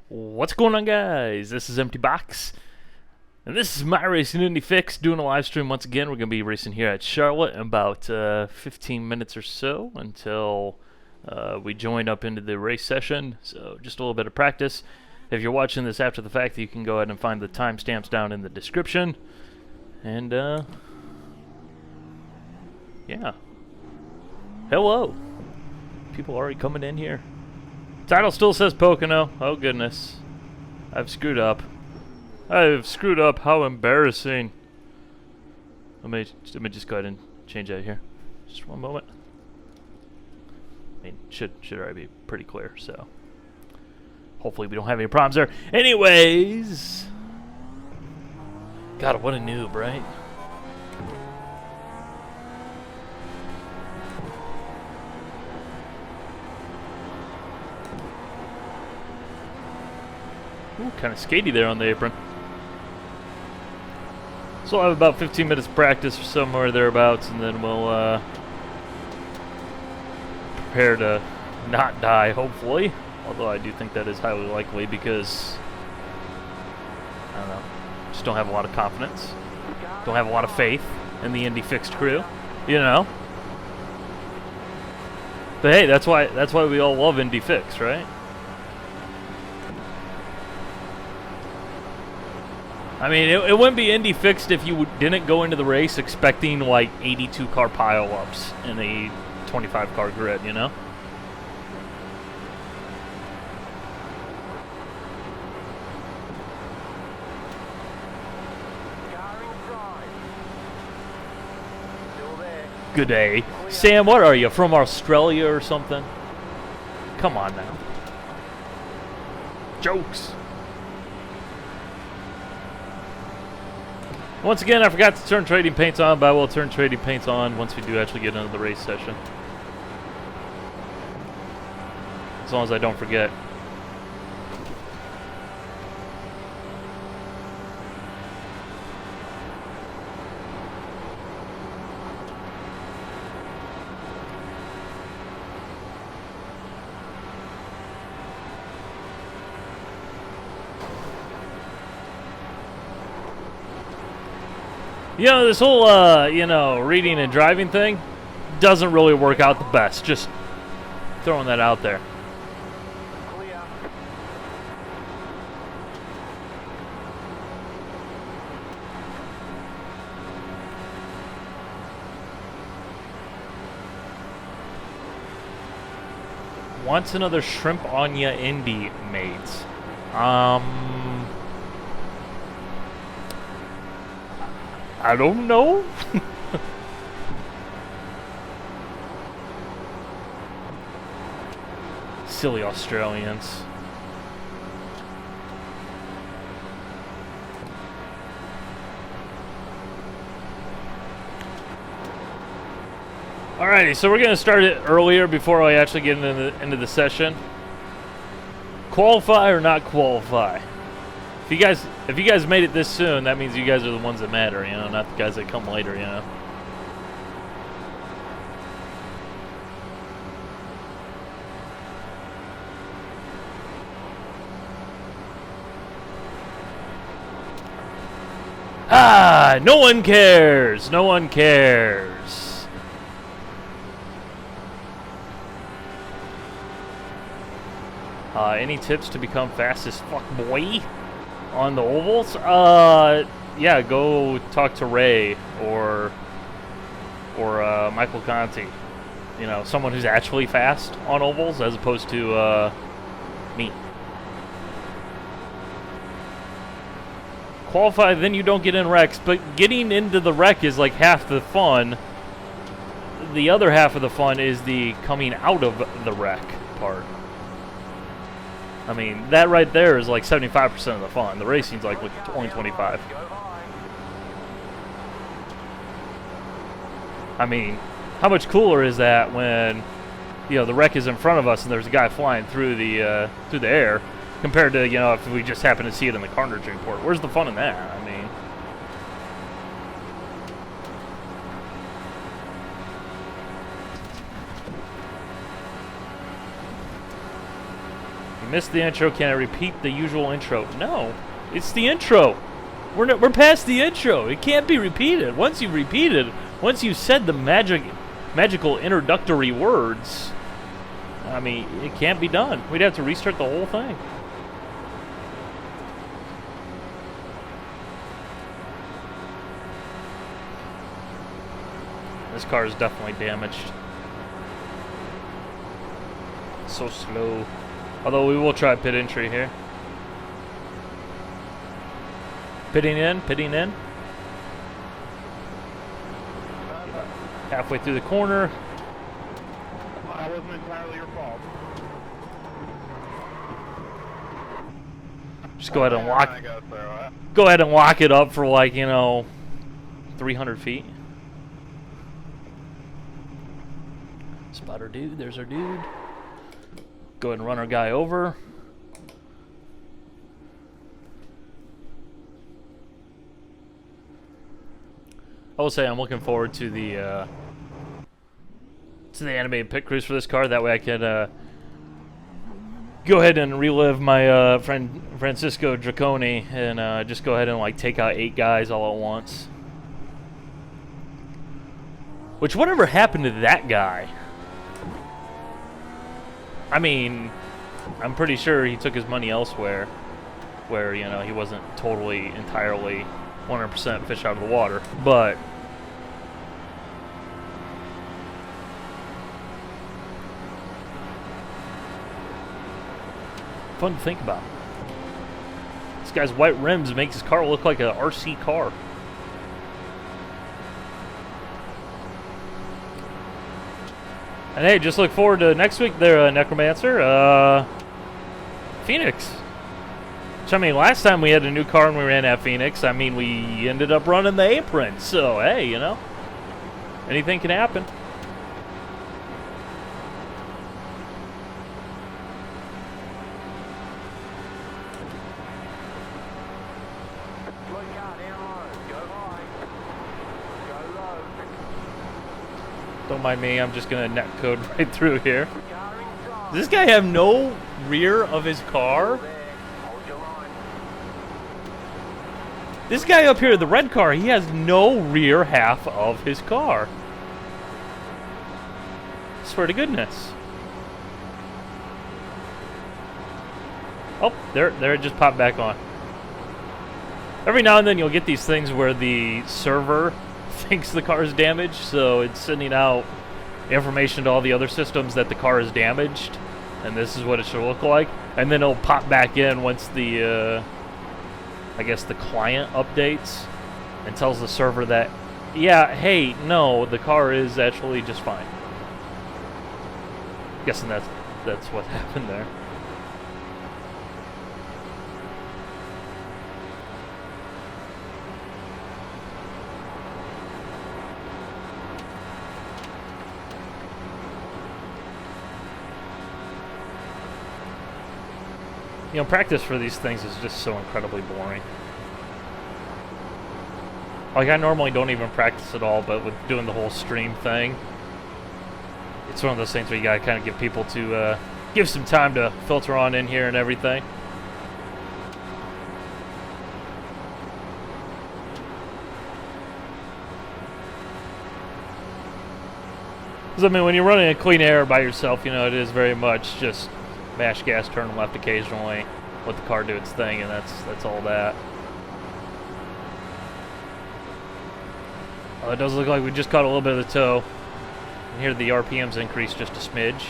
What's going on, guys? This is Empty Box, and this is my racing Indy Fix doing a live stream once again. We're going to be racing here at Charlotte in about 15 minutes or so until we join up into the race session. So just a little bit of practice. If you're watching this after the fact, you can go ahead and find the timestamps down in the description. And yeah. Hello. People already coming in here. Title still says Pocono. Oh goodness. I've screwed up. I've screwed up. How embarrassing. Let me just go ahead and change that here. Just one moment. I mean, should already be pretty clear, so hopefully we don't have any problems there. Anyways. God, what a noob, right? Ooh, kind of skatey there on the apron. So I'll have about 15 minutes practice or somewhere thereabouts, and then we'll prepare to not die, hopefully. Although I do think that is highly likely because, I don't know, just don't have a lot of confidence. Don't have a lot of faith in the Indy Fixed crew, you know? But hey, that's why we all love Indy Fixed, right? I mean, it wouldn't be Indy Fixed if you didn't go into the race expecting like 82 car pile-ups in a 25 car grid, you know? Good day. Sam, what are you, from Australia or something? Come on now. Jokes. Once again, I forgot to turn trading paints on, but I will turn trading paints on once we do actually get into the race session. As long as I don't forget. You know, this whole, you know, reading and driving thing doesn't really work out the best. Just throwing that out there. Clear. Wants another shrimp on ya Indy, mates. I don't know. Silly Australians. Alrighty, so we're gonna start it earlier before I actually get into the session. Qualify or not qualify? If you guys made it this soon, that means you guys are the ones that matter, you know, not the guys that come later, you know. Ah, no one cares. No one cares. Any tips to become fastest fuck boy? On the ovals? Yeah, go talk to Ray or Michael Conti. You know, someone who's actually fast on ovals as opposed to me. Qualify, then you don't get in wrecks, but getting into the wreck is like half the fun. The other half of the fun is the coming out of the wreck part. I mean, that right there is like 75% of the fun. The racing's like only 25. I mean, how much cooler is that when, you know, the wreck is in front of us and there's a guy flying through the air, compared to, you know, if we just happen to see it in the carnage report? Where's the fun in that? I mean, You missed the intro. Can I repeat the usual intro? No, it's the intro. We're past the intro. It can't be repeated. Once you repeated, once you said the magical introductory words, I mean, it can't be done. We'd have to restart the whole thing. This car is definitely damaged. So slow. Although we will try pit entry here. Pitting in, pitting in. Halfway through the corner. That wasn't entirely your fault. Just go ahead and lock. Go ahead and lock it up for like, you know, 300 feet. Spot our dude. There's our dude. Go ahead and run our guy over. I will say I'm looking forward to the animated pit crews for this car. That way I can go ahead and relive my friend Francisco Draconi and just go ahead and like take out 8 guys all at once. Which, whatever happened to that guy? I mean, I'm pretty sure he took his money elsewhere, where, you know, he wasn't totally, entirely 100% fish out of the water, but fun to think about. This guy's white rims makes his car look like a RC car. And hey, just look forward to next week there, Necromancer. Phoenix. Which, I mean, last time we had a new car and we ran at Phoenix, I mean, we ended up running the apron. So, hey, you know, anything can happen. Don't mind me, I'm just gonna net code right through here. Does this guy have no rear of his car? This guy up here, the red car, he has no rear half of his car. Swear to goodness. Oh, there it just popped back on. Every now and then you'll get these things where the server thinks the car is damaged, so it's sending out information to all the other systems that the car is damaged, and this is what it should look like. And then it'll pop back in once the, I guess the client updates and tells the server that, yeah, hey, no, the car is actually just fine. Guessing that's what happened there. You know, practice for these things is just so incredibly boring. Like, I normally don't even practice at all, but with doing the whole stream thing, it's one of those things where you gotta kind of give people to, give some time to filter on in here and everything. Because, I mean, when you're running a clean air by yourself, you know, it is very much just mash gas, turn left occasionally, let the car do its thing, and that's all that. Oh, it does look like we just caught a little bit of the toe. And here the RPMs increase just a smidge.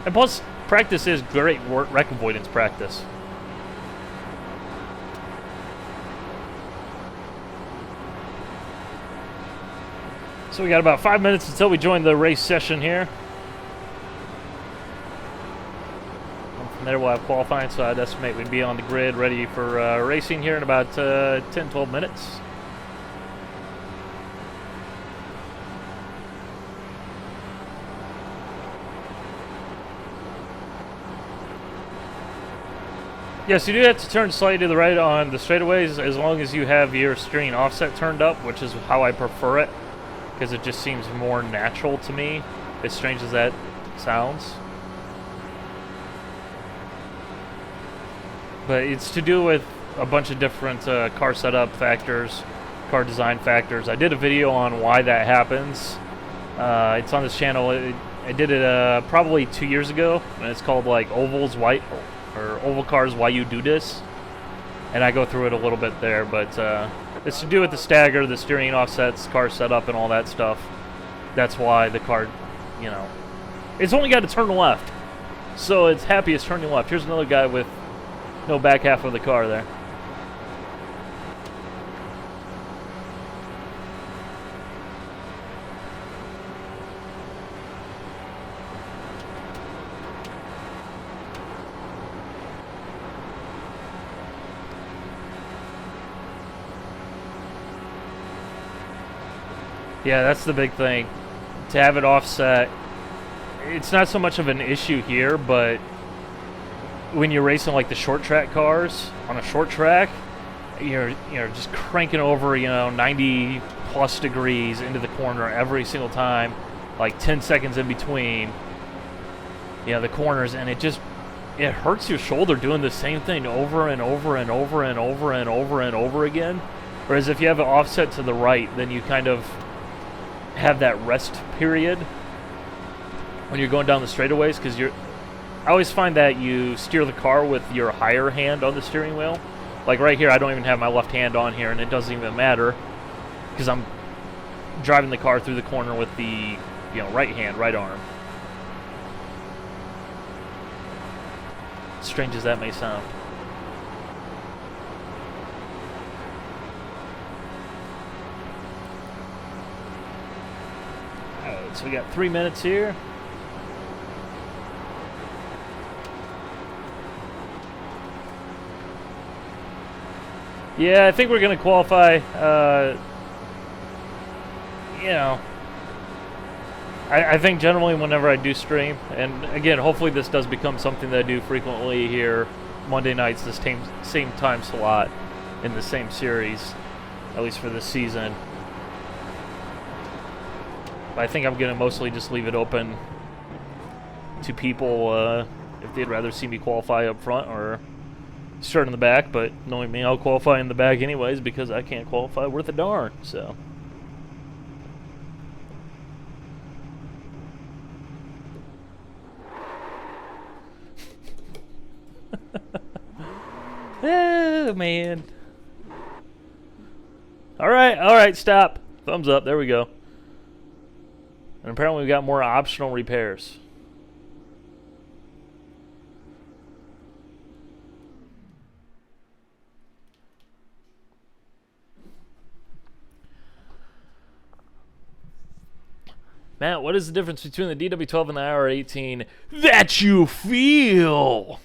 And plus, practice is great wreck avoidance practice. So we got about 5 minutes until we join the race session here. And from there we'll have qualifying, so I'd estimate we'd be on the grid ready for racing here in about 10-12 minutes. Yes, you do have to turn slightly to the right on the straightaways as long as you have your steering offset turned up, which is how I prefer it. because it just seems more natural to me, as strange as that sounds. But it's to do with a bunch of different car setup factors, car design factors. I did a video on why that happens. It's on this channel. I did it probably 2 years ago, and it's called like Oval Cars Why You Do This. And I go through it a little bit there, but it's to do with the stagger, the steering offsets, car setup, and all that stuff. That's why the car, you know, it's only got to turn left, so it's happiest turning left. Here's another guy with no back half of the car there. Yeah, that's the big thing. To have it offset, it's not so much of an issue here, but when you're racing like the short track cars on a short track, you're just cranking over, 90 plus degrees into the corner every single time, like 10 seconds in between, the corners, and it hurts your shoulder doing the same thing over and over and over and over and over and over again. Whereas if you have it offset to the right, then you kind of have that rest period when you're going down the straightaways, because I always find that you steer the car with your higher hand on the steering wheel. Like right here, I don't even have my left hand on here, and it doesn't even matter because I'm driving the car through the corner with the right hand, right arm. Strange as that may sound. Alright, so we got 3 minutes here. Yeah, I think we're going to qualify. I think generally whenever I do stream, and again, hopefully this does become something that I do frequently here, Monday nights, this same time slot in the same series, at least for this season. But I think I'm going to mostly just leave it open to people if they'd rather see me qualify up front or start in the back, but knowing me, I'll qualify in the back anyways because I can't qualify worth a darn, so. Oh, man. Alright, stop. Thumbs up, there we go. And apparently we got more optional repairs. Matt, what is the difference between the DW12 and the IR18 that you feel?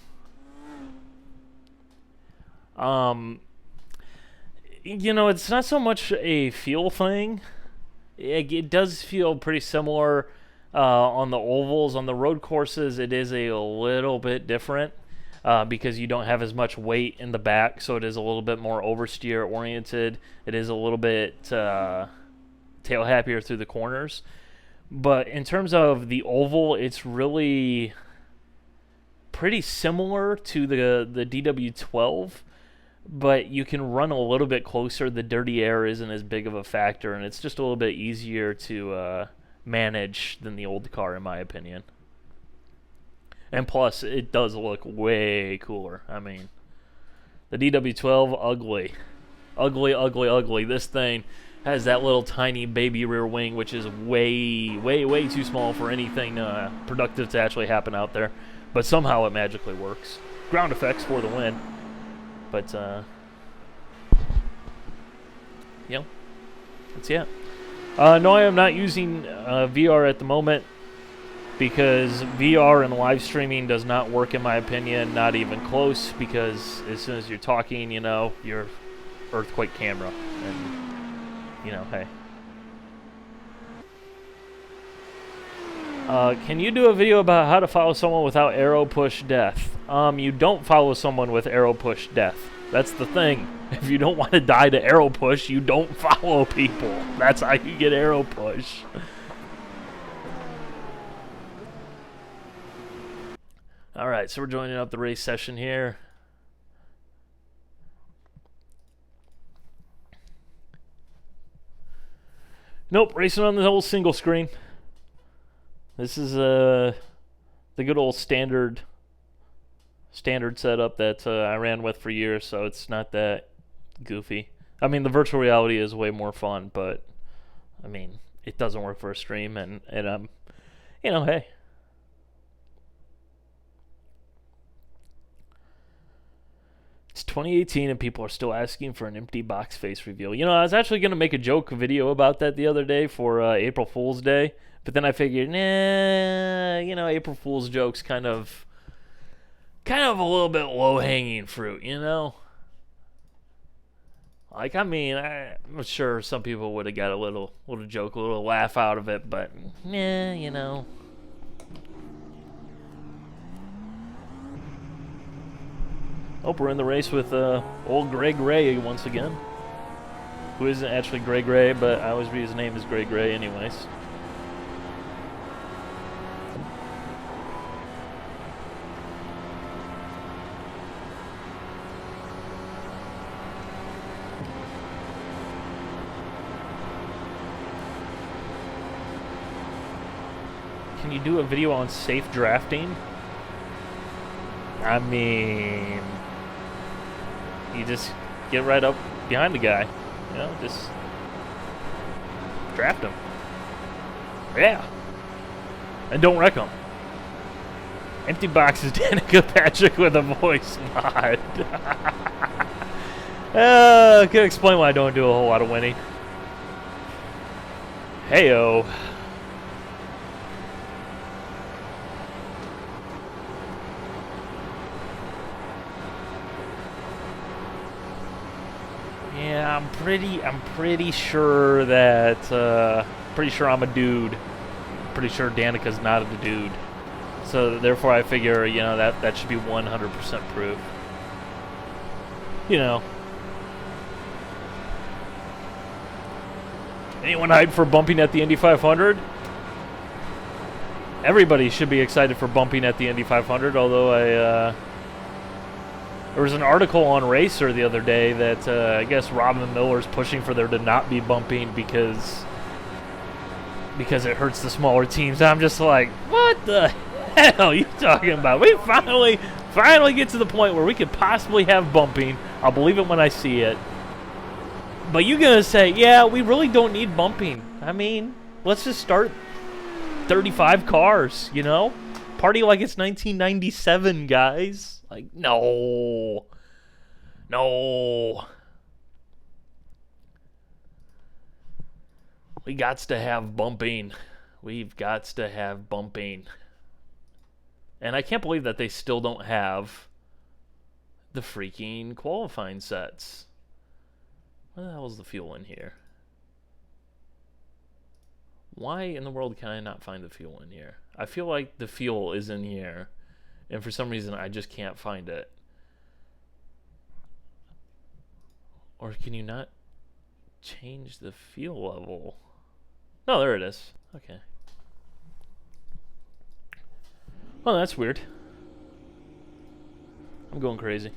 It's not so much a feel thing. It does feel pretty similar on the ovals. On the road courses, it is a little bit different because you don't have as much weight in the back, so it is a little bit more oversteer oriented. It is a little bit tail happier through the corners. But in terms of the oval, it's really pretty similar to the DW12, but you can run a little bit closer. The dirty air isn't as big of a factor, and it's just a little bit easier to manage than the old car, in my opinion. And plus, it does look way cooler. I mean, the DW12, ugly. Ugly, ugly, ugly. This thing has that little tiny baby rear wing, which is way, way, way too small for anything productive to actually happen out there. But somehow it magically works. Ground effects for the win. But, that's it. No, I am not using VR at the moment because VR and live streaming does not work, in my opinion, not even close, because as soon as you're talking, your earthquake camera. And hey. Can you do a video about how to follow someone without arrow push death? You don't follow someone with arrow push death. That's the thing. If you don't want to die to arrow push, you don't follow people. That's how you get arrow push. Alright, so we're joining up the race session here. Nope, racing on the whole single screen. This is the good old standard setup that I ran with for years, so it's not that goofy. I mean, the virtual reality is way more fun, but I mean, it doesn't work for a stream, and you know, hey. It's 2018 and people are still asking for an empty box face reveal. You know, I was actually going to make a joke video about that the other day for April Fool's Day, but then I figured, nah, you know, April Fool's jokes kind of a little bit low-hanging fruit, you know? Like, I mean, I'm sure some people would have got a little joke, a little laugh out of it, but, nah, you know. Oh, we're in the race with old Greg Ray once again. Who isn't actually Greg Ray, but I always read his name as Greg Ray anyways. Can you do a video on safe drafting? I mean, you just get right up behind the guy, you know, just draft him. Yeah. And don't wreck him. Empty boxes, Danica Patrick with a voice mod. Can explain why I don't do a whole lot of winning. Heyo. Yeah, I'm pretty sure that, pretty sure I'm a dude. Pretty sure Danica's not a dude. So therefore I figure, you know, that should be 100% proof. You know. Anyone hyped for bumping at the Indy 500? Everybody should be excited for bumping at the Indy 500, although there was an article on Racer the other day that I guess Robin Miller's pushing for there to not be bumping because it hurts the smaller teams. I'm just like, what the hell are you talking about? We finally get to the point where we could possibly have bumping. I'll believe it when I see it. But you're going to say, yeah, we really don't need bumping. I mean, let's just start 35 cars, you know? Party like it's 1997, guys. Like, no. We gots to have bumping. We've gots to have bumping. And I can't believe that they still don't have the freaking qualifying sets. Where the hell is the fuel in here? Why in the world can I not find the fuel in here? I feel like the fuel is in here. And for some reason, I just can't find it. Or can you not change the fuel level? No, there it is. Okay. Well, that's weird. I'm going crazy.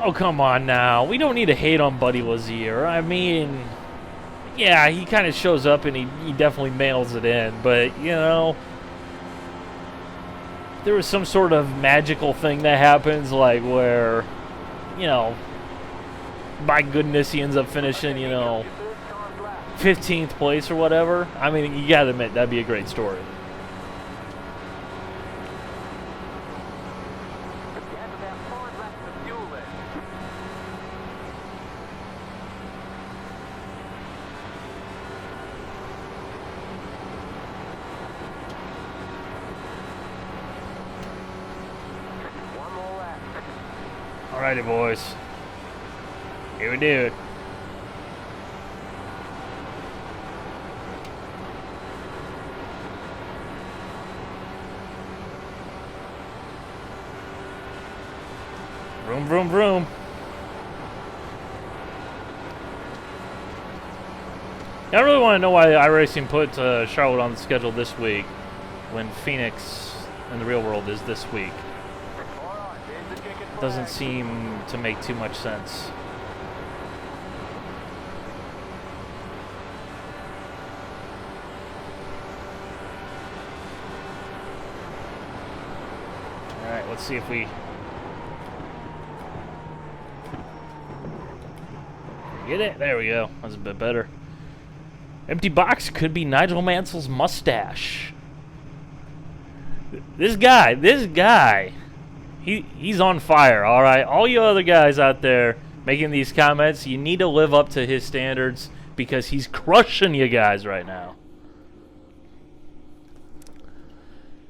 Oh, come on now. We don't need to hate on Buddy Lazier. I mean, yeah, he kind of shows up and he definitely mails it in. But, you know, there was some sort of magical thing that happens, like where, you know, by goodness, he ends up finishing, you know, 15th place or whatever. I mean, you gotta admit, that'd be a great story. Alrighty, boys. Here we do it. Vroom, vroom, vroom. I really want to know why iRacing put Charlotte on the schedule this week when Phoenix in the real world is this week. Doesn't seem to make too much sense. Alright, let's see if we... Get it? There we go. That's a bit better. Empty box could be Nigel Mansell's mustache. This guy, he's on fire, all right? All you other guys out there making these comments, you need to live up to his standards because he's crushing you guys right now.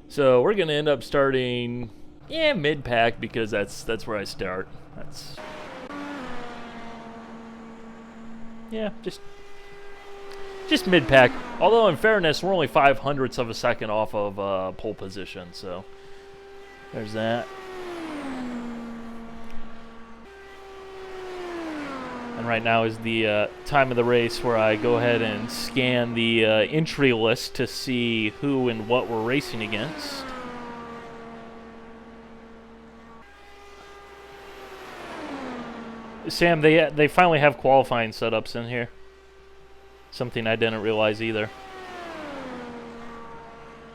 So we're going to end up starting, mid-pack because that's where I start. Just mid-pack. Although, in fairness, we're only 0.05 of a second off of pole position, so there's that. And right now is the time of the race where I go ahead and scan the entry list to see who and what we're racing against. Sam, they finally have qualifying setups in here. Something I didn't realize either.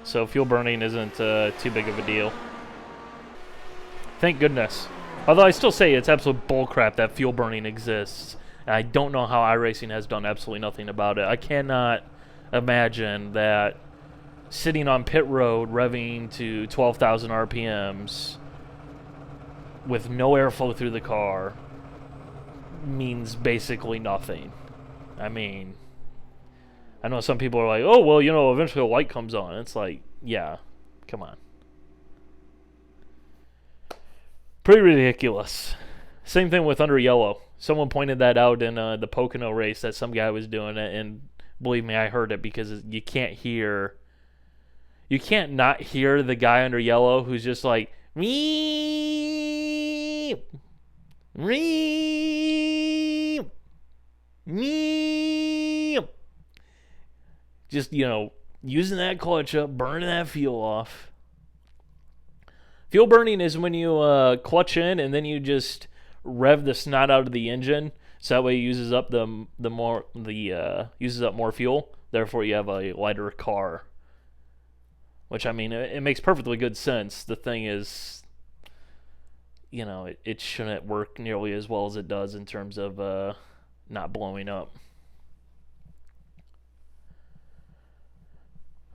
So fuel burning isn't too big of a deal. Thank goodness. Although I still say it's absolute bullcrap that fuel burning exists. And I don't know how iRacing has done absolutely nothing about it. I cannot imagine that sitting on pit road revving to 12,000 RPMs with no airflow through the car means basically nothing. I mean, I know some people are like, oh, well, you know, eventually a light comes on. It's like, yeah, come on. Pretty ridiculous. Same thing with under yellow. Someone pointed that out in the Pocono race that some guy was doing it, and believe me, I heard it because you can't not hear the guy under yellow who's just like, meep, meep, meep. Just, you know, using that clutch up, burning that fuel off. Fuel burning is when you clutch in and then you just rev the snot out of the engine, so that way it uses up uses up more fuel. Therefore, you have a lighter car. Which, I mean, it makes perfectly good sense. The thing is, you know, it shouldn't work nearly as well as it does in terms of not blowing up.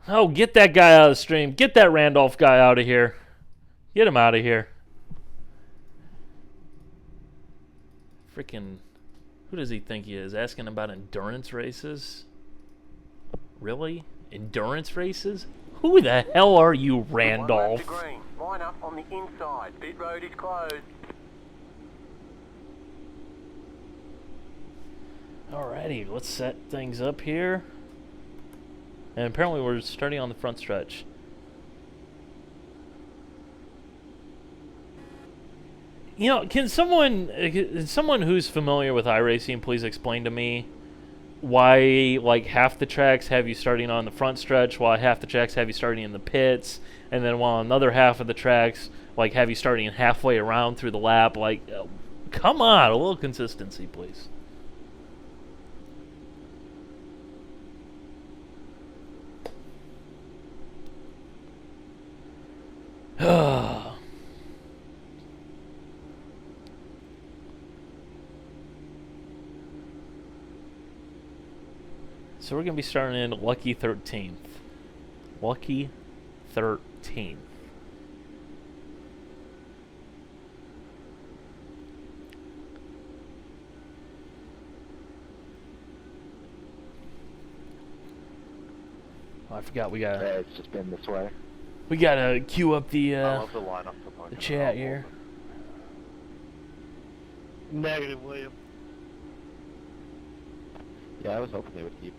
Oh, get that guy out of the stream. Get that Randolph guy out of here. Get him out of here. Freaking, who does he think he is? Asking about endurance races? Really? Endurance races? Who the hell are you, Randolph? Line up on the inside. Pit road is closed. Alrighty, let's set things up here. And apparently we're starting on the front stretch. You know, can someone who's familiar with iRacing please explain to me why, like, half the tracks have you starting on the front stretch, while half the tracks have you starting in the pits, and then while another half of the tracks, like, have you starting halfway around through the lap? Like, come on, a little consistency, please. So we're going to be starting in Lucky 13th. Lucky 13th. Oh, I forgot we got. It's just been this way. We gotta queue up the lineup the chat here. Negative, William. Yeah, I was hoping they would keep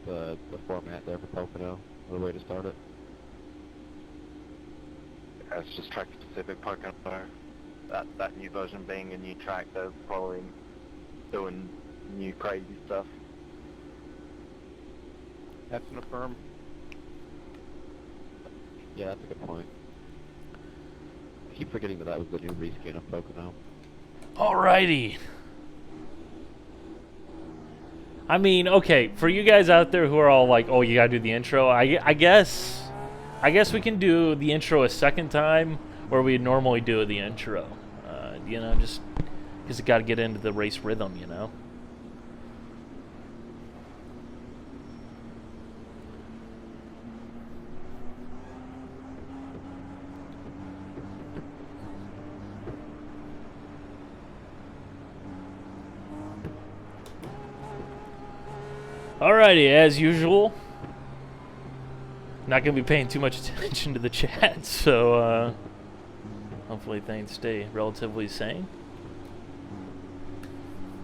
the format there for Pocono, or the way to start it. That's just track specific park on fire. That new version being a new track, they're probably doing new crazy stuff. Captain affirm. Yeah, that's a good point. I keep forgetting that that was the new reskin of Pocono. Alrighty. I mean, okay, for you guys out there who are all like, "Oh, you gotta do the intro," I guess we can do the intro a second time, where we normally do the intro. You know, just because you gotta get into the race rhythm, you know. Alrighty, as usual. Not gonna be paying too much attention to the chat, so hopefully things stay relatively sane.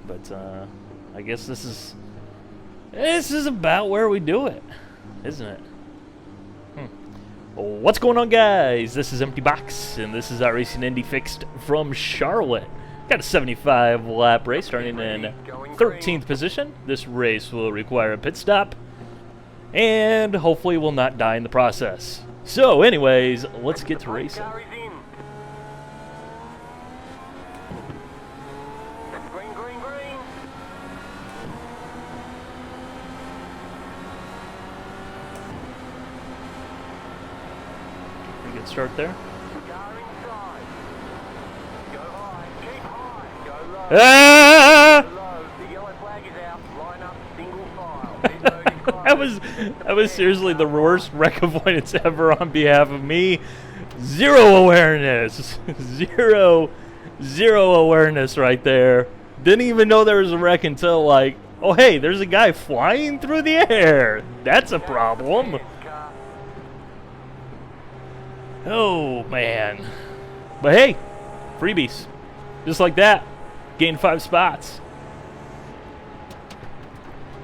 But I guess this is about where we do it, isn't it? What's going on, guys? This is Empty Box, and this is iRacing Indy Fixed from Charlotte. Got a 75 lap race starting in 13th position. This race will require a pit stop, and hopefully will not die in the process. So anyways, let's get to racing. Green, green, green. Pretty good start there. Car inside. Go high, keep high. Go low. Ah! Go low. The yellow flag is out. Line up, single file. Pit road is closed. That was seriously the worst wreck avoidance ever on behalf of me. Zero awareness. Zero awareness right there. Didn't even know there was a wreck until like, oh hey, there's a guy flying through the air. That's a problem. Car. Oh man. But hey, freebies. Just like that. Gained 5 spots.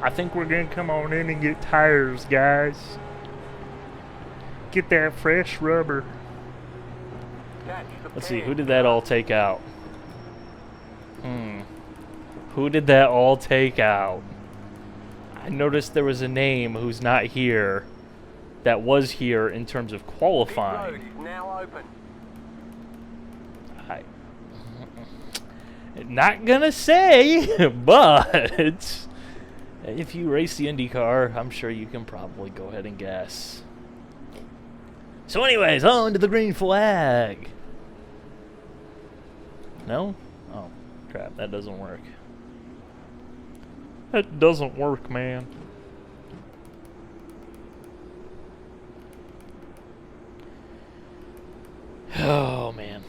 I think we're gonna come on in and get tires, guys. Get that fresh rubber. Catch the Let's see, pin. who did that all take out? Who did that all take out? I noticed there was a name who's not here that was here in terms of Pit road qualifying. is now open. Not gonna say, but if you race the IndyCar, I'm sure you can probably go ahead and guess. So anyways, on to the green flag. No? Oh, crap, that doesn't work. That doesn't work, man. Oh, man.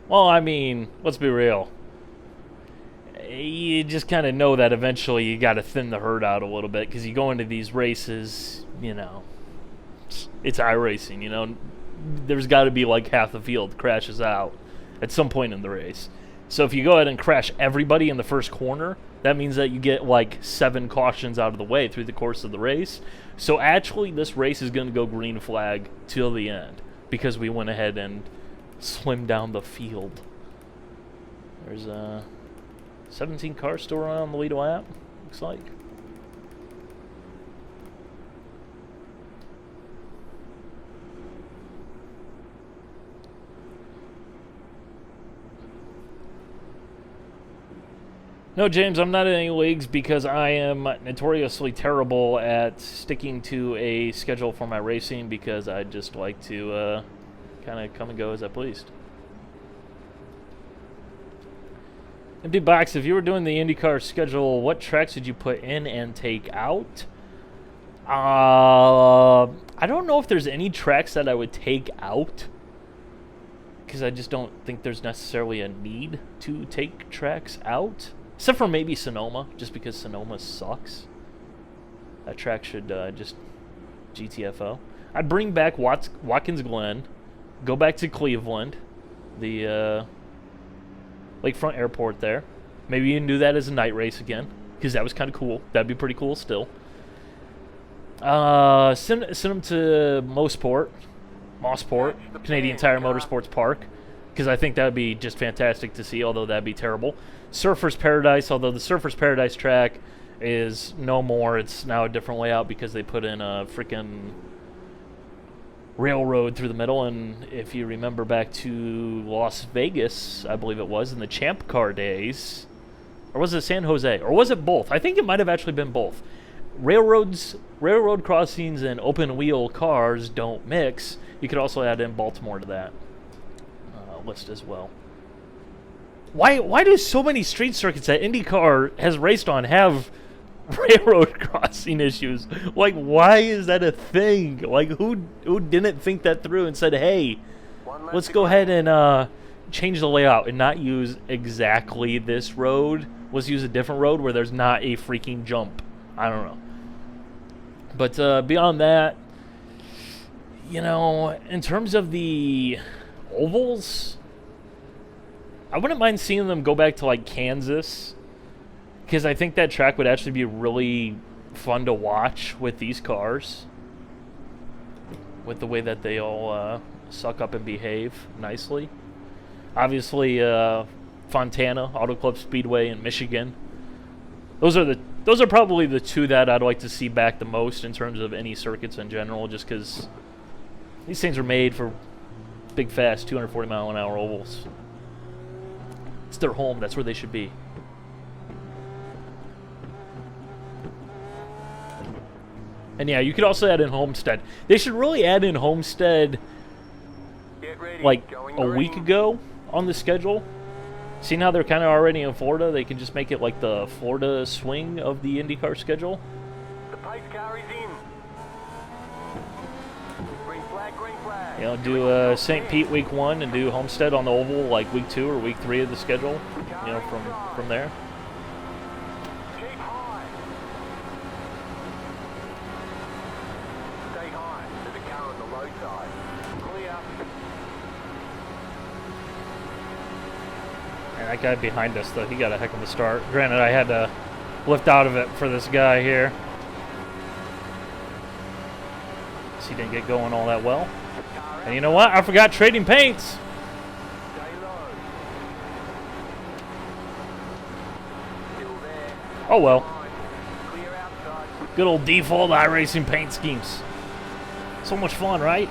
Well, I mean, let's be real. You just kind of know that eventually you got to thin the herd out a little bit because you go into these races, you know, it's iRacing, you know. There's got to be like half the field crashes out at some point in the race. So if you go ahead and crash everybody in the first corner, that means that you get like 7 cautions out of the way through the course of the race. So actually this race is going to go green flag till the end because we went ahead and slimmed down the field. There's 17 cars still running on the lead lap, looks like. No, James, I'm not in any leagues because I am notoriously terrible at sticking to a schedule for my racing because I just like to kind of come and go as I pleased. Empty Box, if you were doing the IndyCar schedule, what tracks did you put in and take out? I don't know if there's any tracks that I would take out because I just don't think there's necessarily a need to take tracks out. Except for maybe Sonoma, just because Sonoma sucks. That track should just GTFO. I'd bring back Watkins Glen, go back to Cleveland, the Lakefront Airport there. Maybe you can do that as a night race again, because that was kind of cool. That'd be pretty cool still. Send them to Mosport. Mossport, Canadian Tire Motorsports Park, because I think that would be just fantastic to see, although that'd be terrible. Surfer's Paradise, although the Surfer's Paradise track is no more. It's now a different layout because they put in a freaking railroad through the middle. And if you remember back to Las Vegas, I believe it was, in the Champ Car days, or was it San Jose, or was it both? I think it might have actually been both. Railroad crossings and open wheel cars don't mix. You could also add in Baltimore to that list as well. Why do so many street circuits that IndyCar has raced on have railroad crossing issues? Like, why is that a thing? Like, who didn't think that through and said, hey, let's go ahead and change the layout and not use exactly this road. Let's use a different road where there's not a freaking jump. I don't know. But beyond that, you know, in terms of the ovals, I wouldn't mind seeing them go back to, like, Kansas, because I think that track would actually be really fun to watch with these cars, with the way that they all suck up and behave nicely. Obviously, Fontana, Auto Club Speedway in Michigan. Those are probably the two that I'd like to see back the most in terms of any circuits in general, just because these things are made for big, fast, 240-mile-an-hour ovals. It's their home. That's where they should be. And yeah, you could also add in Homestead. They should really add in Homestead like a week ago on the schedule. Seeing how they're kind of already in Florida, they can just make it like the Florida swing of the IndyCar schedule. The pace car is in. Green flag, green flag. You know, do St. Pete week 1 and do Homestead on the oval like week 2 or week 3 of the schedule. You know, from there. Keep high. Stay high. There's a car on the low side. Clear. And that guy behind us, though, he got a heck of a start. Granted, I had to lift out of it for this guy here. So he didn't get going all that well. And you know what? I forgot trading paints. Stay low. Still there. Oh well. Clear outside. Good old default iRacing paint schemes. So much fun, right?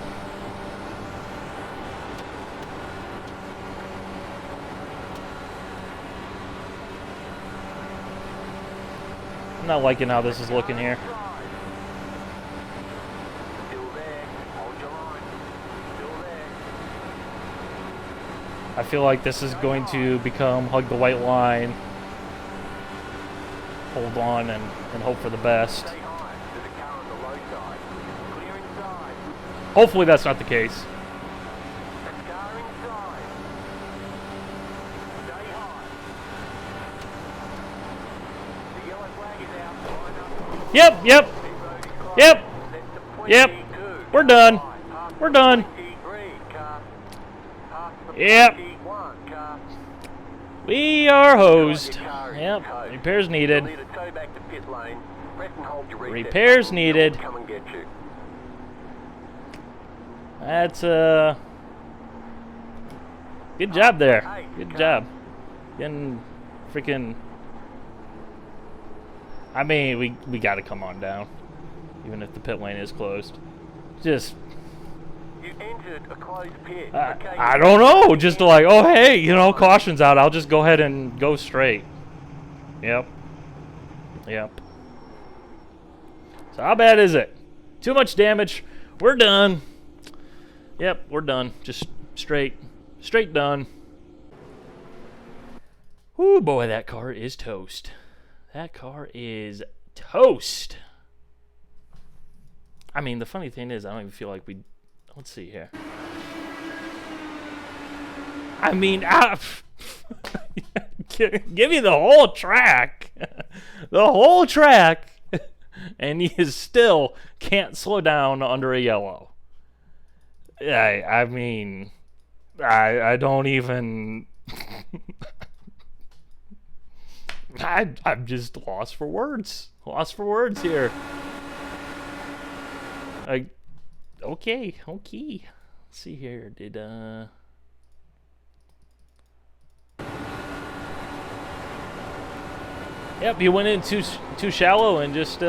I'm not liking how this is looking here. Still there. Hold your line. Still there. I feel like this is going to become hug the white line, hold on, and hope for the best. Stay high. There's a car on the low side. Clear inside. Hopefully that's not the case. There's a car inside. Stay high. The yellow flag is out. Line up. Yep. Pit road is closed. Yep. That's the Yep. 22. We're done. Past We're the done. 23 car. Past the Yep. 21 car. We are hosed. Your car is Yep. toast. Repairs You'll needed. need to tow back to pit lane. Press and hold your reset Repairs button. needed. Come and get you. That's good job there. Good job. Getting freaking. I mean, we got to come on down, even if the pit lane is closed. Just You entered a closed pit. Okay, I don't know. Just like, oh hey, you know, caution's out. I'll just go ahead and go straight. Yep. So how bad is it? Too much damage. We're done. Yep, we're done. Just straight done. Whoo, boy, that car is toast. That car is toast. I mean, the funny thing is, I don't even feel like we... Let's see here. I mean, give me the whole track. The whole track. And you still can't slow down under a yellow. I mean, I don't even... I'm just lost for words. Lost for words here. Okay. Let's see here. Did Yep, he went in too shallow and just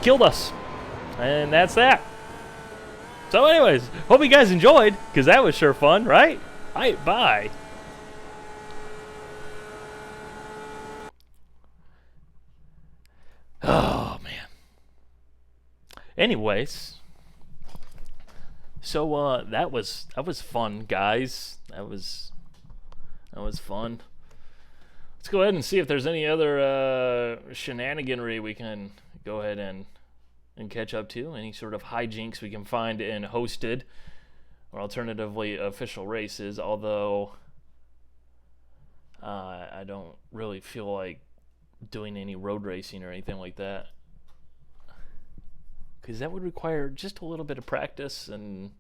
killed us. And that's that. So anyways, hope you guys enjoyed, because that was sure fun, right? Alright, bye. Oh, man. Anyways. So, that was fun, guys. That was fun. Let's go ahead and see if there's any other shenaniganry we can go ahead and catch up to. Any sort of hijinks we can find in hosted or alternatively official races, although I don't really feel like doing any road racing or anything like that, because that would require just a little bit of practice. And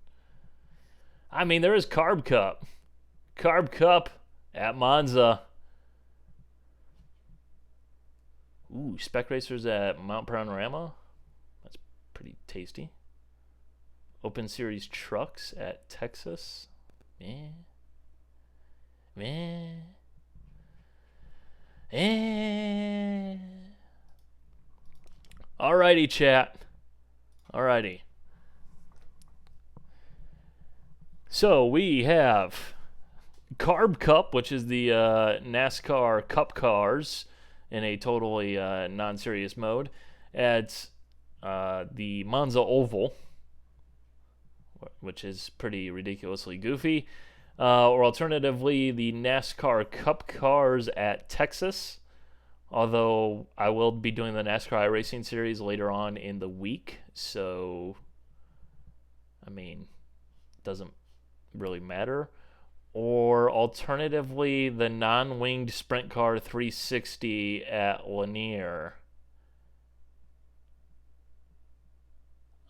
I mean, there is Carb Cup at Monza. Ooh, spec racers at Mount Panorama. That's pretty tasty. Open Series trucks at Texas. Alrighty, chat. Alrighty. So we have Carb Cup, which is the NASCAR Cup cars in a totally non-serious mode at the Monza Oval, which is pretty ridiculously goofy. Or alternatively, the NASCAR Cup cars at Texas, although I will be doing the NASCAR iRacing series later on in the week, so I mean, doesn't really matter. Or alternatively, the non-winged Sprint Car 360 at Lanier.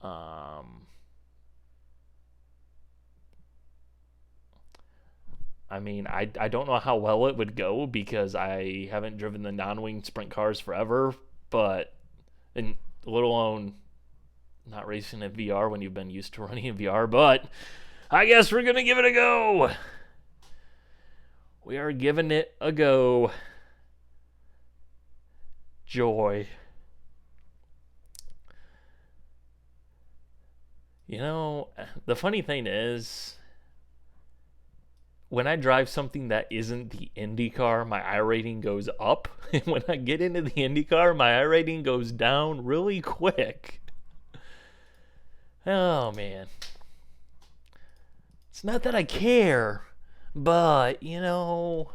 I mean, I don't know how well it would go, because I haven't driven the non-winged sprint cars forever, but, and let alone not racing in VR when you've been used to running in VR, but I guess we're going to give it a go. We are giving it a go. Joy. You know, the funny thing is, when I drive something that isn't the IndyCar, my I rating goes up. And when I get into the IndyCar, my I rating goes down really quick. Oh, man. It's not that I care, but, you know,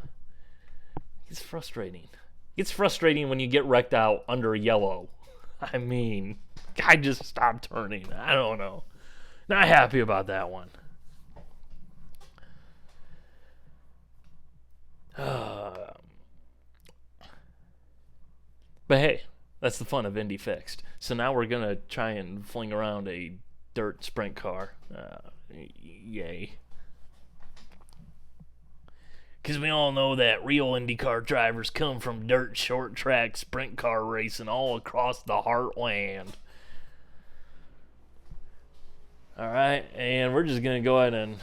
it's frustrating. It's frustrating when you get wrecked out under yellow. I mean, I just stopped turning. I don't know. Not happy about that one. But hey, that's the fun of Indy Fixed. So now we're going to try and fling around a dirt sprint car. Yay. Because we all know that real IndyCar drivers come from dirt short track sprint car racing all across the heartland. Alright, and we're just going to go ahead and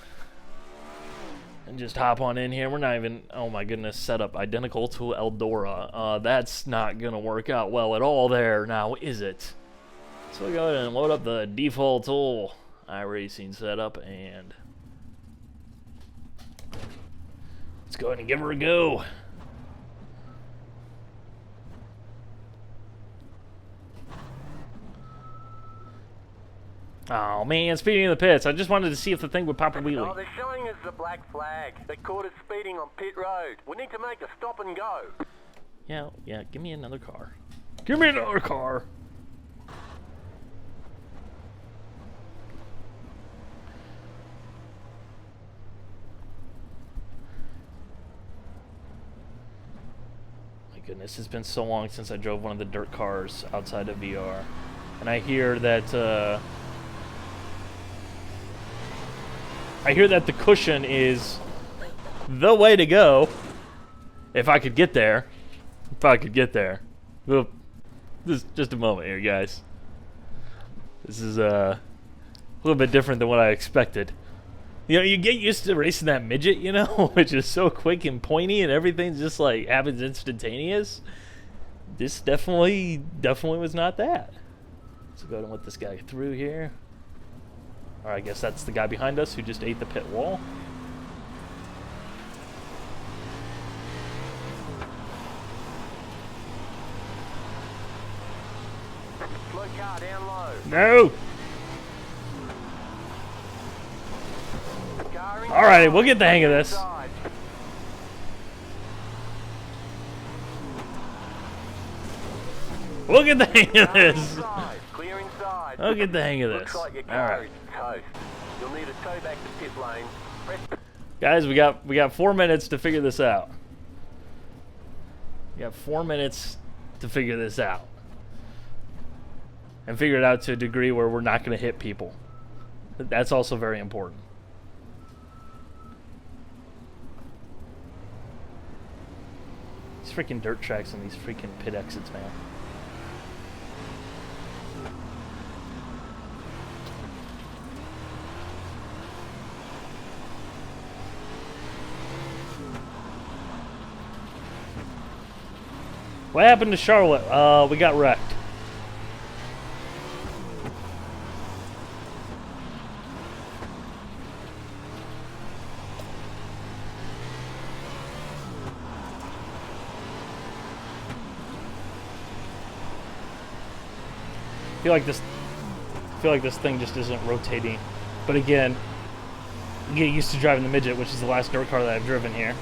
just hop on in here. We're not even, oh my goodness, set up identical to Eldora. That's not going to work out well at all there now, is it? So we'll go ahead and load up the default tool iRacing setup, and let's go ahead and give her a go. Oh man, speeding in the pits. I just wanted to see if the thing would pop a wheelie. Oh, they're showing us the black flag. They caught us speeding on pit road. We need to make a stop and go. Yeah, give me another car. Give me another car. My goodness, it's been so long since I drove one of the dirt cars outside of VR. And I hear that the cushion is the way to go. If I could get there. Well, this just a moment here, guys. This is little bit different than what I expected. You know, you get used to racing that midget, you know, which is so quick and pointy and everything just like happens instantaneous. This definitely was not that. So go ahead and let this guy through here. Or I guess that's the guy behind us who just ate the pit wall. Slow car down low. No! Car Alright, we'll get the hang of this. inside. We'll get the hang of Car this. inside. Clear inside. We'll get the hang of this. Looks like your car Alright. is toast. You'll need a tow back to pit lane. Press Guys, we got 4 minutes to figure this out. We got 4 minutes to figure this out. And figure it out to a degree where we're not going to hit people. That's also very important. These freaking dirt tracks and these freaking pit exits, man. What happened to Charlotte? We got wrecked. I feel like this thing just isn't rotating. But again, get used to driving the midget, which is the last dirt car that I've driven here.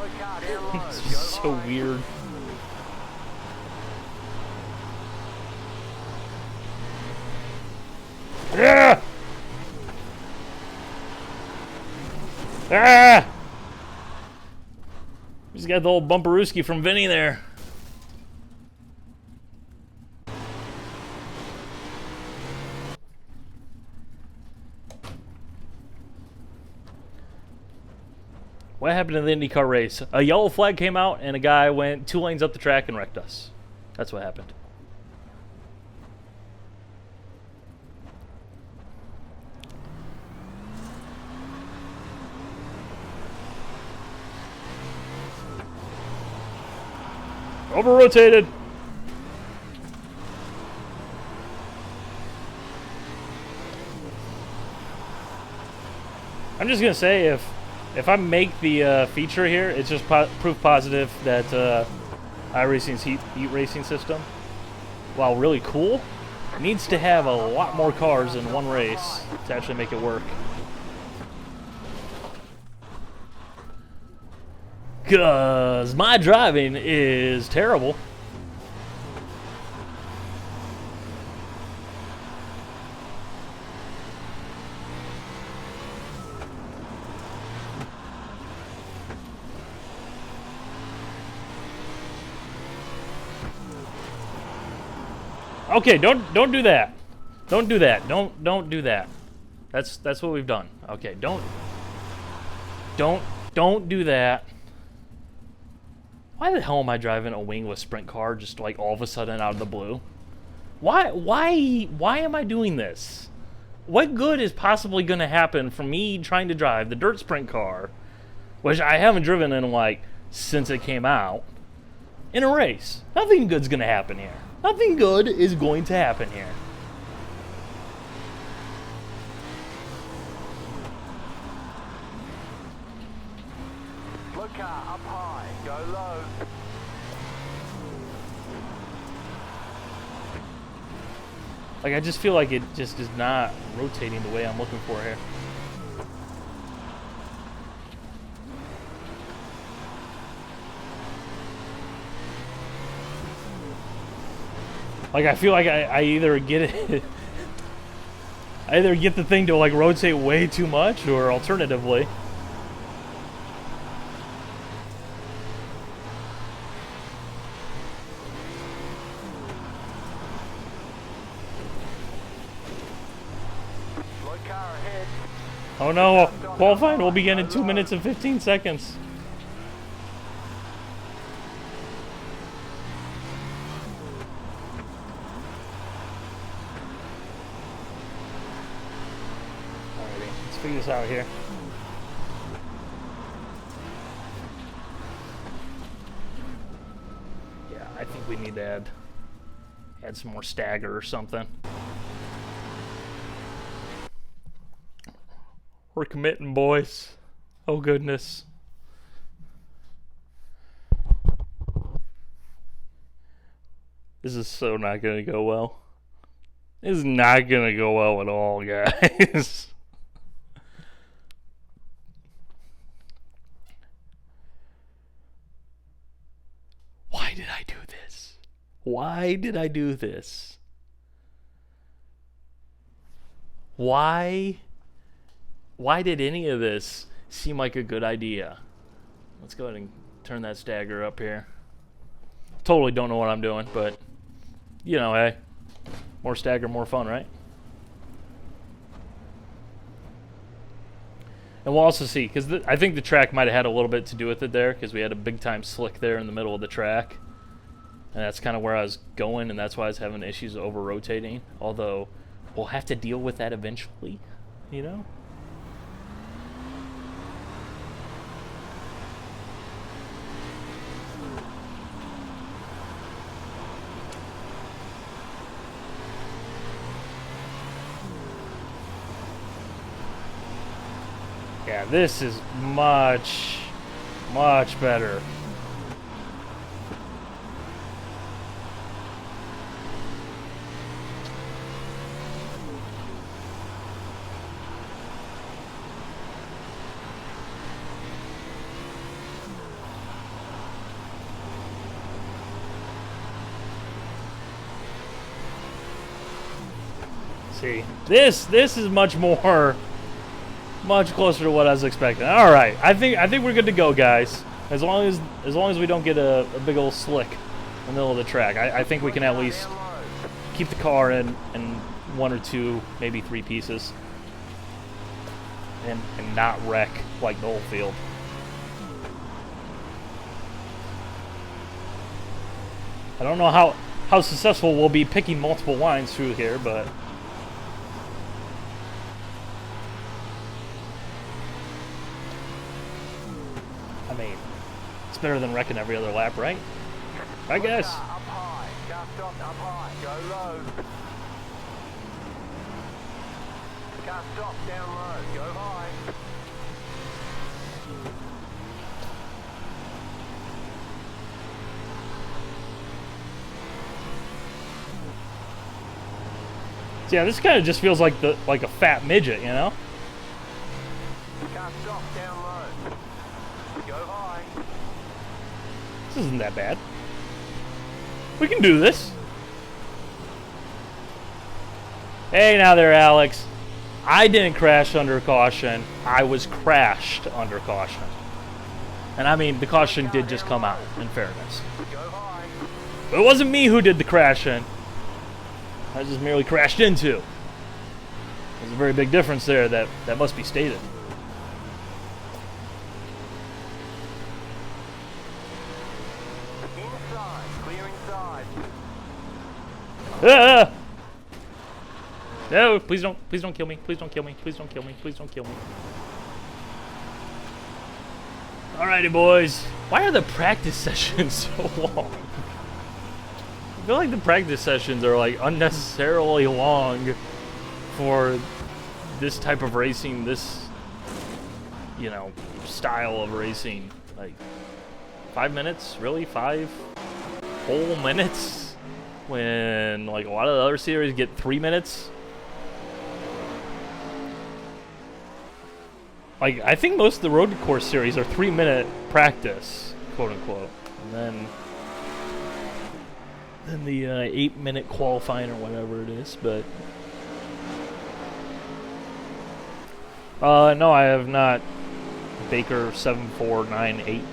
slow car down low. It's Go just so high. weird. Ah! Ah! He's got the old bumperooski from Vinny there. What happened in the IndyCar race? A yellow flag came out and a guy went 2 lanes up the track and wrecked us. That's what happened. Over-rotated. I'm just gonna say if I make the feature here, it's just proof positive that iRacing's heat racing system, while really cool, needs to have a lot more cars in one race to actually make it work. Cause my driving is terrible. Okay, don't do that. Don't do that. Don't do that. That's what we've done. Okay, don't do that. Why the hell am I driving a wingless sprint car just like all of a sudden out of the blue? Why am I doing this? What good is possibly going to happen from me trying to drive the dirt sprint car, which I haven't driven in like since it came out, in a race? Nothing good's going to happen here. Nothing good is going to happen here. Slow car up high. Go low. Like, I just feel like it just is not rotating the way I'm looking for here. Like, I feel like I either get it... I either get the thing to, like, rotate way too much, or alternatively... Slow car ahead. Oh no, qualifying will begin in 2 minutes and 15 seconds. this out here. Yeah, I think we need to add some more stagger or something. We're committing, boys. Oh, goodness. This is so not going to go well. This is not going to go well at all, guys. Why did I do this? Why did I do this? Why did any of this seem like a good idea? Let's go ahead and turn that stagger up here. Totally don't know what I'm doing, but, you know, hey, more stagger, more fun, right? And we'll also see, because I think the track might have had a little bit to do with it there, because we had a big-time slick there in the middle of the track. And that's kind of where I was going, and that's why I was having issues over-rotating. Although, we'll have to deal with that eventually, you know? Yeah, this is much, much better. See, this is much more, much closer to what I was expecting. All right, I think we're good to go, guys. As long as we don't get a big old slick in the middle of the track, I think we can at least keep the car in one or two, maybe three pieces, and not wreck like the whole field. I don't know how successful we'll be picking multiple lines through here, but. I mean, it's better than wrecking every other lap, right? Right, guys? Up high, just stop up high, go low. Can't stop, down low, go high. So yeah, this kind of just feels like a fat midget, you know? Can't stop, down low. Go high. This isn't that bad. We can do this. Hey, now there, Alex. I didn't crash under caution. I was crashed under caution. And I mean, the caution did just come out, in fairness. Go high. But it wasn't me who did the crashing. I just merely crashed into. There's a very big difference there that must be stated. Inside, clear inside. Ah! No, please don't kill me. Please don't kill me. Please don't kill me. Please don't kill me. Alrighty, boys. Why are the practice sessions so long? I feel like the practice sessions are like unnecessarily long for this type of racing, this, you know, style of racing. Like, 5 minutes? Really? 5 whole minutes? When, like, a lot of the other series get 3 minutes? Like, I think most of the road course series are 3-minute practice, quote unquote. And then the 8-minute qualifying or whatever it is, but no, I have not. Baker 7498.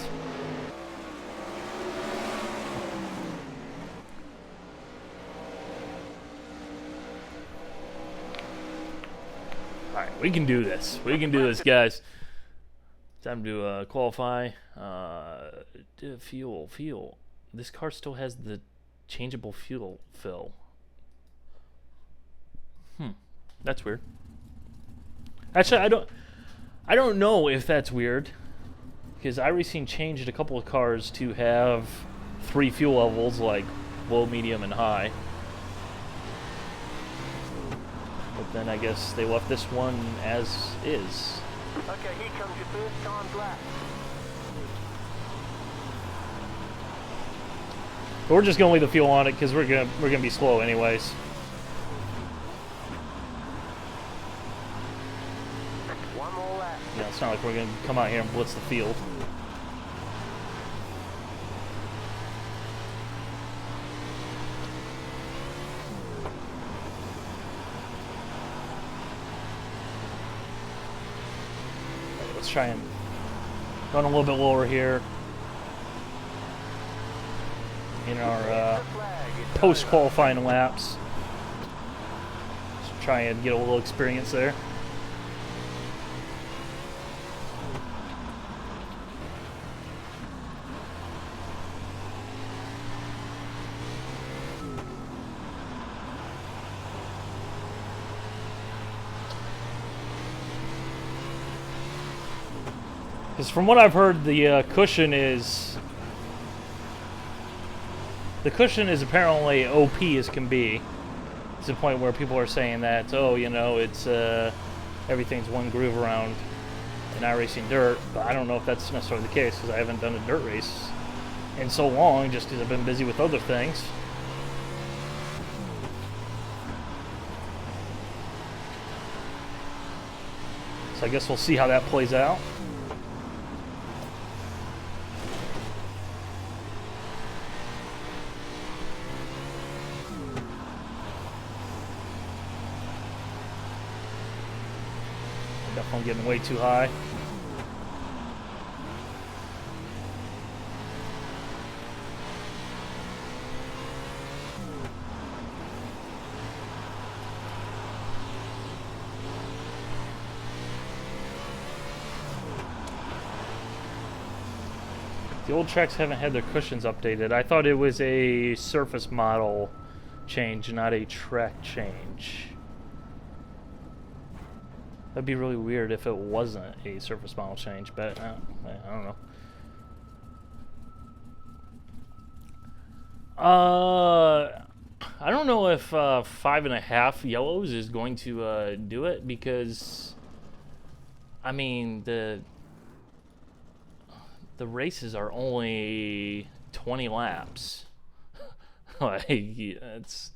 All right, we can do this. We can do this, guys. Time to qualify. Fuel. This car still has the changeable fuel fill. That's weird. Actually, I don't know if that's weird, because iRacing changed a couple of cars to have 3 fuel levels, like low, medium, and high. But then I guess they left this one as is. Okay, here comes your first time lap. But we're just gonna leave the fuel on it because we're gonna be slow anyways. One more lap. Yeah, it's not like we're gonna come out here and blitz the field. Let's try and run a little bit lower here in our post-qualifying laps. Just try and get a little experience there. Because from what I've heard, the cushion is apparently OP as can be. To the point where people are saying that, oh, you know, it's everything's one groove around in iRacing dirt. But I don't know if that's necessarily the case because I haven't done a dirt race in so long, just because I've been busy with other things. So I guess we'll see how that plays out. I'm getting way too high. The old tracks haven't had their cushions updated. I thought it was a surface model change, not a track change. That'd be really weird if it wasn't a surface model change, but I don't know. I don't know if 5.5 yellows is going to do it, because I mean the races are only 20 laps. Like, it's,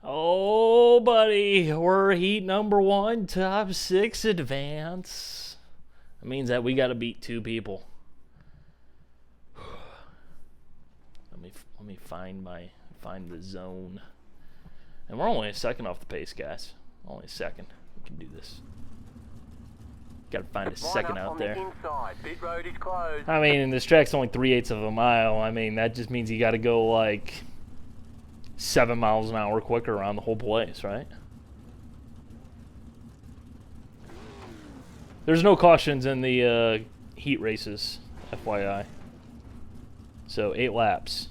oh buddy, we're heat number 1, top 6 advance. That means that we got to beat 2 people. Let me find the zone. And we're only a second off the pace, guys. Only a second. We can do this. Got to find a second out there. Pit road is closed. I mean, this track's only 3/8 of a mile. I mean, that just means you got to go like 7 miles an hour quicker around the whole place, right? There's no cautions in the heat races, FYI. So 8 laps.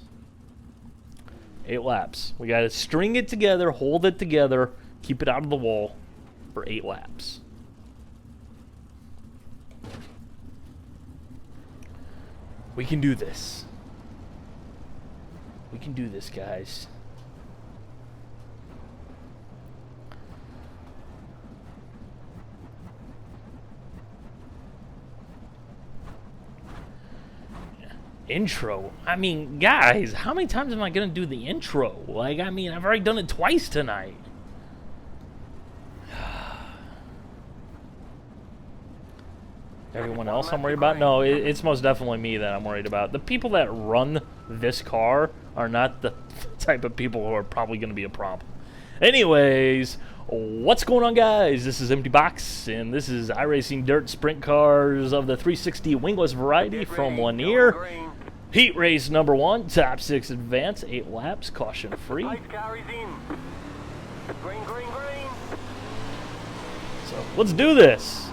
8 laps. We got to string it together, hold it together, keep it out of the wall for 8 laps. We can do this. We can do this, guys. Intro. I mean, guys, how many times am I going to do the intro? Like, I mean, I've already done it twice tonight. Everyone else I'm worried about? No, it's most definitely me that I'm worried about. The people that run this car are not the type of people who are probably going to be a problem. Anyways, what's going on, guys? This is Empty Box, and this is iRacing Dirt Sprint Cars of the 360 wingless variety from Lanier. Heat race number 1, top 6 advance, 8 laps, caution free. Pace car is in. Green, green, green. So let's do this.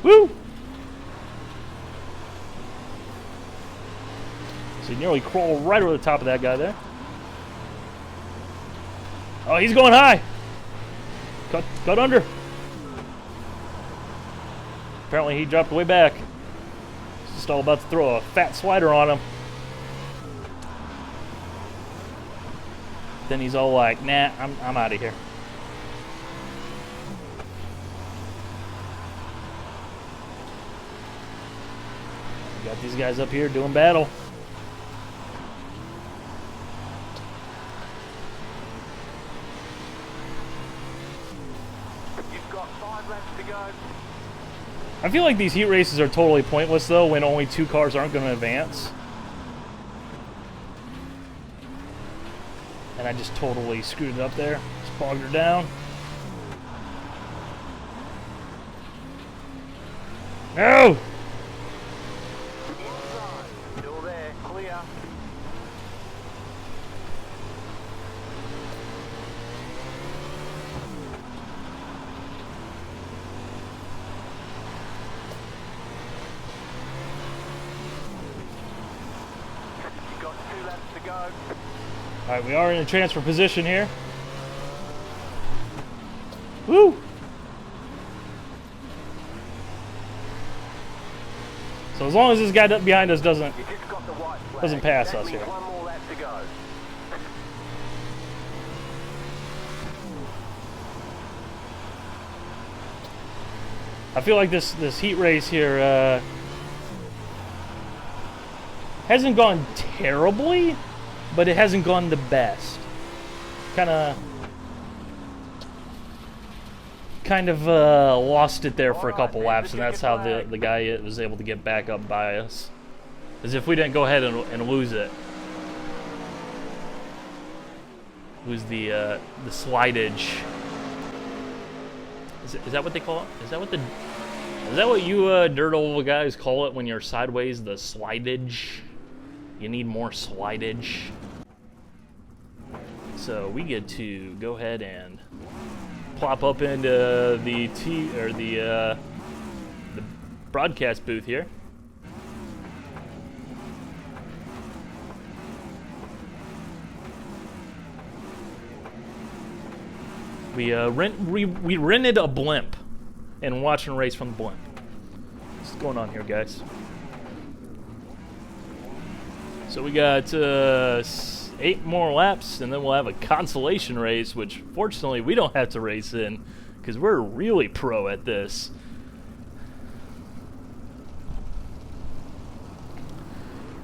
Woo! So you nearly crawl right over the top of that guy there. Oh, he's going high. Cut under. apparently he dropped way back. He's just all about to throw a fat slider on him. Then he's all like, nah, I'm out of here. We got these guys up here doing battle. You've got 5 laps to go. I feel like these heat races are totally pointless though when only 2 cars aren't going to advance. And I just totally screwed it up there. Just bogged her down. No! Inside. Still there. Clear. You've got 2 laps to go. Alright, we are in a transfer position here. Woo! So as long as this guy behind us doesn't You just got the white flag. Doesn't pass That us means here. 1 more lap to go. I feel like this heat race here hasn't gone terribly, but it hasn't gone the best. Kind of lost it there for a couple laps, and that's how the guy was able to get back up by us. As if we didn't go ahead and lose it. Lose the slidage. Is that what they call it? Is that what you dirt old guys call it when you're sideways? The slidage. You need more slidage. So we get to go ahead and plop up into the broadcast booth here. We rented a blimp and watching a race from the blimp. What's going on here, guys? So we got 8 more laps, and then we'll have a consolation race, which fortunately we don't have to race in because we're really pro at this.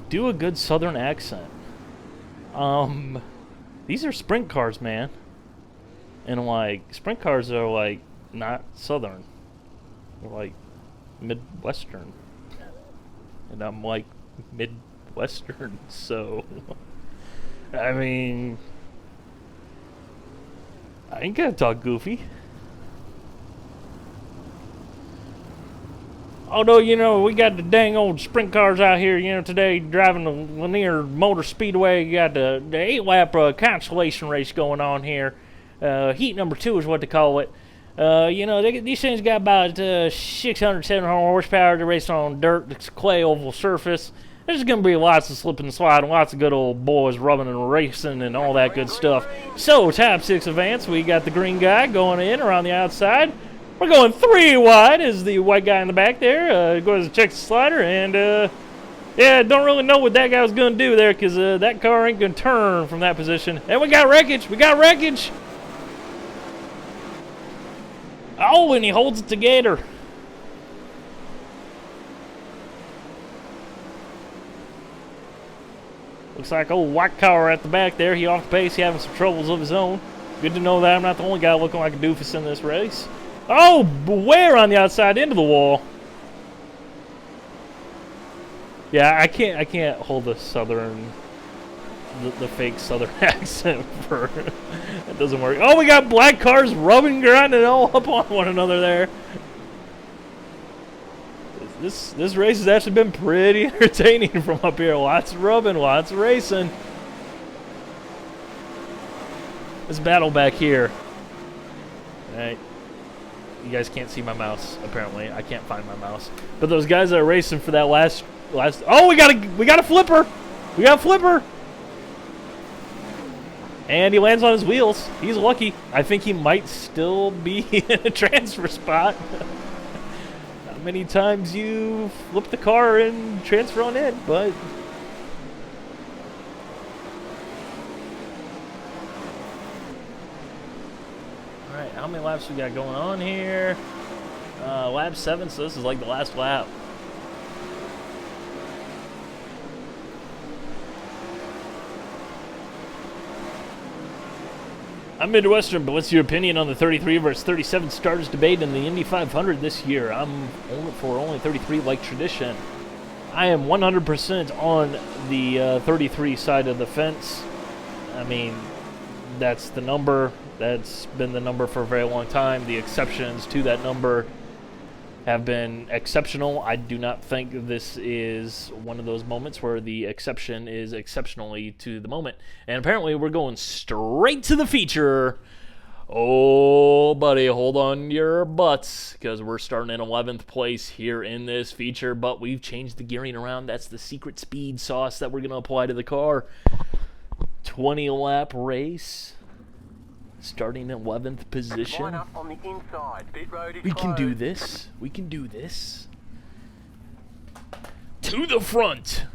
Do a good southern accent. These are sprint cars, man. And like, sprint cars are like not southern. They're like Midwestern. And I'm like Midwestern, so I mean, I ain't gonna talk goofy. Although, you know, we got the dang old sprint cars out here, you know, today driving the Lanier Motor Speedway. You got the 8-lap consolation race going on here. Heat number 2 is what they call it. You know, these things got about 600, 700 horsepower. They're racing on dirt, it's clay oval surface. There's going to be lots of slip and slide and lots of good old boys rubbing and racing and all that good stuff. So, top 6 advance, we got the green guy going in around the outside. We're going 3 wide as the white guy in the back there goes to check the slider. And, yeah, don't really know what that guy was going to do there because that car ain't going to turn from that position. And we got wreckage. We got wreckage. Oh, and he holds it together. Looks like old white car at the back there. He off the pace. He having some troubles of his own. Good to know that I'm not the only guy looking like a doofus in this race. Oh, beware on the outside into the wall. Yeah, I can't hold the southern, the fake southern accent for it doesn't work. Oh, we got black cars rubbing, grinding all up on one another there. This race has actually been pretty entertaining from up here. Lots of rubbing, lots of racing. This battle back here. All right. You guys can't see my mouse, apparently. I can't find my mouse. But those guys that are racing for that last oh, we got a flipper. We got a flipper. And he lands on his wheels. He's lucky. I think he might still be in a transfer spot. many times you flip the car and transfer on in, but all right, how many laps we got going on here? Lap 7, so this is like the last lap. I'm Midwestern, but what's your opinion on the 33 versus 37 starters debate in the Indy 500 this year? I'm only 33 like tradition. I am 100% on the 33 side of the fence. I mean, that's the number. That's been the number for a very long time. The exceptions to that number have been exceptional. I do not think this is one of those moments where the exception is exceptionally to the moment. And apparently we're going straight to the feature. Oh, buddy, hold on your butts, because we're starting in 11th place here in this feature, but we've changed the gearing around. That's the secret speed sauce that we're going to apply to the car. 20-lap race. Starting in 11th position. Line up on the inside. Pit road is We can do closed. this. We can do this. To the front.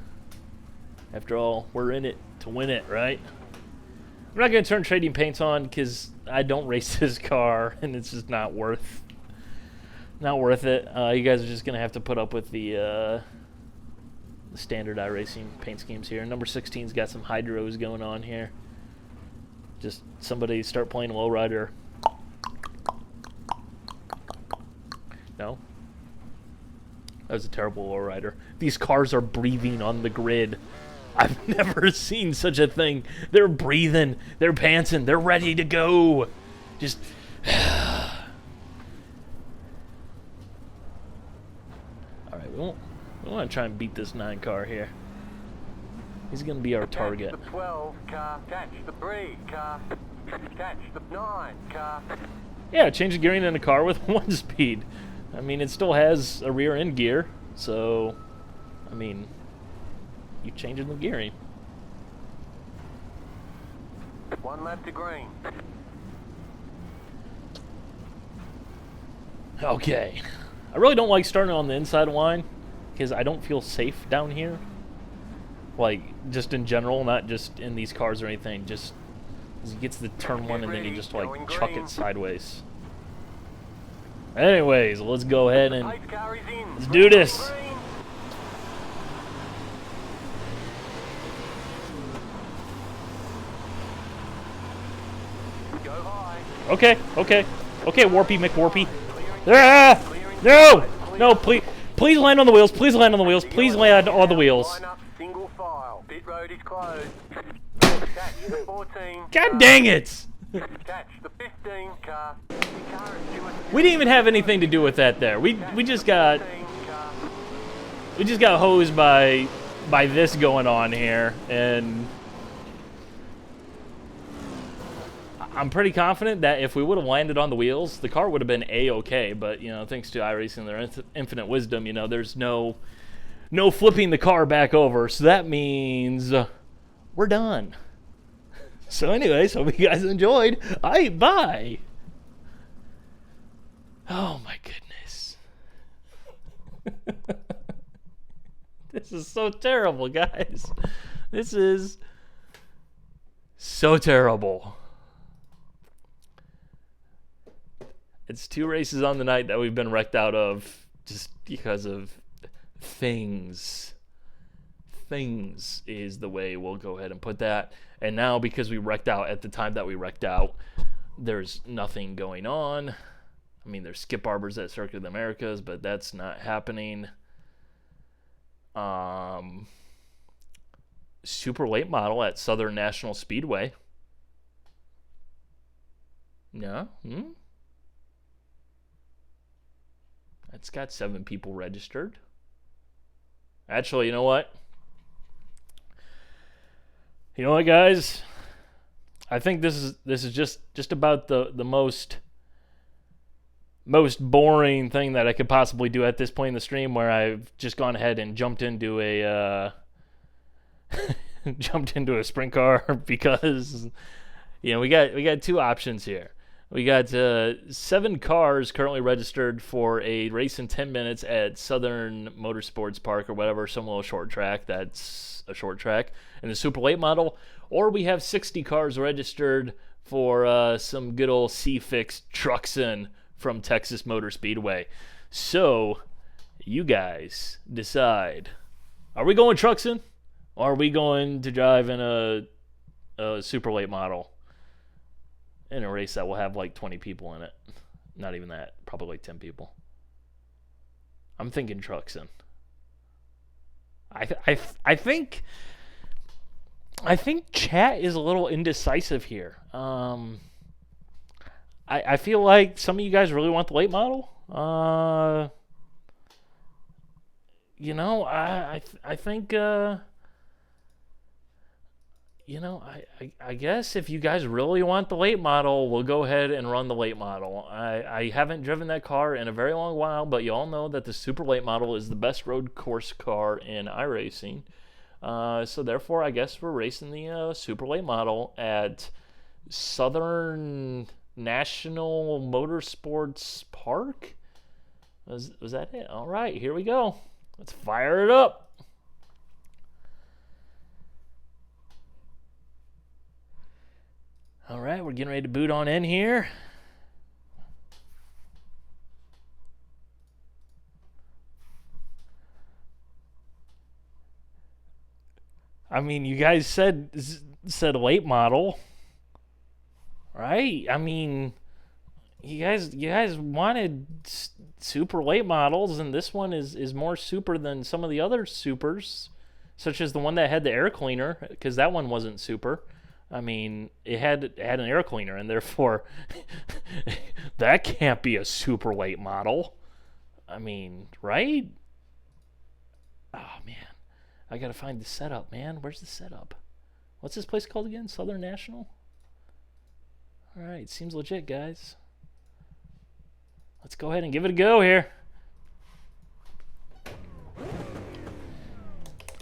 After all, we're in it to win it, right? I'm not going to turn trading paints on because I don't race this car, and it's just not worth it. You guys are just going to have to put up with the standard iRacing paint schemes here. Number 16's got some hydros going on here. Just somebody start playing lowrider. No? That was a terrible lowrider. These cars are breathing on the grid. I've never seen such a thing. They're breathing. They're pantsing. They're ready to go. Just... Alright, we want to try and beat this 9 car here. He's going to be our target. Catch the 12 car. Catch the 3 car. Catch the 9 car. Yeah, change the gearing in a car with 1 speed. I mean, it still has a rear end gear, so, I mean, you changing the gearing. 1 lap to green. Okay. I really don't like starting on the inside line because I don't feel safe down here. Like, just in general, not just in these cars or anything. Just, he gets the turn 1 and then you just, like, chuck it sideways. Anyways, let's go ahead and Pace car is in. let's do this. Green. Go high. Okay, Warpy McWarpy. Ah! No! No, please land on the wheels. Please land on the wheels. Please land on the wheels. Line up, single file. Pit road is closed. Catch the 14 God dang it! Catch the 15 car. We didn't even have anything to do with that there. We just got hosed by this going on here, and I'm pretty confident that if we would have landed on the wheels, the car would have been A-okay, but, you know, thanks to iRacing and their infinite wisdom, you know, there's no flipping the car back over, so that means we're done. So anyways, hope you guys enjoyed. Bye! Oh my goodness. This is so terrible, guys. This is so terrible. It's 2 races on the night that we've been wrecked out of just because of things. Things is the way we'll go ahead and put that. And now because we wrecked out at the time that we wrecked out, there's nothing going on. I mean, there's skip arbors at Circuit of the Americas, but that's not happening. Super late model at Southern National Speedway. No? It's got 7 people registered. Actually, you know what? You know what, guys? I think this is just about the most boring thing that I could possibly do at this point in the stream, where I've just gone ahead and jumped into a sprint car because, you know, we got 2 options here. We got 7 cars currently registered for a race in 10 minutes at Southern Motorsports Park or whatever, some little short track that's a short track in the super late model. Or we have 60 cars registered for some good old C-Fix Truxxin from Texas Motor Speedway. So, you guys decide. Are we going Truxxin? Or are we going to drive in a super late model? In a race that will have like 20 people in it. Not even that. Probably like 10 people. I'm thinking Truxxin. I think chat is a little indecisive here. I feel like some of you guys really want the late model. You know, I think you know, I guess if you guys really want the late model, we'll go ahead and run the late model. I haven't driven that car in a very long while, but you all know that the super late model is the best road course car in iRacing. So therefore, I guess we're racing the super late model at Southern National Motorsports Park. Was that it? All right, here we go. Let's fire it up. All right, we're getting ready to boot on in here. I mean, you guys said late model, right? I mean, you guys wanted super late models, and this one is more super than some of the other supers, such as the one that had the air cleaner, because that one wasn't super. I mean, it had an air cleaner, and therefore that can't be a super late model. I mean, right? Oh man, I gotta find the setup, man. Where's the setup? What's this place called again? Southern National? All right, seems legit, guys. Let's go ahead and give it a go here.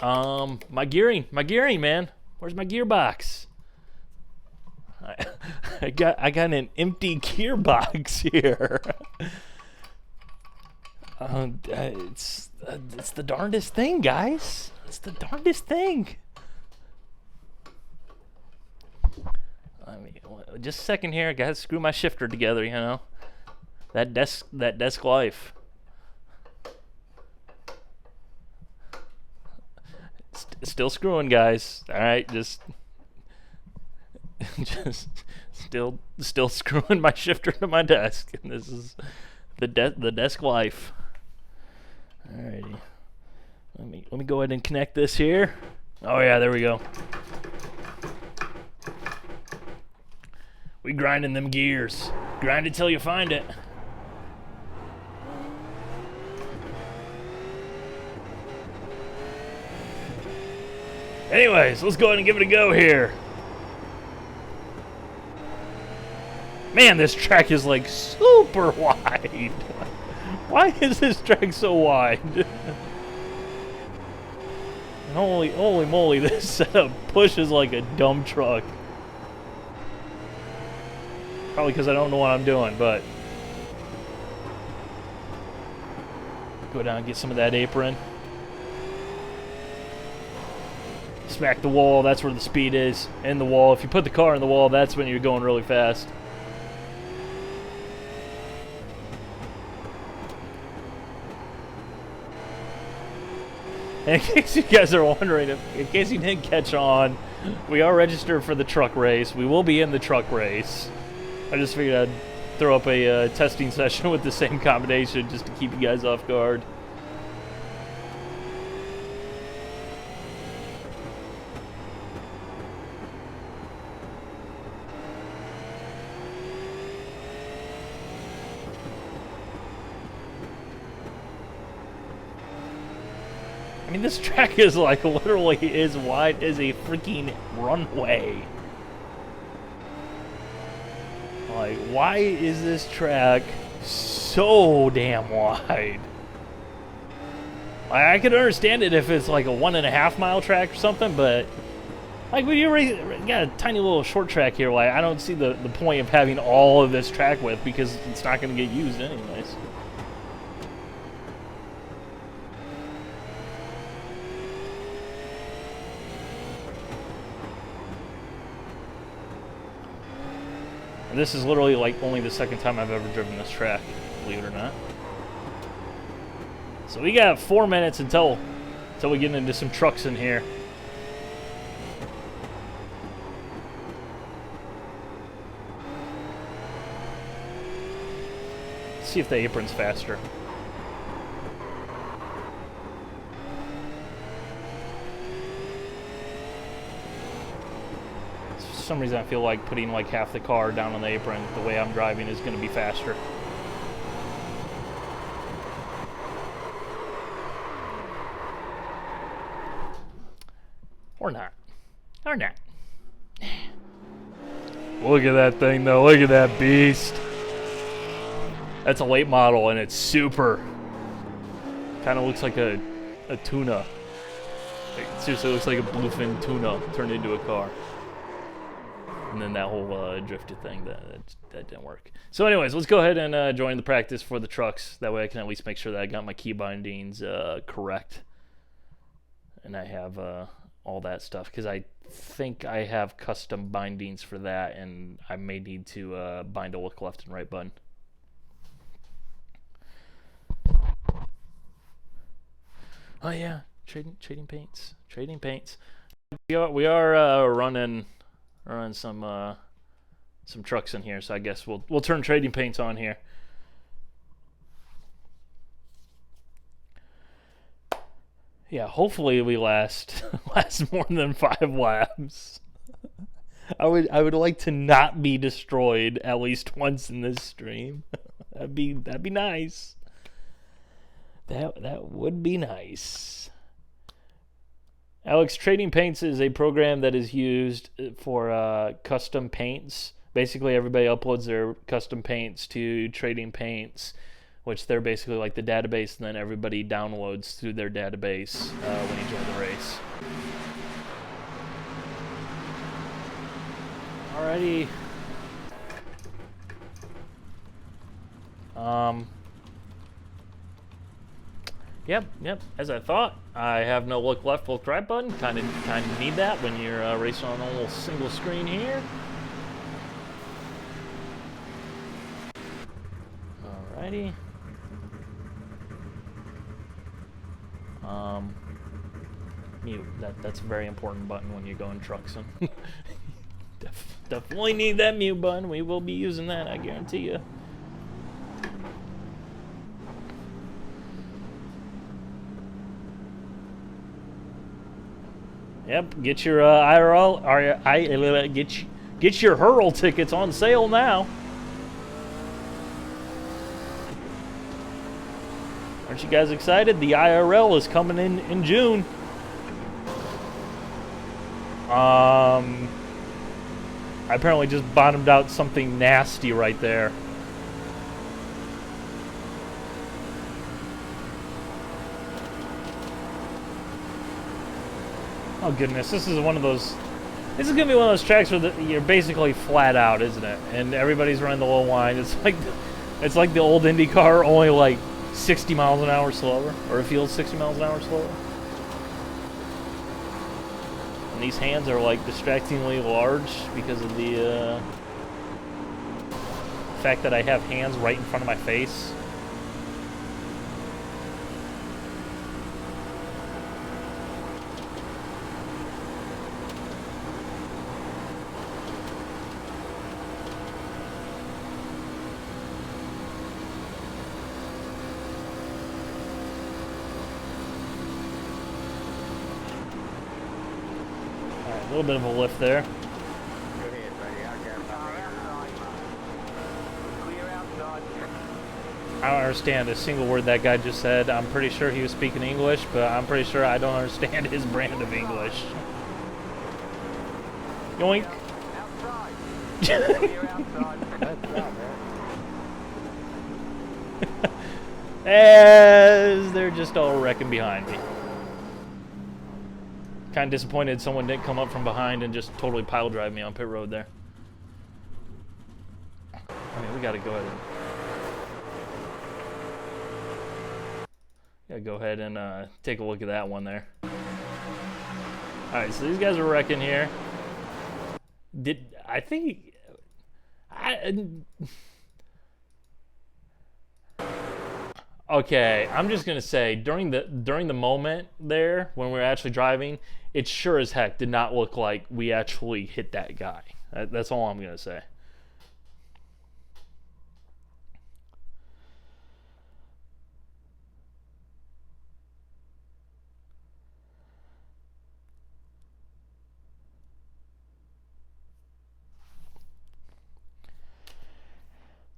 My gearing, man. Where's my gearbox? I got an empty gearbox here. It's the darndest thing, guys. It's the darndest thing. I mean, just a second here. I gotta screw my shifter together. You know, that desk life. Still screwing, guys. All right, just still screwing my shifter to my desk, and this is the desk life. Alrighty, let me go ahead and connect this here. Oh yeah, there we go. We grinding them gears. Grind it till you find it. Anyways, let's go ahead and give it a go here. Man, this track is like super wide. Why is this track so wide? Holy moly, this setup pushes like a dump truck. Probably because I don't know what I'm doing, but go down and get some of that apron. Smack the wall, that's where the speed is. In the wall. If you put the car in the wall, that's when you're going really fast. And in case you guys are wondering, in case you didn't catch on, we are registered for the truck race. We will be in the truck race. I just figured I'd throw up a testing session with the same combination just to keep you guys off guard. I mean, this track is like literally as wide as a freaking runway. Like, why is this track so damn wide? I could understand it if it's like a 1.5 mile track or something, but Like when you got a tiny little short track here, like I don't see the point of having all of this track width because it's not going to get used anyways. And this is literally like only the second time I've ever driven this track, believe it or not. So we got 4 minutes until we get into some Truxxin here. Let's see if the apron's faster. For some reason I feel like putting like half the car down on the apron the way I'm driving is going to be faster. Or not. Or not. Look at that thing though. Look at that beast. That's a late model and it's super. Kind of looks like a tuna. It seriously looks like a bluefin tuna turned into a car. And then that whole drifted thing, that didn't work. So anyways, let's go ahead and join the practice for the trucks. That way I can at least make sure that I got my key bindings correct. And I have all that stuff. Because I think I have custom bindings for that. And I may need to bind a look left and right button. Oh yeah, trading paints. Trading paints. We are running some trucks in here, so I guess we'll turn trading paints on here. Yeah, hopefully we last more than 5 laps. I would like to not be destroyed at least once in this stream. that'd be nice. That would be nice. Alex, Trading Paints is a program that is used for custom paints. Basically, everybody uploads their custom paints to Trading Paints, which they're basically like the database, and then everybody downloads through their database when you join the race. Alrighty. Yep. As I thought, I have no look left, look right button. Kind of need that when you're racing on a little single screen here. Alrighty. Mute. That's a very important button when you go in Truxxin. Definitely need that mute button. We will be using that, I guarantee you. Yep, get your get your hurl tickets on sale now. Aren't you guys excited? The IRL is coming in June. I apparently just bottomed out something nasty right there. Oh goodness, this is one of those. This is gonna be one of those tracks where you're basically flat out, isn't it? And everybody's running the low line. It's like the old IndyCar, only like 60 miles an hour slower, or it feels 60 miles an hour slower. And these hands are like distractingly large because of the fact that I have hands right in front of my face. A little bit of a lift there. Go ahead, buddy. I got Clear outside. I don't understand a single word that guy just said. I'm pretty sure he was speaking English, but I'm pretty sure I don't understand his brand of English. Yoink. Outside. Clear outside. That's not, man. As they're just all wrecking behind me. Kind of disappointed someone didn't come up from behind and just totally pile drive me on pit road there. I mean, we gotta go ahead and... go ahead and take a look at that one there. Alright, so these guys are wrecking here. Okay, I'm just gonna say during the moment there when we were actually driving, it sure as heck did not look like we actually hit that guy. That's all I'm gonna say.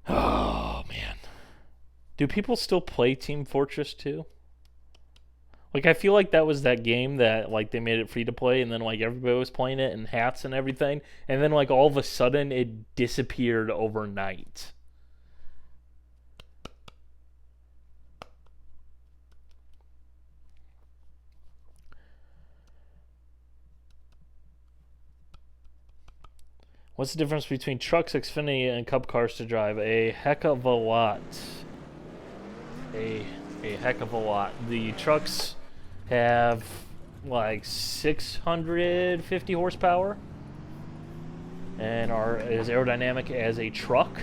Oh man. Do people still play Team Fortress 2? Like, I feel like that was that game that, like, they made it free to play, and then, like, everybody was playing it, and hats and everything, and then, like, all of a sudden, it disappeared overnight. What's the difference between trucks, Xfinity, and Cup cars to drive? A heck of a lot. A heck of a lot. The trucks have like 650 horsepower and are as aerodynamic as a truck.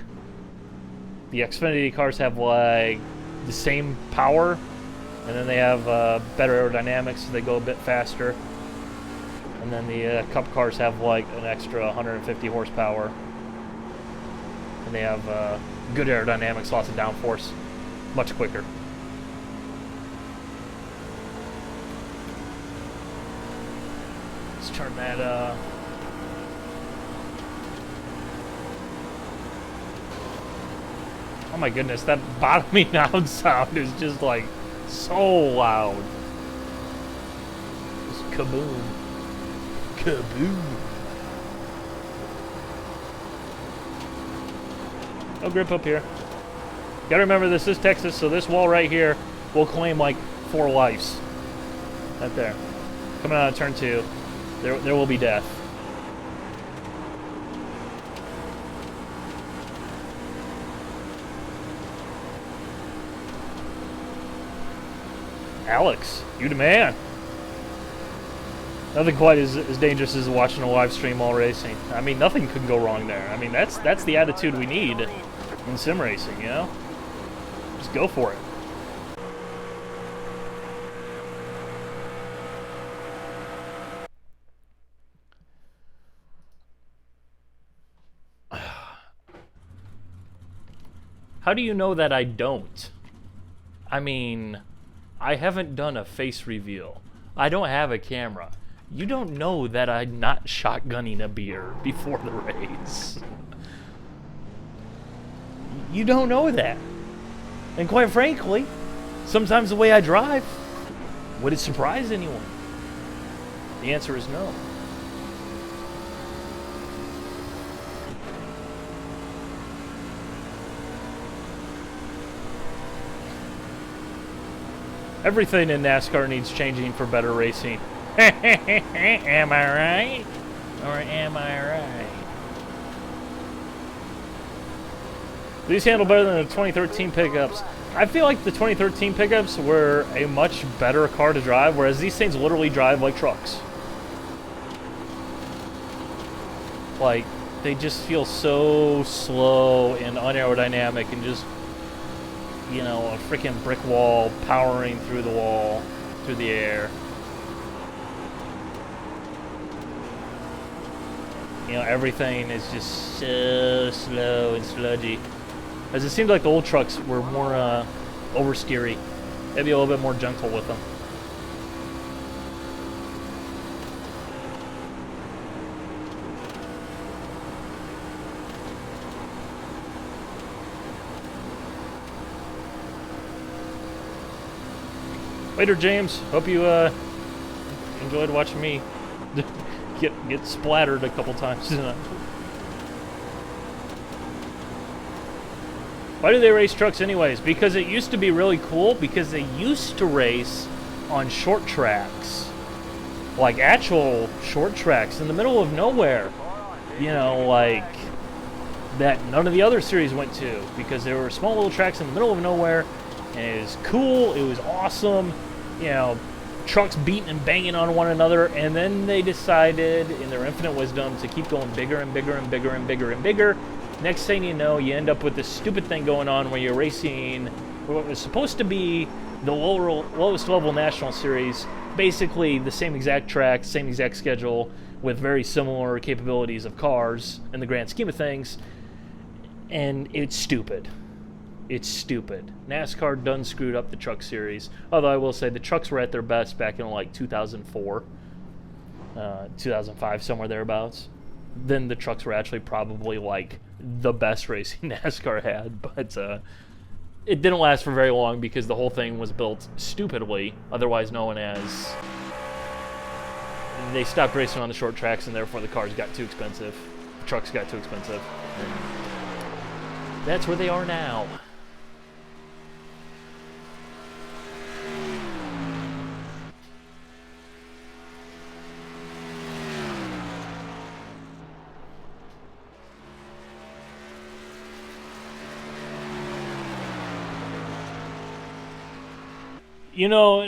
The Xfinity cars have like the same power, and then they have better aerodynamics, so they go a bit faster. And then the Cup cars have like an extra 150 horsepower, and they have good aerodynamics, lots of downforce, much quicker. Let's turn that oh my goodness, that bottoming out sound is just like so loud. Just kaboom. Kaboom. No grip up here. Gotta remember, this is Texas, so this wall right here will claim like 4 lives. Right there. Coming out of turn 2. There will be death. Alex, you the man. Nothing quite as dangerous as watching a live stream while racing. I mean, nothing could go wrong there. I mean, that's the attitude we need in sim racing, you know? Just go for it. How do you know that I don't? I mean, I haven't done a face reveal. I don't have a camera. You don't know that I'm not shotgunning a beer before the race. You don't know that. And quite frankly, sometimes the way I drive, would it surprise anyone? The answer is no. Everything in NASCAR needs changing for better racing. Am I right? Or am I right? These handle better than the 2013 pickups. I feel like the 2013 pickups were a much better car to drive, whereas these things literally drive like trucks. Like, they just feel so slow and unaerodynamic and just, you know, a freaking brick wall powering through the wall, through the air. You know, everything is just so slow and sludgy. As it seemed like the old trucks were more oversteery. Maybe a little bit more gentle with them. Later, James. Hope you enjoyed watching me get splattered a couple times tonight. Why do they race trucks anyways? Because it used to be really cool, because they used to race on short tracks like actual short tracks in the middle of nowhere, you know, like that none of the other series went to, because there were small little tracks in the middle of nowhere, and it was cool, it was awesome, you know, trucks beating and banging on one another, and then they decided, in their infinite wisdom, to keep going bigger and bigger and bigger and bigger and bigger. Next thing you know, you end up with this stupid thing going on where you're racing what was supposed to be the lowest level national series, basically the same exact track, same exact schedule, with very similar capabilities of cars in the grand scheme of things, and it's stupid. It's stupid. NASCAR done screwed up the truck series. Although I will say the trucks were at their best back in like 2004, 2005, somewhere thereabouts. Then the trucks were actually probably like the best racing NASCAR had, but it didn't last for very long because the whole thing was built stupidly, otherwise known as they stopped racing on the short tracks, and therefore the cars got too expensive. The trucks got too expensive. And that's where they are now. You know,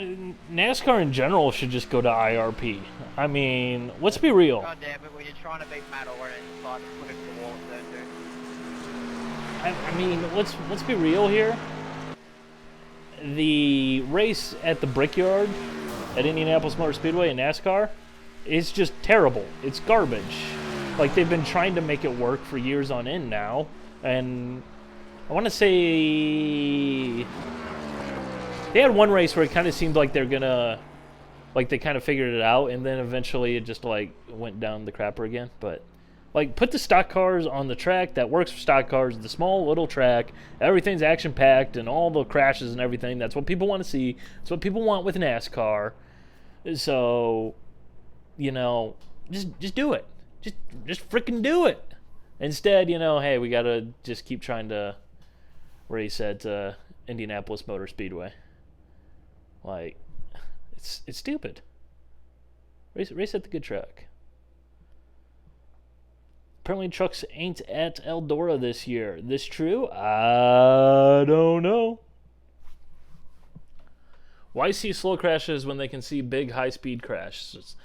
NASCAR in general should just go to IRP. I mean, let's be real. God damn it, when you're trying to beat Matt Orr and decide to put it to the wall in turn 2. I mean, let's be real here. The race at the Brickyard at Indianapolis Motor Speedway in NASCAR is just terrible. It's garbage. Like, they've been trying to make it work for years on end now, and I want to say they had one race where it kind of seemed like they're gonna, like they kind of figured it out, and then eventually it just like went down the crapper again. But like, put the stock cars on the track that works for stock cars, the small little track, everything's action packed and all the crashes and everything. That's what people want to see. That's what people want with NASCAR. So, you know, just do it. Just freaking do it. Instead, you know, hey, we gotta just keep trying to race at Indianapolis Motor Speedway. Like, it's stupid. Race at the good track. Apparently trucks ain't at Eldora this year. This true? I don't know. Why see slow crashes when they can see big high-speed crashes?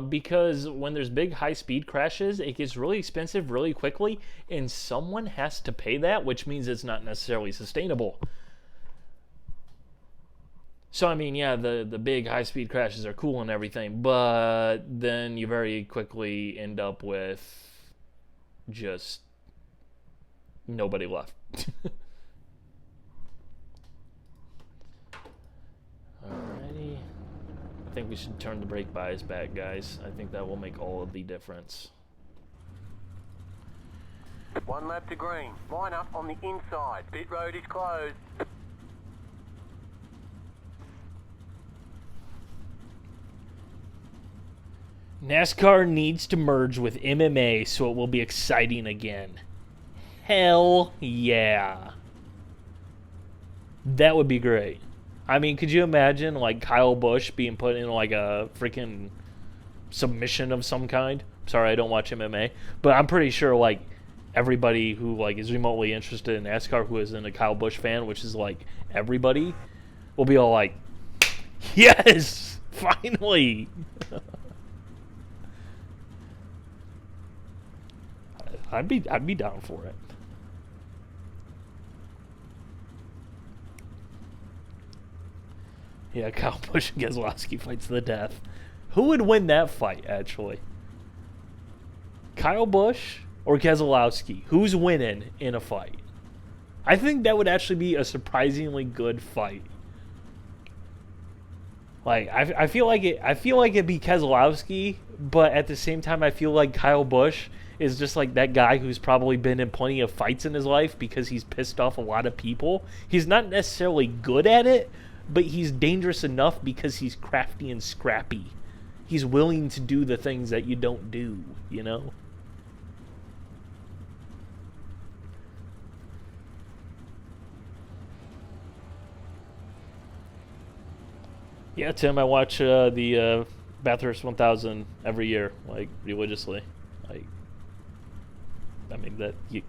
Because when there's big high-speed crashes, it gets really expensive really quickly, and someone has to pay that, which means it's not necessarily sustainable. So, I mean, yeah, the big high-speed crashes are cool and everything, but then you very quickly end up with just nobody left. Alrighty. I think we should turn the brake bias back, guys. I think that will make all of the difference. 1 lap to green. Line up on the inside. Pit road is closed. NASCAR needs to merge with MMA so it will be exciting again. Hell yeah. That would be great. I mean, could you imagine, like, Kyle Busch being put in, like, a freaking submission of some kind? Sorry, I don't watch MMA. But I'm pretty sure, like, everybody who, like, is remotely interested in NASCAR who isn't a Kyle Busch fan, which is, like, everybody, will be all like, yes! Finally! I'd be down for it. Yeah, Kyle Busch and Keselowski fights to the death. Who would win that fight, actually? Kyle Busch or Keselowski? Who's winning in a fight? I think that would actually be a surprisingly good fight. Like, I feel like it'd be Keselowski, but at the same time I feel like Kyle Busch is just like that guy who's probably been in plenty of fights in his life because he's pissed off a lot of people. He's not necessarily good at it, but he's dangerous enough because he's crafty and scrappy. He's willing to do the things that you don't do, you know? Yeah, Tim, I watch the Bathurst 1000 every year, like religiously. Like, I mean that you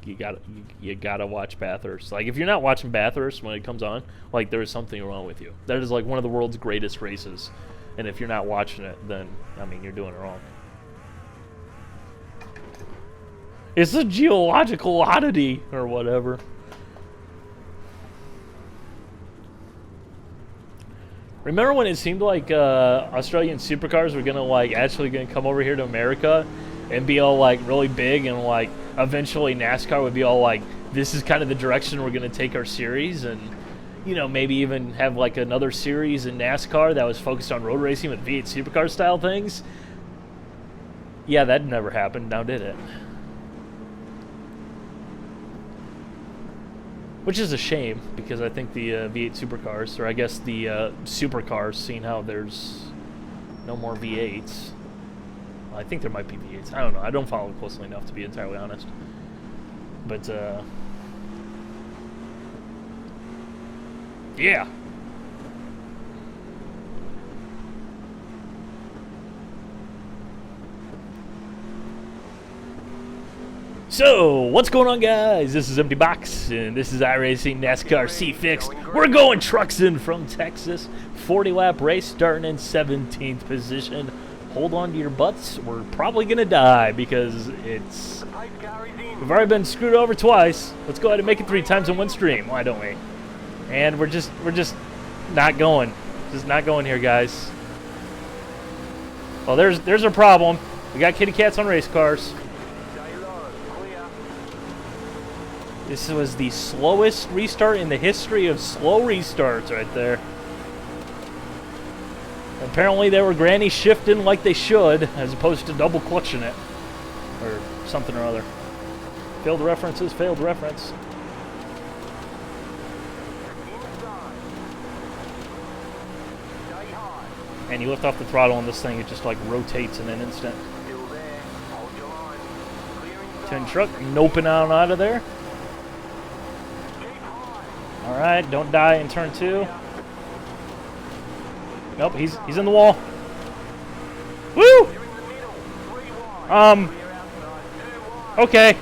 gotta watch Bathurst. Like if you're not watching Bathurst when it comes on, like there is something wrong with you. That is like one of the world's greatest races, and if you're not watching it, then I mean you're doing it wrong. It's a geological oddity or whatever. Remember when it seemed like Australian supercars were actually gonna come over here to America and be all like really big, and like eventually NASCAR would be all like, this is kind of the direction we're gonna take our series, and you know, maybe even have like another series in NASCAR that was focused on road racing with V8 supercar style things. Yeah, that never happened, now did it? Which is a shame, because I think the V8 supercars, or I guess the supercars, seeing how there's no more V8s. Well, I think there might be V8s. I don't know. I don't follow closely enough to be entirely honest. But, yeah. So, what's going on, guys? This is Empty Box, and this is iRacing NASCAR C-Fix. We're going Truxxin from Texas. 40-lap race starting in 17th position. Hold on to your butts. We're probably going to die because we've already been screwed over twice. Let's go ahead and make it 3 times in one stream. Why don't we? And we're just not going. Just not going here, guys. Well, there's a problem. We got kitty cats on race cars. This was the slowest restart in the history of slow restarts right there. Apparently they were granny shifting like they should, as opposed to double clutching it. Or something or other. Failed references, failed reference. And you lift off the throttle on this thing, it just like rotates in an instant. Tin truck, noping out of there. Alright, don't die in turn 2. Nope, he's in the wall. Woo! Okay.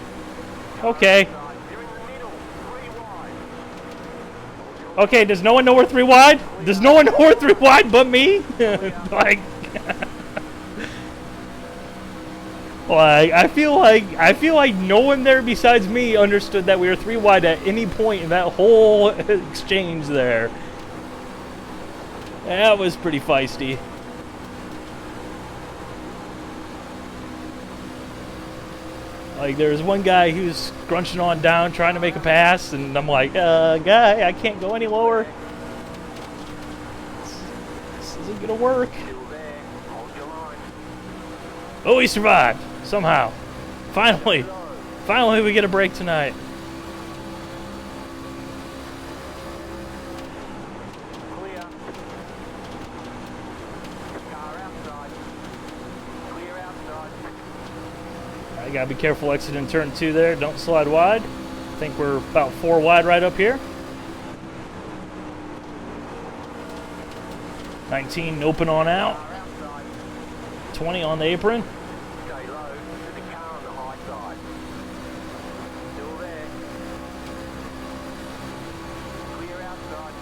Okay. Okay, does no one know we're 3 wide? Does no one know we're 3 wide but me? Like... I feel like no one there besides me understood that we were 3 wide at any point in that whole exchange there. That was pretty feisty. Like, there was one guy who was scrunching on down trying to make a pass, and I'm like, guy, I can't go any lower. This isn't gonna work. Oh, he survived. Somehow. Finally we get a break tonight. Clear. Car outside. Clear outside. I gotta be careful exiting turn 2 there. Don't slide wide. I think we're about 4 wide right up here. 19 open on out. 20 on the apron. Stay low to the car on the high side. Still there. Clear outside.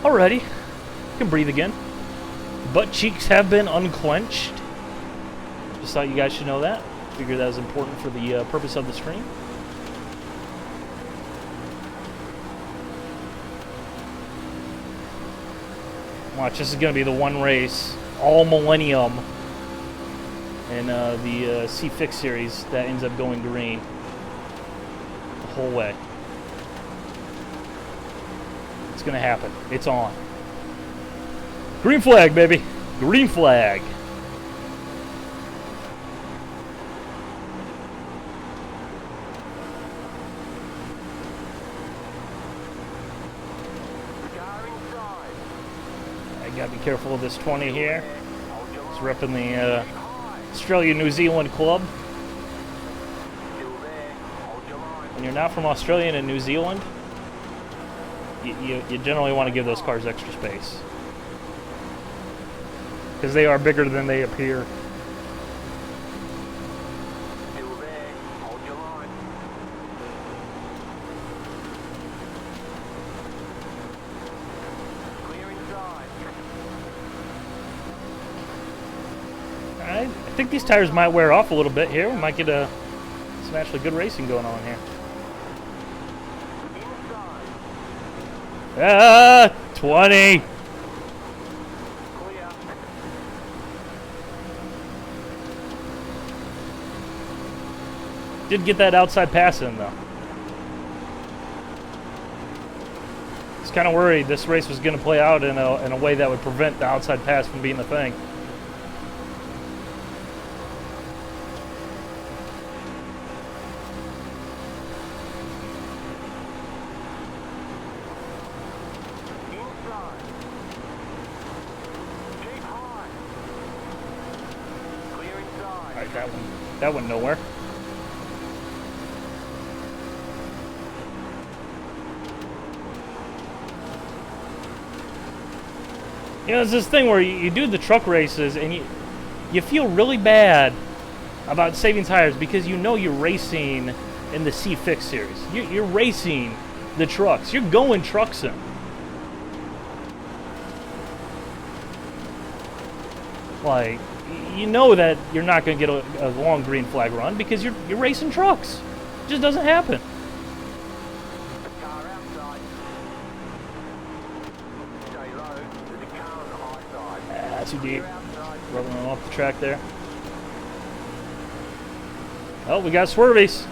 Alrighty. You can breathe again. Butt cheeks have been unclenched. Just thought you guys should know that. Figured that was important for the purpose of the stream. Watch, this is going to be the one race, all millennium, in the C-Fix series that ends up going green the whole way. It's going to happen. It's on. Green flag, baby. Green flag. Gotta be careful of this 20 here. It's repping the Australia-New Zealand club. Still there. when you're not from Australia and New Zealand, you generally want to give those cars extra space. Because they are bigger than they appear. Still there. Hold your line. Clear inside. I think these tires might wear off a little bit here. We might get some actually good racing going on here. Inside. 20! Clear. Did get that outside pass in, though. I was kind of worried this race was going to play out in a way that would prevent the outside pass from being the thing. Inside. Keep high. Clear inside. Alright, that went nowhere. You know, it's this thing where you do the truck races and you feel really bad about saving tires because you know you're racing in the C-Fix series. You're racing the trucks. You're going Truxxin. Like, you know that you're not going to get a long green flag run because you're racing trucks. It just doesn't happen. Car outside. Stay low. There's a car on the high side. Too deep. Clear outside. Rubbing them off the track there. Oh, we got swervies.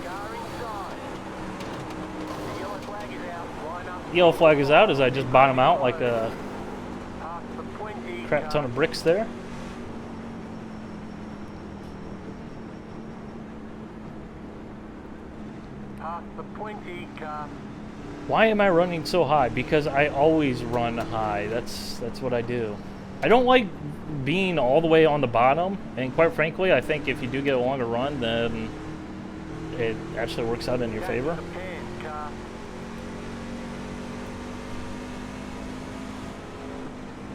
Car inside. The yellow flag is out. Line up. Yellow flag is out as I just bottom out like a Past the 20. crap ton of bricks there. Past the 20 car. Why am I running so high? Because I always run high. That's what I do. I don't like being all the way on the bottom, and quite frankly, I think if you do get a longer run, then it actually works out in your favor. The pan car.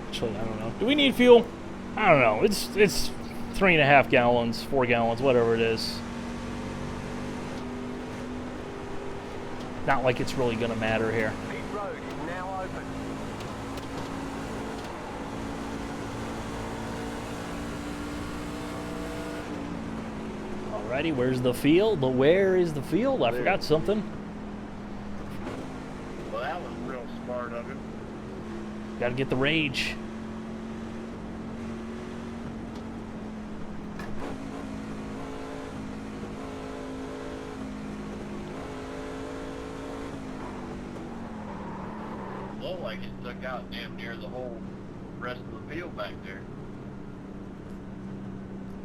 Actually, I don't know. Do we need fuel? I don't know. It's 3.5 gallons, 4 gallons, whatever it is. Not like it's really gonna matter here. Pit road is now open. Alrighty, where's the field? Where is the field? I forgot something. Well, that was real smart of him. Gotta get the rage. Looked like it stuck out damn near the whole rest of the field back there.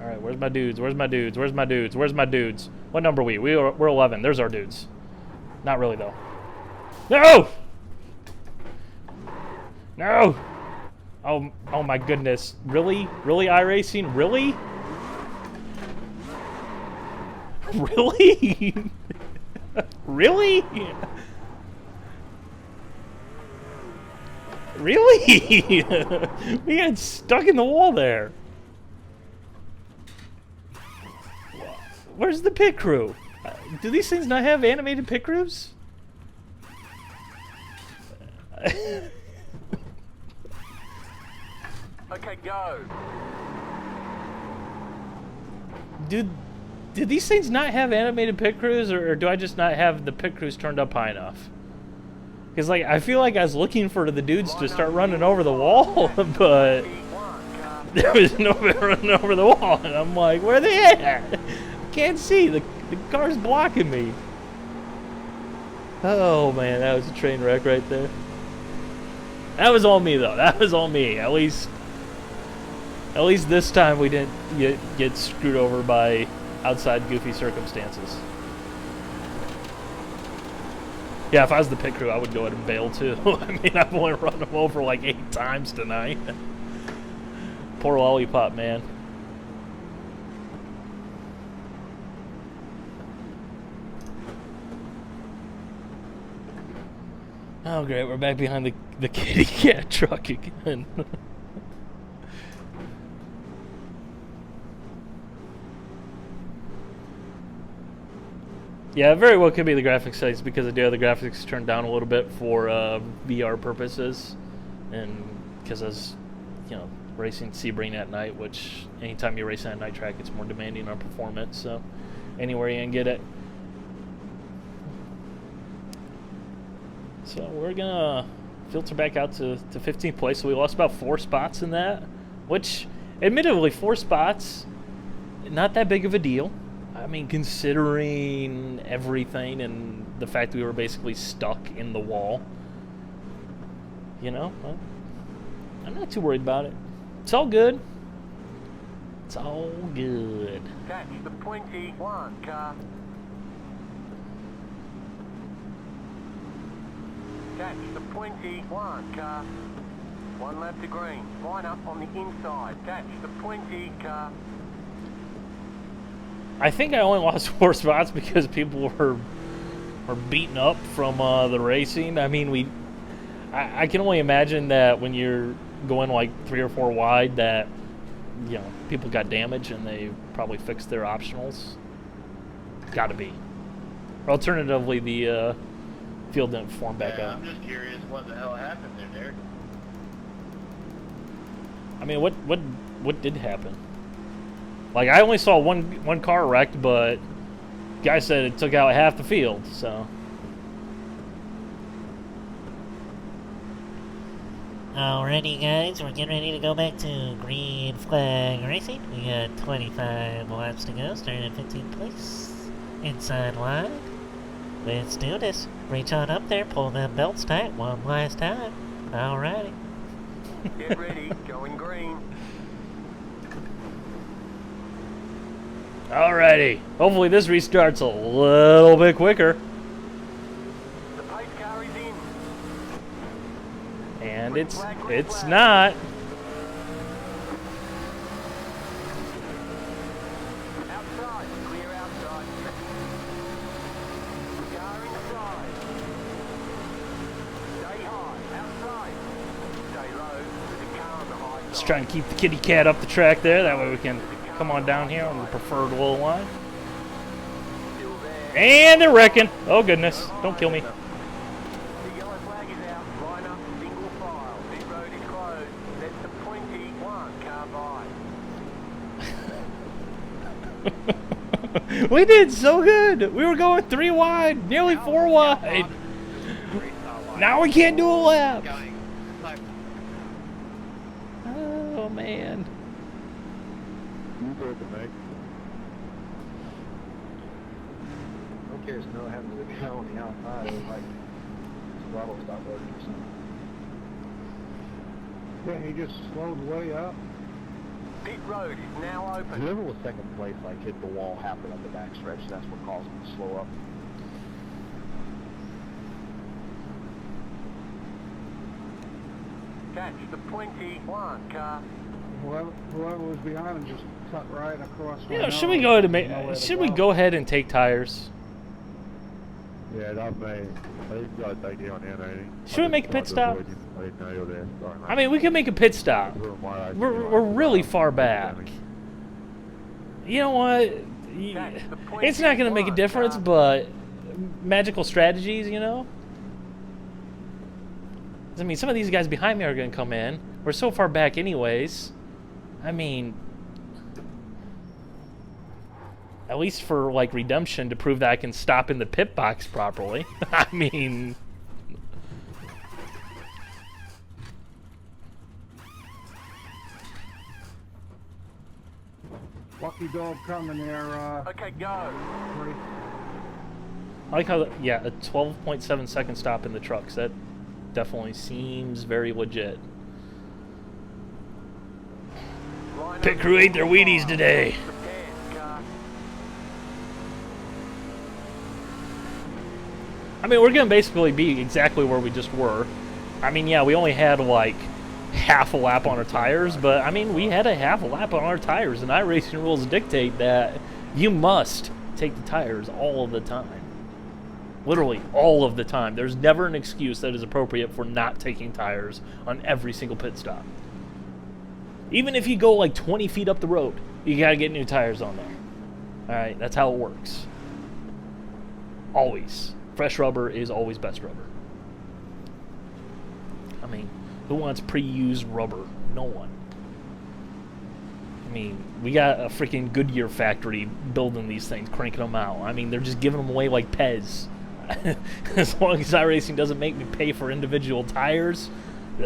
Alright, where's my dudes? Where's my dudes? Where's my dudes? Where's my dudes? What number are we? We're 11. There's our dudes. Not really, though. No! No! Oh my goodness. Really? Really, iRacing? Really? Really? Really? Really? We got stuck in the wall there. Where's the pit crew? Do these things not have animated pit crews? Okay, go. Did these things not have animated pit crews, or do I just not have the pit crews turned up high enough? Because, like, I feel like I was looking for the dudes to start running over the wall, but P1 car. there was nobody running over the wall, and I'm like, where are they at? Can't see. The car's blocking me. Oh, man, that was a train wreck right there. That was all me, though. That was all me. At least this time we didn't get screwed over by outside goofy circumstances. Yeah, if I was the pit crew, I would go ahead and bail too. I mean, I've only run them over like 8 times tonight. Poor Lollipop, man. Oh great, we're back behind the kitty cat truck again. Yeah, it very well could be the graphics sites because I do have the graphics turned down a little bit for VR purposes, and because I was, you know, racing Sebring at night, which anytime you're racing at night track, it's more demanding on performance. So anywhere you can get it. So we're gonna filter back out to 15th place. So we lost about 4 spots in that, which, admittedly, 4 spots, not that big of a deal. I mean, considering everything and the fact that we were basically stuck in the wall, you know, I'm not too worried about it. It's all good. It's all good. Catch the 21 car. Catch the 21 car. 1 lap to green. Line up on the inside. Catch the 20 car. I think I only lost 4 spots because people were beaten up from the racing. I mean, I can only imagine that when you're going like 3 or 4 wide that, you know, people got damaged and they probably fixed their optionals. Gotta be. Or alternatively, the field didn't form back up. I'm just curious what the hell happened there, Derek. I mean, what did happen? Like, I only saw one car wrecked, but guy said it took out half the field, so. Alrighty guys, we're getting ready to go back to green flag racing. We got 25 laps to go, starting at 15th place. Inside line. Let's do this. Reach on up there, pull them belts tight one last time. Alrighty. Get ready, going green. Alrighty. Hopefully this restarts a little bit quicker. The pace car is in. And it's not. Outside, clear outside. Car inside. Stay high, outside. Stay low, with the car on the high Let's side. try and keep the kitty cat up the track there. That way we can come on down here on the preferred little line. Still there. And they're wrecking. Oh goodness. Don't kill me. The yellow flag is out. Line up, single file. Pit road is closed. Let the 21 car by. We did so good. We were going 3 wide, nearly 4 wide. Now we can't do a lap. Oh man. You broke it, mate. I don't care, it's not having the guy on the outside. It was like his throttle stopped working or something. Yeah, he just slowed way up. Pit road is now open. Whoever was second place like hit the wall halfway up the backstretch. That's what caused him to slow up. Catch the 21 car. Whoever was behind him just cut right across. You know, should we go ahead and take tires? Yeah, that may. I think you got a idea on N80. Should we make a pit stop? I didn't know you were there. I mean, we can make a pit stop. We're really far back. You know what? It's not going to make a difference, but magical strategies, you know? I mean, some of these guys behind me are going to come in. We're so far back anyways. I mean, at least for, like, redemption to prove that I can stop in the pit box properly. I mean... Lucky dog coming there. Okay, go. I like how, yeah, a 12.7 second stop in the trucks. That definitely seems very legit. Pit crew ate their Wheaties today. I mean, we're going to basically be exactly where we just were. I mean, yeah, we only had like half a lap on our tires, but I mean, we had a half a lap on our tires, and iRacing rules dictate that you must take the tires all of the time. Literally all of the time. There's never an excuse that is appropriate for not taking tires on every single pit stop. Even if you go like 20 feet up the road, you gotta get new tires on there. Alright, that's how it works. Always. Fresh rubber is always best rubber. I mean, who wants pre-used rubber? No one. I mean, we got a freaking Goodyear factory building these things, cranking them out. I mean, they're just giving them away like Pez. As long as iRacing doesn't make me pay for individual tires,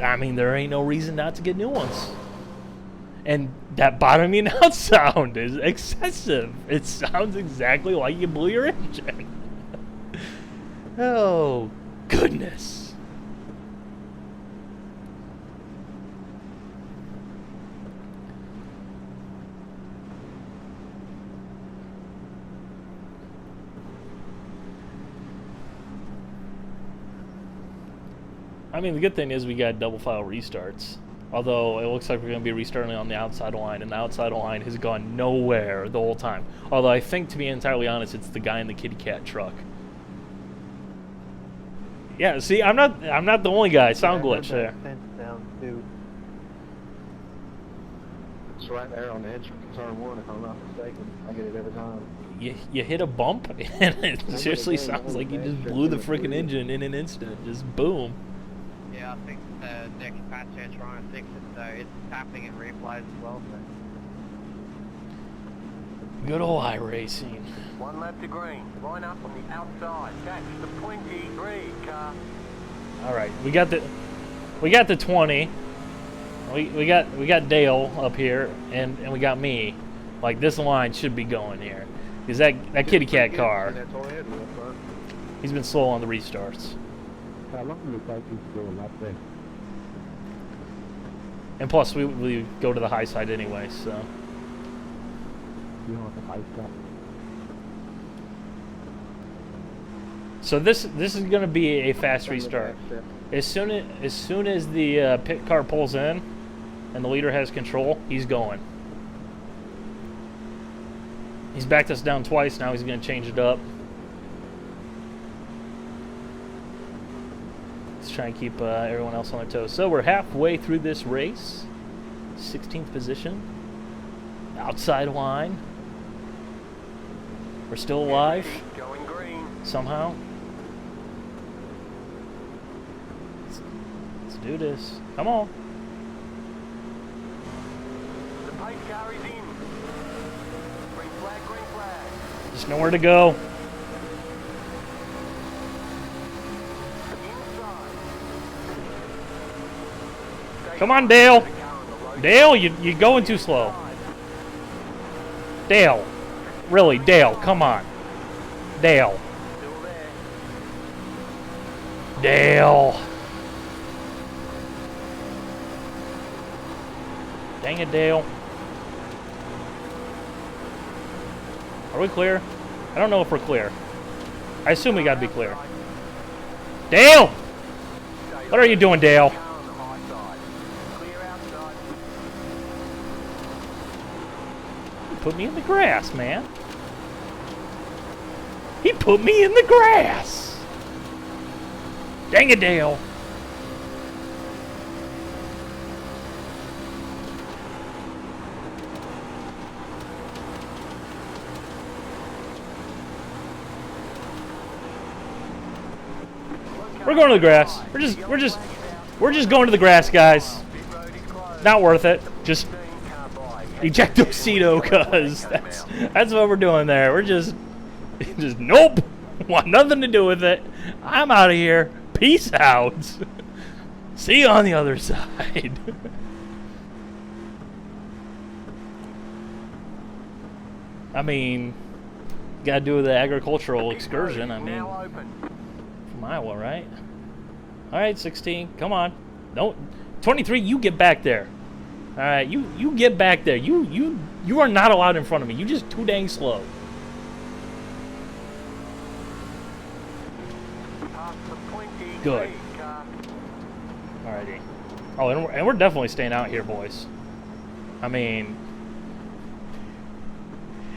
I mean, there ain't no reason not to get new ones. And that bottoming out sound is excessive. It sounds exactly like you blew your engine. Oh, goodness. I mean, the good thing is we got double file restarts. Although it looks like we're going to be restarting on the outside line, and the outside line has gone nowhere the whole time. Although I think, to be entirely honest, it's the guy in the kitty cat truck. Yeah, see, I'm not the only guy. Sound glitch there. It's right there on the entrance to turn 1, if I'm not mistaken. I get it every time. You hit a bump, and it seriously sounds like you just blew the freaking engine in an instant. Just boom. Yeah, I think the next patch they're trying to fix it, so it's happening in replays as well. So. Good old iRacing. 1 lap to green. Line up on the outside. Catch the pointy green car. All right, we got the 20. We got Dale up here, and we got me. Like, this line should be going here, because that kitty cat car, he's been slow on the restarts. How long do you think he's doing that thing? And plus, we go to the high side anyway, so. You know what the high stuff? So this is going to be a fast restart. As soon as the pit car pulls in, and the leader has control, he's going. He's backed us down twice. Now he's going to change it up. Let's try and keep everyone else on their toes. So we're halfway through this race. 16th position. Outside line. We're still alive. Going green. Somehow. Let's do this. Come on. The pace car is in. Green flag, green flag. Just nowhere to go. Come on, Dale. Dale, you're going too slow. Dale. Really, Dale, come on. Dale. Dale. Dang it, Dale. Are we clear? I don't know if we're clear. I assume we gotta be clear. Dale! What are you doing, Dale? Put me in the grass, man. He put me in the grass. Dang it, Dale. We're going to the grass. We're just going to the grass, guys. Not worth it. Just ejectocito, cuz that's what we're doing there. We're just nope. Want nothing to do with it. I'm out of here. Peace out. See you on the other side. I mean, gotta do the agricultural excursion. I mean, from Iowa, right? All right, 16. Come on. Don't 23. You get back there. All right, you get back there. You are not allowed in front of me. You just too dang slow. Good. Alrighty. Oh, and we're definitely staying out here, boys. I mean,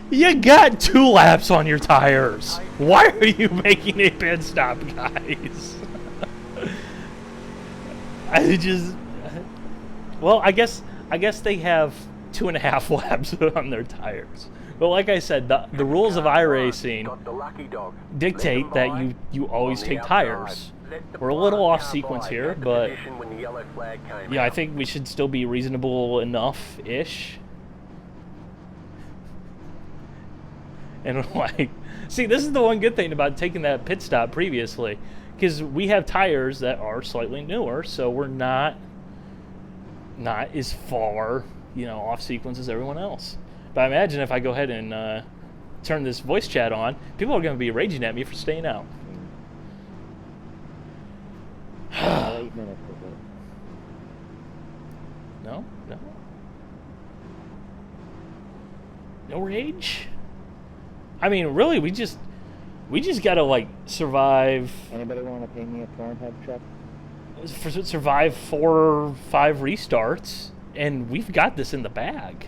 you got 2 laps on your tires. Why are you making a pit stop, guys? I just, well, I guess they have 2.5 laps on their tires. But like I said, the rules of iRacing dictate that you always take tires. We're a little off sequence here, but yeah, I think we should still be reasonable enough-ish. And like, see, this is the one good thing about taking that pit stop previously, because we have tires that are slightly newer, so we're not as far, you know, off sequence as everyone else. But I imagine if I go ahead and turn this voice chat on, people are going to be raging at me for staying out. 8 minutes of it. No rage. I mean, really, we just gotta like survive. Anybody want to pay me a Pornhub check? Survive 4 or 5 restarts, and we've got this in the bag.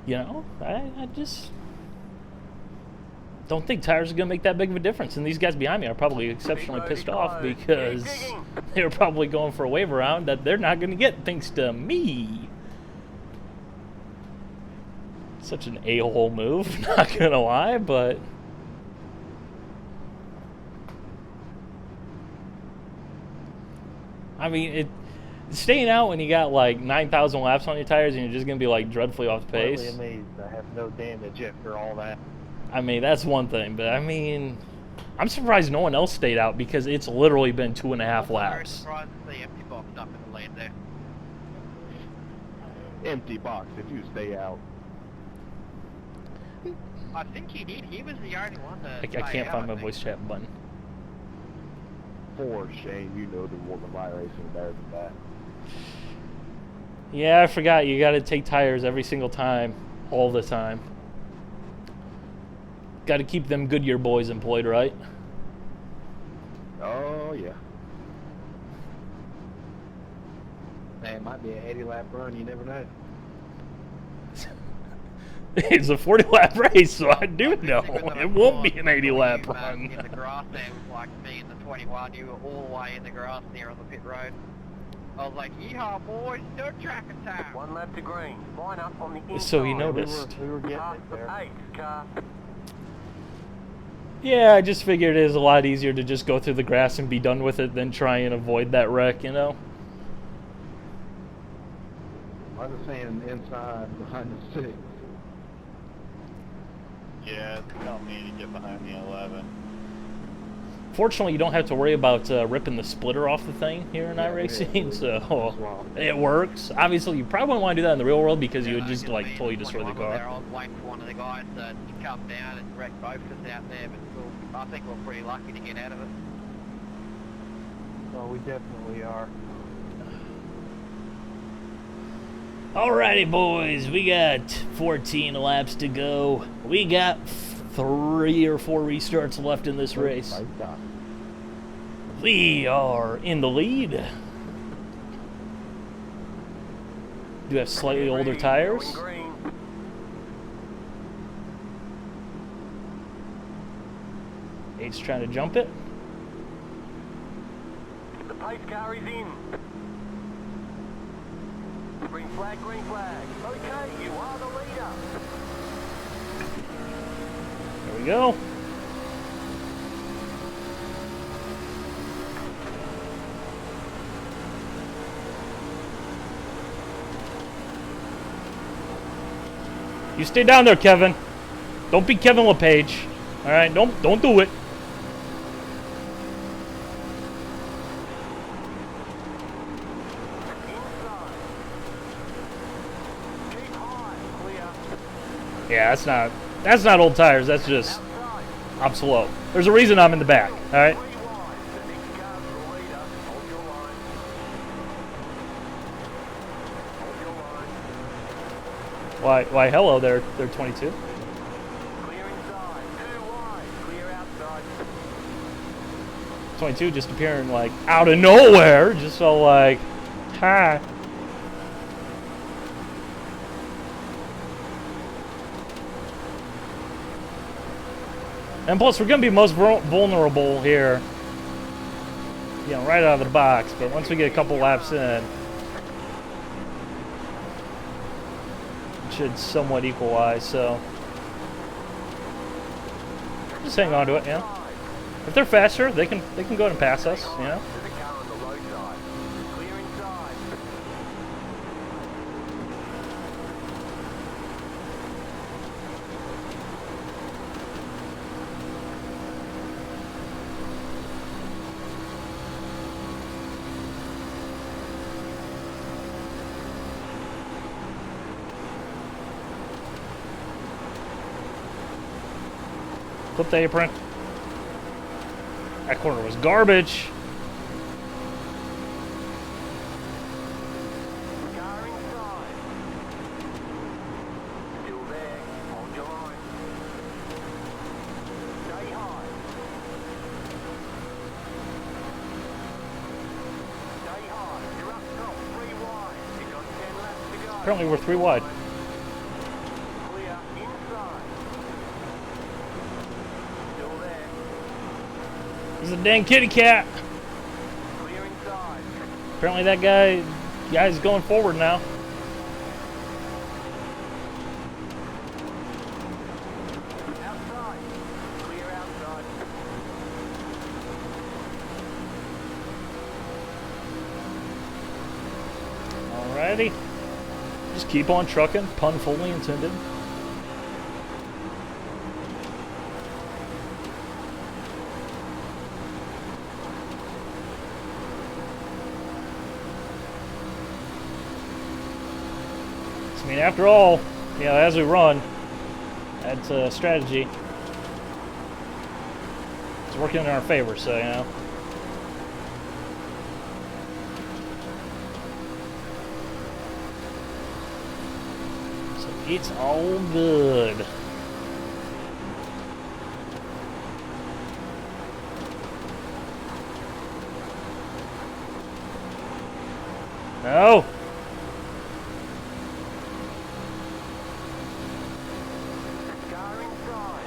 You know, I just don't think tires are going to make that big of a difference. And these guys behind me are probably exceptionally pissed off because they were probably going for a wave around that they're not going to get thanks to me. Such an a-hole move, not going to lie, but... I mean, staying out when you got like 9,000 laps on your tires and you're just going to be like dreadfully off pace. Totally amazed I have no damage after all that. I mean, that's one thing, but I mean, I'm surprised no one else stayed out because it's literally been 2.5 laps. I'm surprised to see empty box up in the lane there. Empty box if you stay out. I think he did. He was the only one that I can't find my voice chat button. Poor Shane, you know the world of iRacing better than that. Yeah, I forgot. You got to take tires every single time, all the time. Got to keep them Goodyear boys employed, right? Oh, yeah. Man, it might be an 80-lap run. You never know. It's a 40-lap race, so I do know it won't be an 80-lap run. In the grass there was like me in the 21. You were all the way in the grass there on the pit road. I was like, yeehaw, boys, no track attack. 1 lap to green. Line up on the inside. So he noticed. We were getting Past it the there. pace car. Yeah, I just figured it is a lot easier to just go through the grass and be done with it than try and avoid that wreck, you know? I was saying inside behind the 6. Yeah, don't need to get behind the 11. Fortunately, you don't have to worry about ripping the splitter off the thing here in iRacing, so it works. Obviously, you probably wouldn't want to do that in the real world because you would just like totally destroy the car. I was waiting for one of the guys to come down and wreck both of us out there, but I think we're pretty lucky to get out of it. Oh, we definitely are. Alrighty, boys, we got 14 laps to go. We got 3 or 4 restarts left in this race. We are in the lead. Do have slightly older tires. Eight's trying to jump it. The pace car is in. Green flag, green flag. Okay, you are the leader. There we go. You stay down there, Kevin. Don't be Kevin LePage. All right, don't do it. Yeah, that's not old tires. That's just I'm slow. There's a reason I'm in the back. All right. Why? Hello, they're 22. Clear inside, too wide, clear outside. 22 just appearing like out of nowhere, just so like, hi. And plus, we're gonna be most vulnerable here, you know, right out of the box. But once we get a couple laps in, it should somewhat equalize. So just hang on to it, yeah. If they're faster, they can go ahead and pass us, you know. There's a car on the low side. Clear inside. Flip the apron. That corner was garbage. Car inside. Still there. Hold your line. Stay high. Stay high. You're up top. 3 wide. You've got 10 laps to go. Apparently we're 3 wide. Clear inside. Still there. This is a dang kitty cat. Clear inside. Apparently that guy's going forward now. Outside. Clear outside. Alrighty. Just keep on trucking. Pun fully intended. I mean, after all, you know, as we run, that's a strategy. It's working in our favor, so, you know. So it's all good. No! Car inside.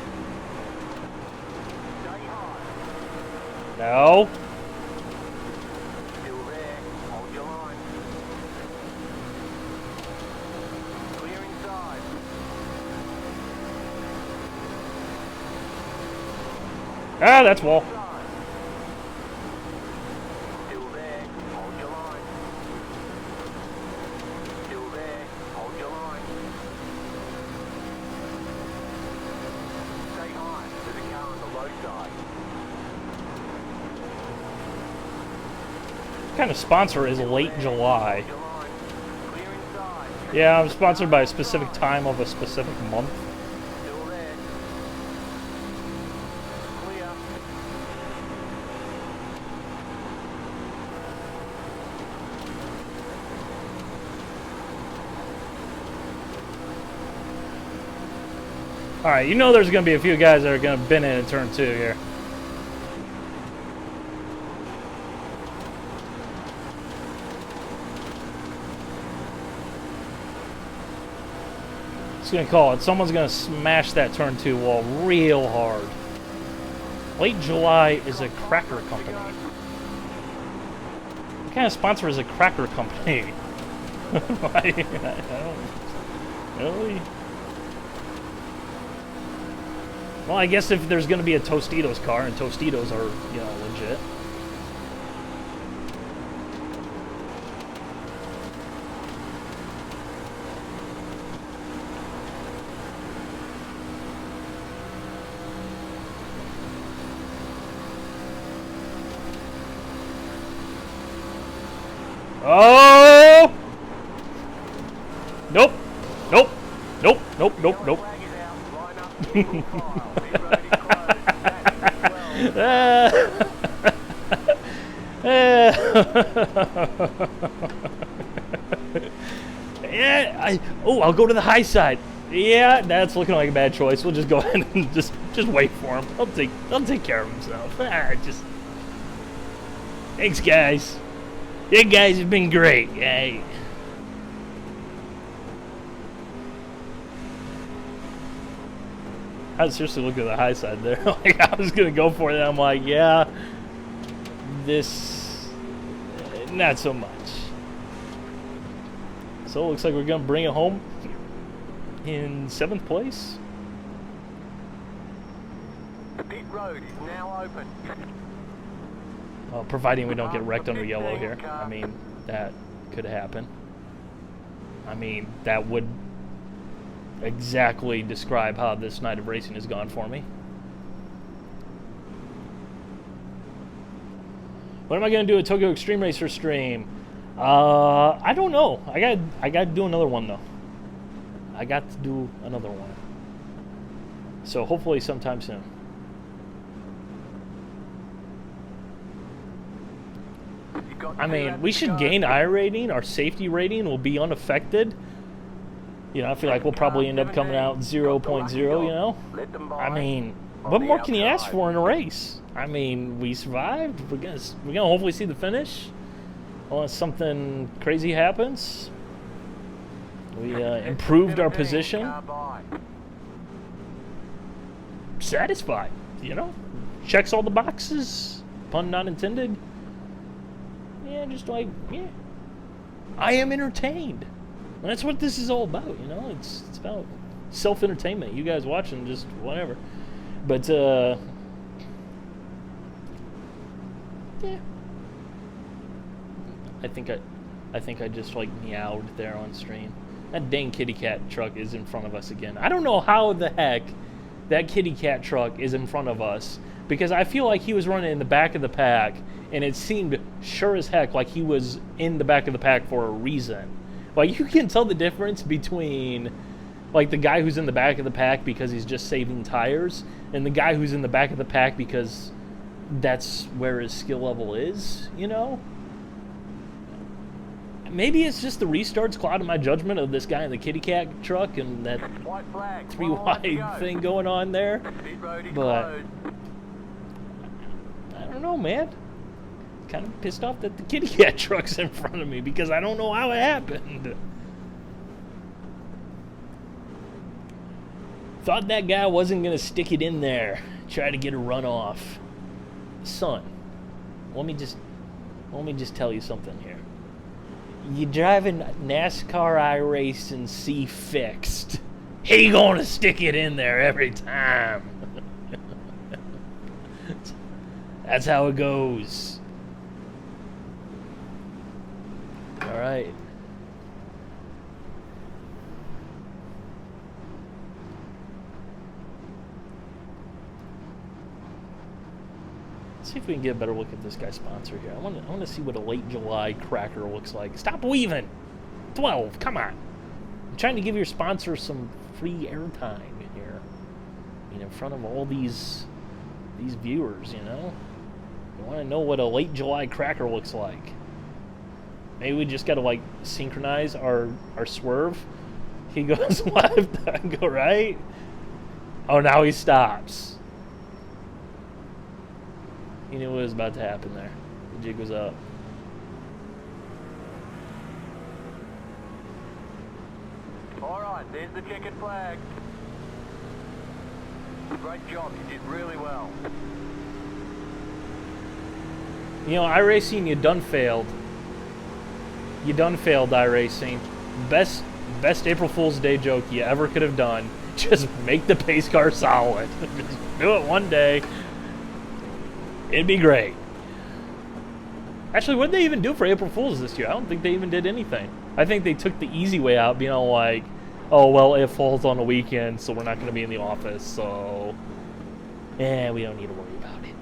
Stay high. No! Still there. Hold your line. Clear inside. Ah, that's wall. Inside. Still there. Hold your line. Still there. Hold your line. Stay high. There's a car on the low side. What kind of sponsor is Late July? Hold your line. Clear inside. Yeah, I'm sponsored by a specific time of a specific month. Still there. Clear. Alright, you know there's going to be a few guys that are going to bend in turn 2 here. Just going to call it. Someone's going to smash that turn 2 wall real hard. Late July is a cracker company. What kind of sponsor is a cracker company? I don't really. Well, I guess if there's going to be a Tostitos car, and Tostitos are, you know, legit. Oh! Nope. Nope. Nope. Nope. Nope. Nope. Flag is out. Line up. Single file. Pit road is closed. That's 12. Yeah, I'll go to the high side. Yeah, that's looking like a bad choice. We'll just go ahead and just wait for him. He'll take care of himself. Thanks, guys. You guys have been great. Hey. I was seriously looking at the high side there. Like, I was gonna go for it. I'm like, yeah, this, not so much. So it looks like we're gonna bring it home in 7th place. The pit road is now open. Providing we don't get wrecked under yellow here. I mean, that could happen. I mean, that would exactly describe how this night of racing has gone for me. What am I gonna do at Tokyo Extreme Racer stream? I don't know. I got to do another one though. I got to do another one. So hopefully sometime soon. I mean, we should gain I rating. Our safety rating will be unaffected. You know, I feel like we'll probably end up coming out 0.0, you know? I mean, what more can you ask for in a race? I mean, we survived. We're gonna hopefully see the finish. Unless something crazy happens. We improved our position. Satisfied, you know? Checks all the boxes. Pun not intended. Yeah, just like, yeah. I am entertained. And that's what this is all about, you know? It's about self-entertainment. You guys watching, just whatever. But, yeah. I think I just, like, meowed there on stream. That dang kitty cat truck is in front of us again. I don't know how the heck that kitty cat truck is in front of us, because I feel like he was running in the back of the pack, and it seemed sure as heck like he was in the back of the pack for a reason. Like, you can tell the difference between, like, the guy who's in the back of the pack because he's just saving tires, and the guy who's in the back of the pack because that's where his skill level is, you know? Maybe it's just the restarts clouding my judgment of this guy in the kitty cat truck and that 3-wide thing going on there. But I don't know, man. Kind of pissed off that the kitty cat truck's in front of me because I don't know how it happened. Thought that guy wasn't gonna stick it in there, try to get a run off. Son, let me just tell you something here. You driving NASCAR iRacing C fixed. He gonna stick it in there every time. That's how it goes. All right. Let's see if we can get a better look at this guy's sponsor here. I want to see what a late July cracker looks like. Stop weaving. 12. Come on. I'm trying to give your sponsor some free airtime here. I mean, in front of all these viewers, you know. You want to know what a late July cracker looks like. Maybe we just got to, like, synchronize our swerve. He goes left, I go right. Oh, now he stops. He knew what was about to happen there. The jig was up. All right, there's the checkered flag. Great job, you did really well. You know, iRacing, you done failed. You done failed, iRacing. Best April Fool's Day joke you ever could have done. Just make the pace car solid. Just do it one day. It'd be great. Actually, what did they even do for April Fool's this year? I don't think they even did anything. I think they took the easy way out, being all like, oh, well, it falls on a weekend, so we're not going to be in the office, so yeah, we don't need to worry about it.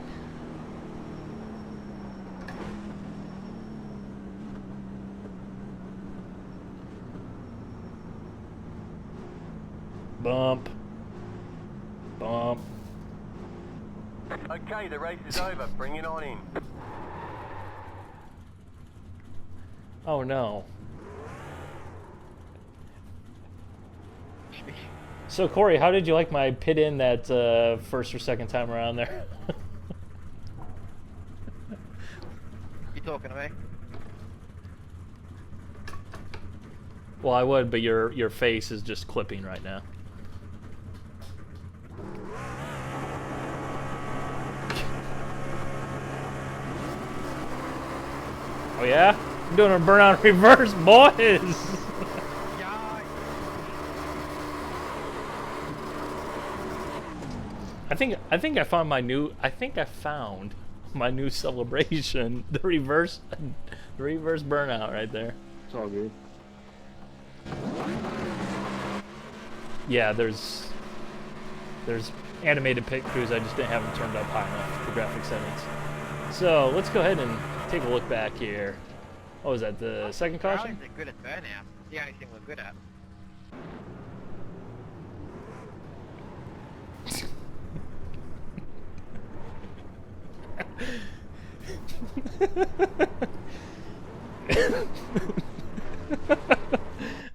Bump. Bump. Okay, the race is over. Bring it on in. Oh, no. So, Corey, how did you like my pit in that first or second time around there? talking to me. Well, I would, but your face is just clipping right now. Oh yeah? I'm doing a burnout reverse, boys! I think I found my new celebration. The reverse burnout right there. It's all good. Yeah, there's animated pit crews. I just didn't have them turned up high enough for graphic settings. So let's go ahead and take a look back here. What was that, the second caution? They're good at burnout. The only thing we're good at.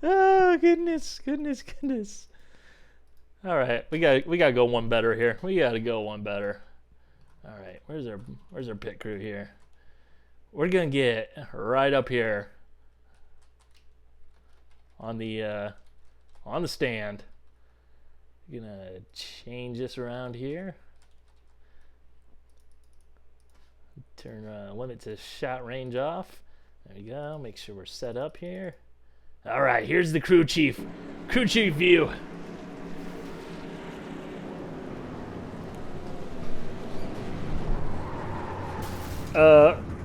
Oh goodness. All right, we gotta go one better here. We gotta go one better. All right, where's our pit crew here? We're gonna get right up here on the stand. Gonna change this around here. Turn limit to shot range off. There we go. Make sure we're set up here. All right, here's the crew chief view.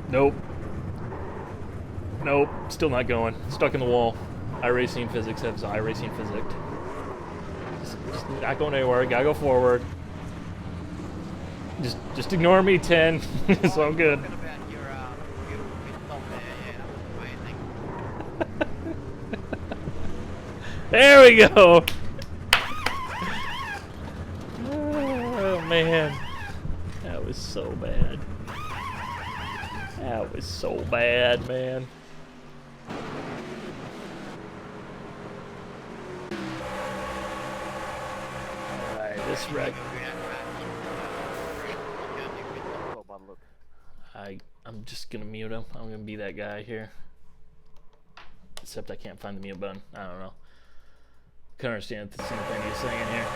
Nope, still not going. Stuck in the wall. iRacing physics has iRacing physics. Just not going anywhere. Gotta go forward. Just ignore me, 10. It's all good. There we go. Oh man, that was so bad. That was so bad, man. Alright, this wreck. I'm just gonna mute him. I'm gonna be that guy here. Except I can't find the mute button. I don't know. Couldn't understand the same thing he's saying here.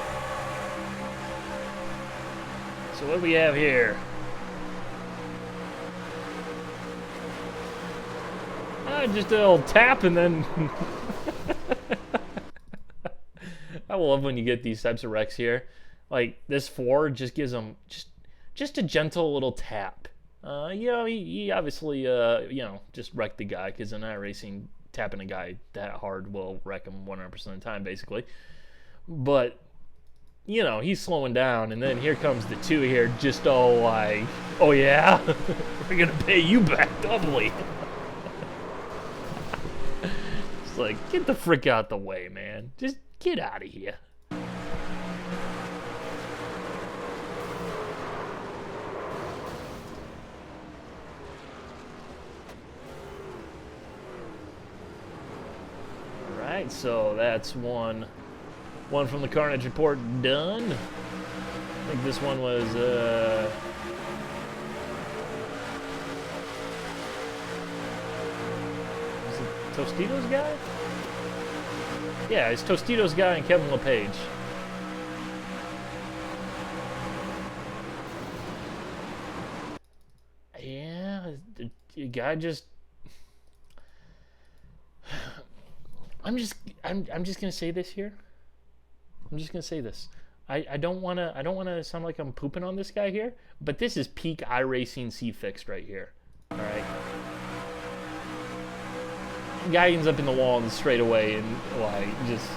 So what do we have here? Just a little tap and then... I love when you get these types of wrecks here. Like, this Ford just gives them just a gentle little tap. You know, he obviously, you know, just wrecked the guy, because in iRacing, tapping a guy that hard will wreck him 100% of the time, basically. But, you know, he's slowing down, and then here comes the two here, just all like, oh yeah? We're gonna pay you back doubly. It's like, get the frick out the way, man. Just get out of here. Alright, so that's one from the Carnage Report done. I think this one was, Tostitos guy? Yeah, it's Tostitos guy and Kevin LePage. Yeah, the guy just... I'm just gonna say this here. I'm just gonna say this. I don't wanna sound like I'm pooping on this guy here, but this is peak iRacing C-fixed right here. Alright. Guy ends up in the wall in the straightaway and like just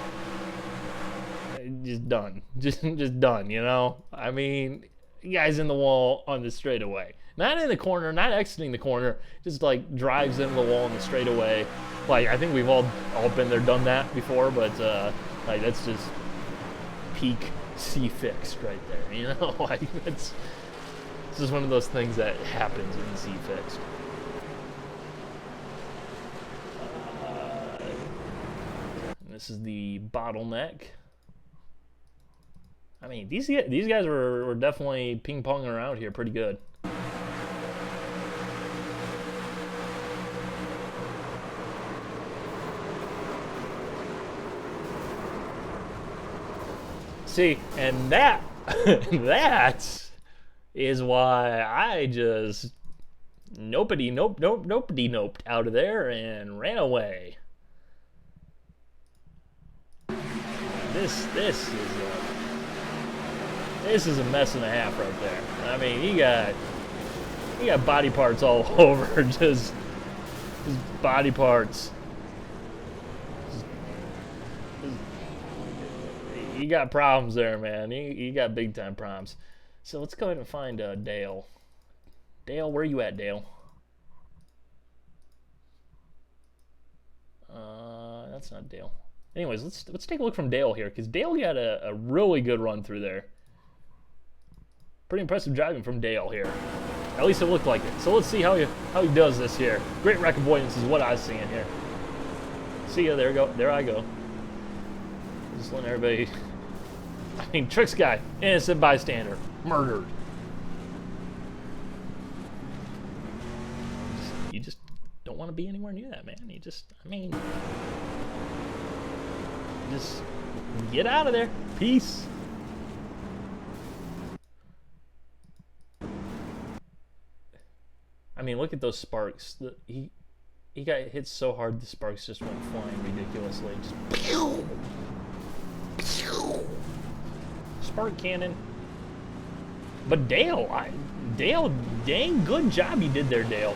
done. Just done, you know? I mean, guy's in the wall on the straightaway. Not in the corner, not exiting the corner, just like drives into the wall in the straightaway. Like, I think we've all been there, done that before, but like, that's just peak C-fixed right there, you know? Like, it's just one of those things that happens in C-fixed. This is the bottleneck. I mean, these guys were definitely ping-ponging around here pretty good. See, and that that is why I just noped out of there and ran away. This is a mess and a half right there. I mean, he got body parts all over, just body parts. You got problems there, man. You got big time problems. So let's go ahead and find Dale. Dale, where you at, Dale? That's not Dale. Anyways, let's take a look from Dale here, because Dale got a really good run through there. Pretty impressive driving from Dale here. At least it looked like it. So let's see how he does this here. Great wreck avoidance is what I was seeing here. See ya, there I go. Just letting everybody. I mean, Tricks guy, innocent bystander, murdered. You just don't want to be anywhere near that, man. I mean, just get out of there. Peace. I mean, look at those sparks. He got hit so hard the sparks just went flying ridiculously. Just spark cannon. But Dale, dang good job you did there, Dale.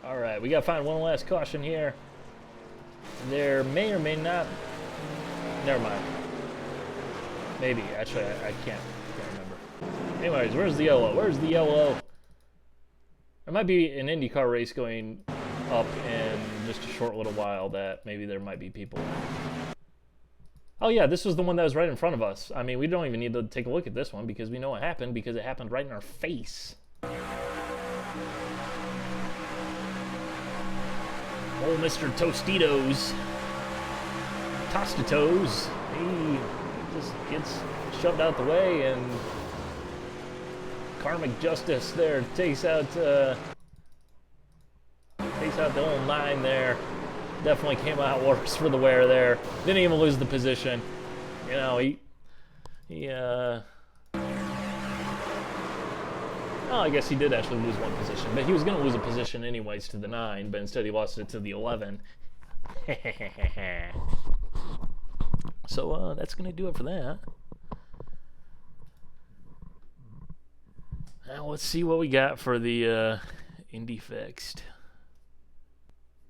All right, we gotta find one last caution here. There may or may not. Never mind. Maybe. Actually, I can't remember. Anyways, where's the yellow? Where's the yellow? There might be an IndyCar race going up in just a short little while that maybe there might be people. Oh yeah, this was the one that was right in front of us. I mean, we don't even need to take a look at this one because we know what happened because it happened right in our face. Old Mr. Tostitos. Tostitos. He just gets shoved out the way and karmic justice there takes out the old 9 there. Definitely came out worse for the wear there. Didn't even lose the position. You know, oh, I guess he did actually lose one position, but he was going to lose a position anyways to the 9, but instead he lost it to the 11. So that's going to do it for that. Now let's see what we got for the Indy Fixed.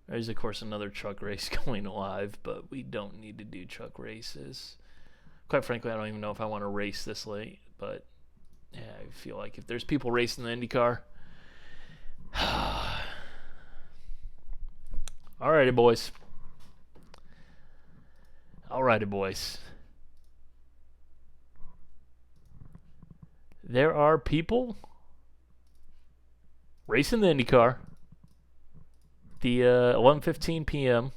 There's of course another truck race going live, but we don't need to do truck races. Quite frankly, I don't even know if I want to race this late, but yeah, I feel like if there's people racing the IndyCar. Alrighty, boys. Alrighty, boys. There are people racing the IndyCar. The 11:15 p.m.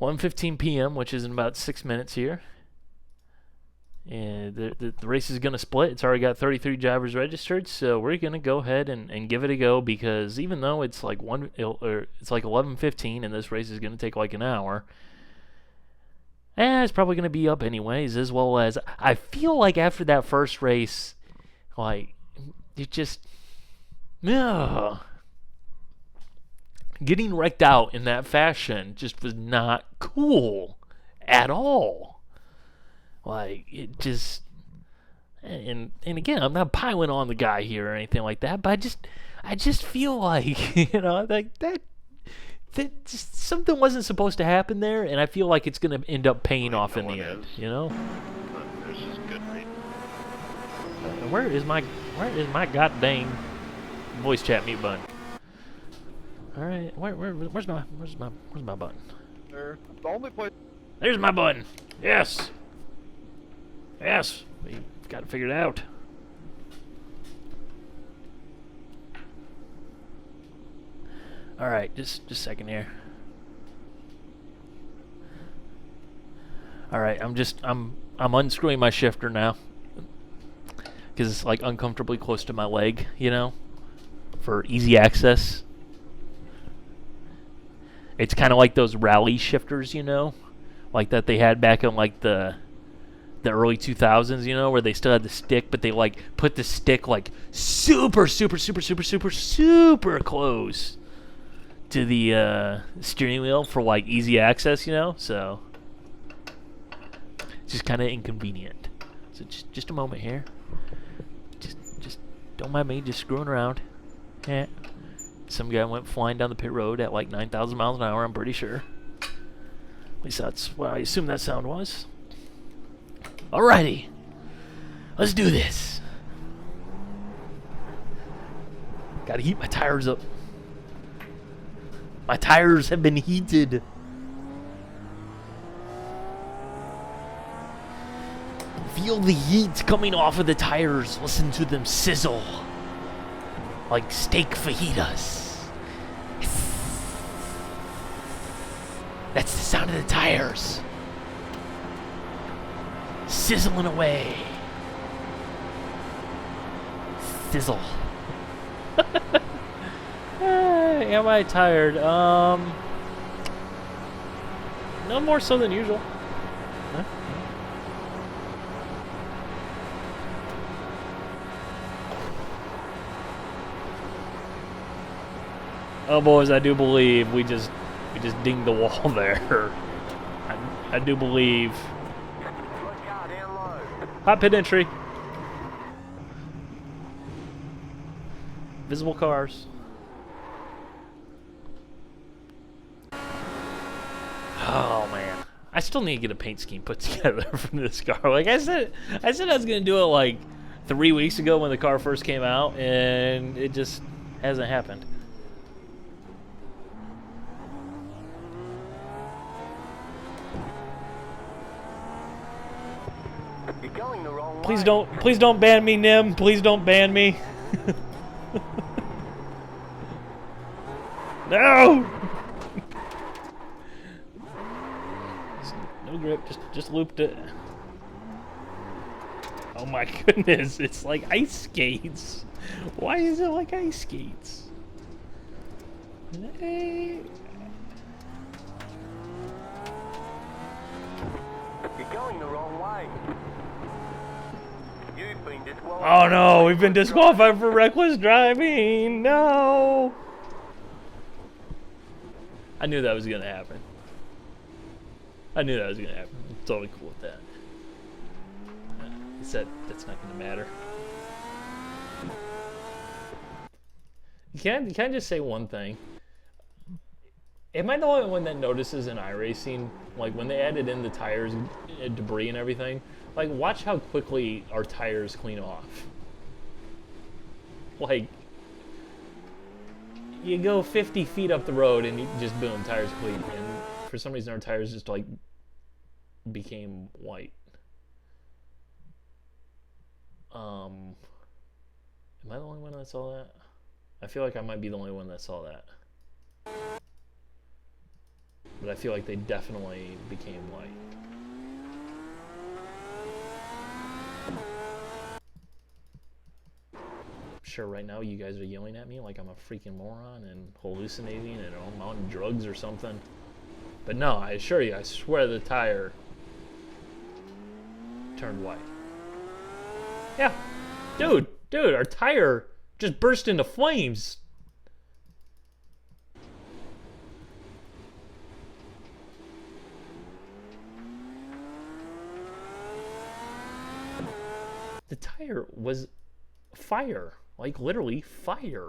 11:15 p.m., which is in about 6 minutes here. And the race is going to split. It's already got 33 drivers registered, so we're going to go ahead and give it a go because even though it's like 11:15 and this race is going to take like an hour, it's probably going to be up anyways. As well as I feel like after that first race, like you just getting wrecked out in that fashion just was not cool at all. Like, it just, and again, I'm not piling on the guy here or anything like that, but I just feel like, you know, like that just, something wasn't supposed to happen there, and I feel like it's going to end up paying off in the end, you know? There's just good reason. Where is my goddamn voice chat mute button? All right, where's my button? The only place. There's my button. Yes. Yes. We got to figure it out. All right, just a second here. All right, I'm I'm unscrewing my shifter now because it's like uncomfortably close to my leg, you know, for easy access. It's kind of like those rally shifters, you know, like that they had back in like the early 2000s, you know, where they still had the stick, but they like put the stick like super close to the steering wheel for like easy access, you know. So it's just kind of inconvenient. So just a moment here. Just don't mind me just screwing around. Yeah. Some guy went flying down the pit road at like 9,000 miles an hour, I'm pretty sure. At least that's what I assume that sound was. Alrighty. Let's do this. Gotta heat my tires up. My tires have been heated. Feel the heat coming off of the tires. Listen to them sizzle. Like steak fajitas. That's the sound of the tires. Sizzling away. Sizzle. Am I tired? No more so than usual. Huh? Oh boys, I do believe we just dinged the wall there. I do believe. Hot pit entry. Visible cars. Oh man, I still need to get a paint scheme put together from this car. Like I said I was gonna do it like 3 weeks ago when the car first came out, and it just hasn't happened. You're going the wrong Please way. please don't ban me, Nim. Please don't ban me. No. No grip. Just looped it. Oh my goodness! It's like ice skates. Why is it like ice skates? Hey. You're going the wrong way. You've been disqualified. Oh no, we've been disqualified for reckless driving. No. I knew that was gonna happen. I'm totally cool with that. That's not gonna matter. Can I just say one thing? Am I the only one that notices in iRacing, like when they added in the tires, debris and everything, like watch how quickly our tires clean off. Like, you go 50 feet up the road and you just boom, tires clean. And for some reason our tires just like became white. Am I the only one that saw that? I feel like I might be the only one that saw that. But I feel like they definitely became white. I'm sure right now you guys are yelling at me like I'm a freaking moron and hallucinating and I'm on drugs or something. But no, I assure you, I swear the tire turned white. Yeah. Dude, our tire just burst into flames. The tire was fire, like literally fire.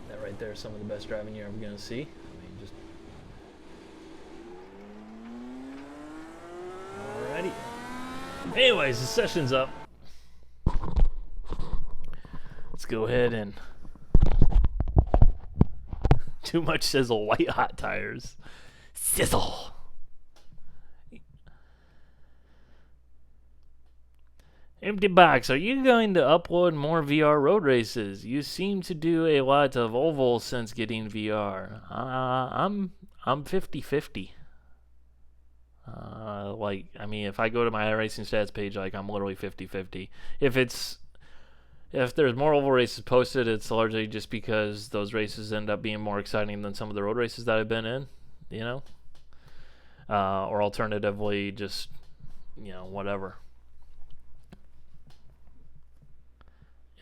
That right there is some of the best driving you're ever gonna see. I mean, just alrighty. Anyways, the session's up. Let's go ahead and too much sizzle, white hot tires. Sizzle. Empty box, are you going to upload more VR road races? You seem to do a lot of oval since getting VR. I'm I'm 50-50. Like, I mean, if I go to my iRacing stats page, like, I'm literally 50-50. If there's more oval races posted, it's largely just because those races end up being more exciting than some of the road races that I've been in, you know? Or alternatively, just, you know, whatever.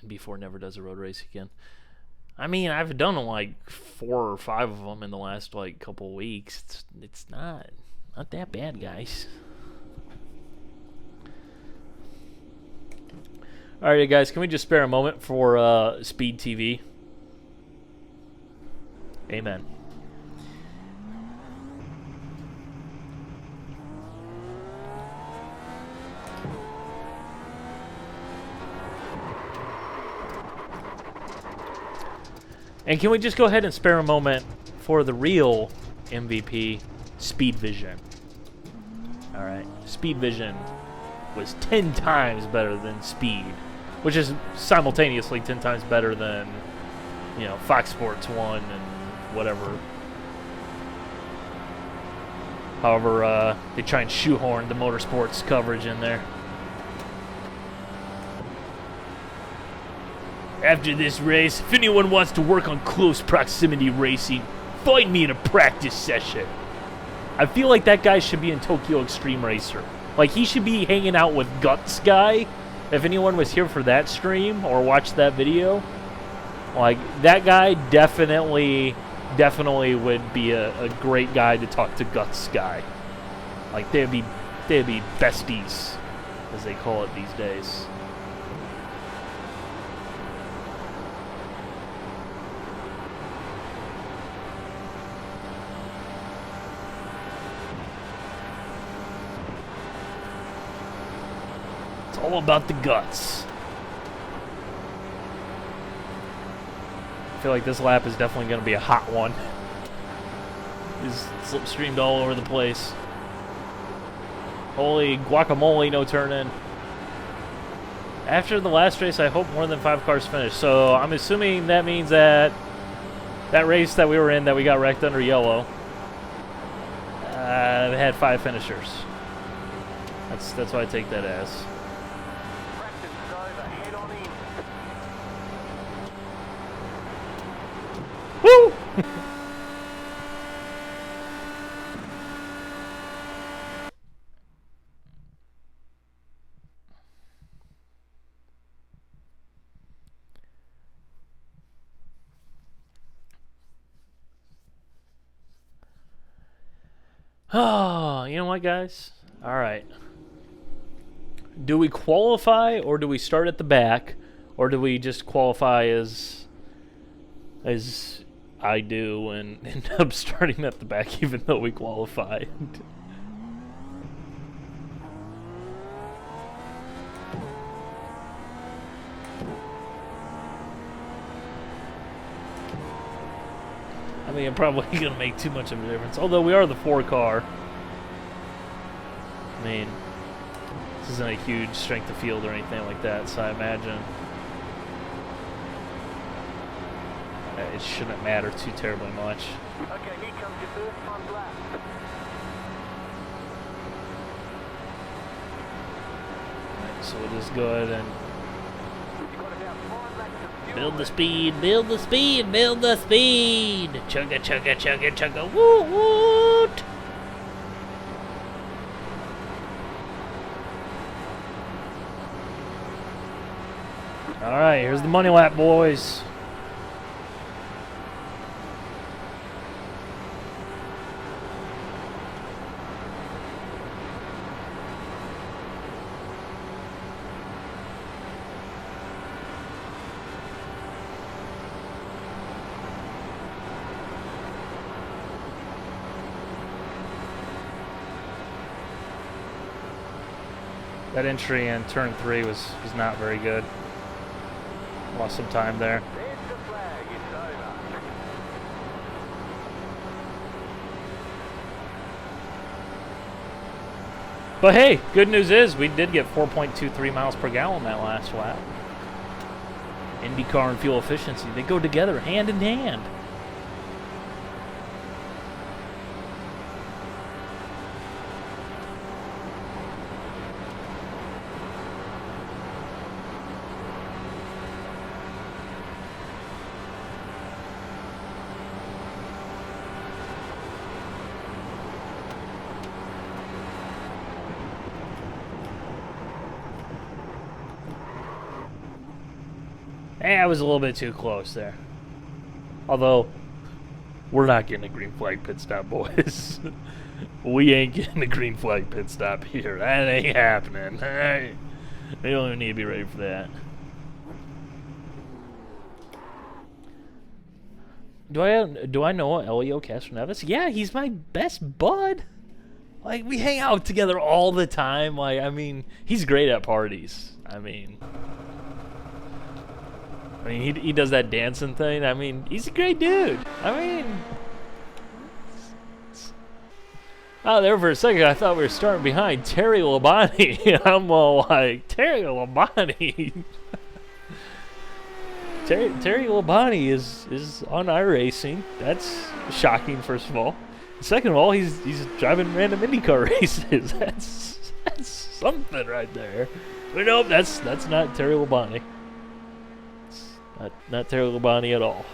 And B4 never does a road race again. I mean, I've done like 4 or 5 of them in the last like couple weeks. It's not that bad, guys. All right, guys, can we just spare a moment for Speed TV? Amen. And can we just go ahead and spare a moment for the real MVP, Speed Vision? All right, Speed Vision was 10 times better than Speed, which is simultaneously 10 times better than, you know, Fox Sports 1 and whatever. However, they try and shoehorn the motorsports coverage in there. After this race, if anyone wants to work on close proximity racing, find me in a practice session. I feel like that guy should be in Tokyo Extreme Racer. Like, he should be hanging out with Guts Guy. If anyone was here for that stream or watched that video, like, that guy definitely would be a great guy to talk to Guts Guy. Like, they'd be besties, as they call it these days. All about the guts. I feel like this lap is definitely going to be a hot one. He's slipstreamed all over the place. Holy guacamole, no turn in. After the last race, I hope more than 5 cars finish. So I'm assuming that means that that race that we were in that we got wrecked under yellow, it had 5 finishers. That's what I take that as. Woo! Oh, you know what, guys? All right. Do we qualify, or do we start at the back, or do we just qualify as I do and end up starting at the back even though we qualified? I mean, I'm probably going to make too much of a difference. Although we are the 4 car. I mean, this isn't a huge strength of field or anything like that, so I imagine it shouldn't matter too terribly much. Okay, here comes your first front lap. Right, so we'll just go ahead and You've got about 5 laps of fuel build the left. speed, build the speed, build the speed! Chugga, chugga, chugga, chugga, woot, woot! Alright, here's the money lap, boys. That entry in turn 3 was not very good. Lost some time there. There's the flag, it's over. But hey, good news is we did get 4.23 miles per gallon that last lap. IndyCar and fuel efficiency, they go together hand in hand. I was a little bit too close there. Although, we're not getting a green flag pit stop, boys. We ain't getting a green flag pit stop here. That ain't happening. Alright. We don't even need to be ready for that. Do I know Elio Castroneves? Yeah, he's my best bud. Like, we hang out together all the time. Like, I mean, he's great at parties. I mean, he does that dancing thing. I mean, he's a great dude. I mean, oh, there for a second, I thought we were starting behind Terry Labonte. I'm all like, Terry Labonte. Terry Labonte is on iRacing. That's shocking, first of all. Second of all, he's driving random IndyCar races. That's something right there. But nope, that's not Terry Labonte. Not Terry Labonte at all.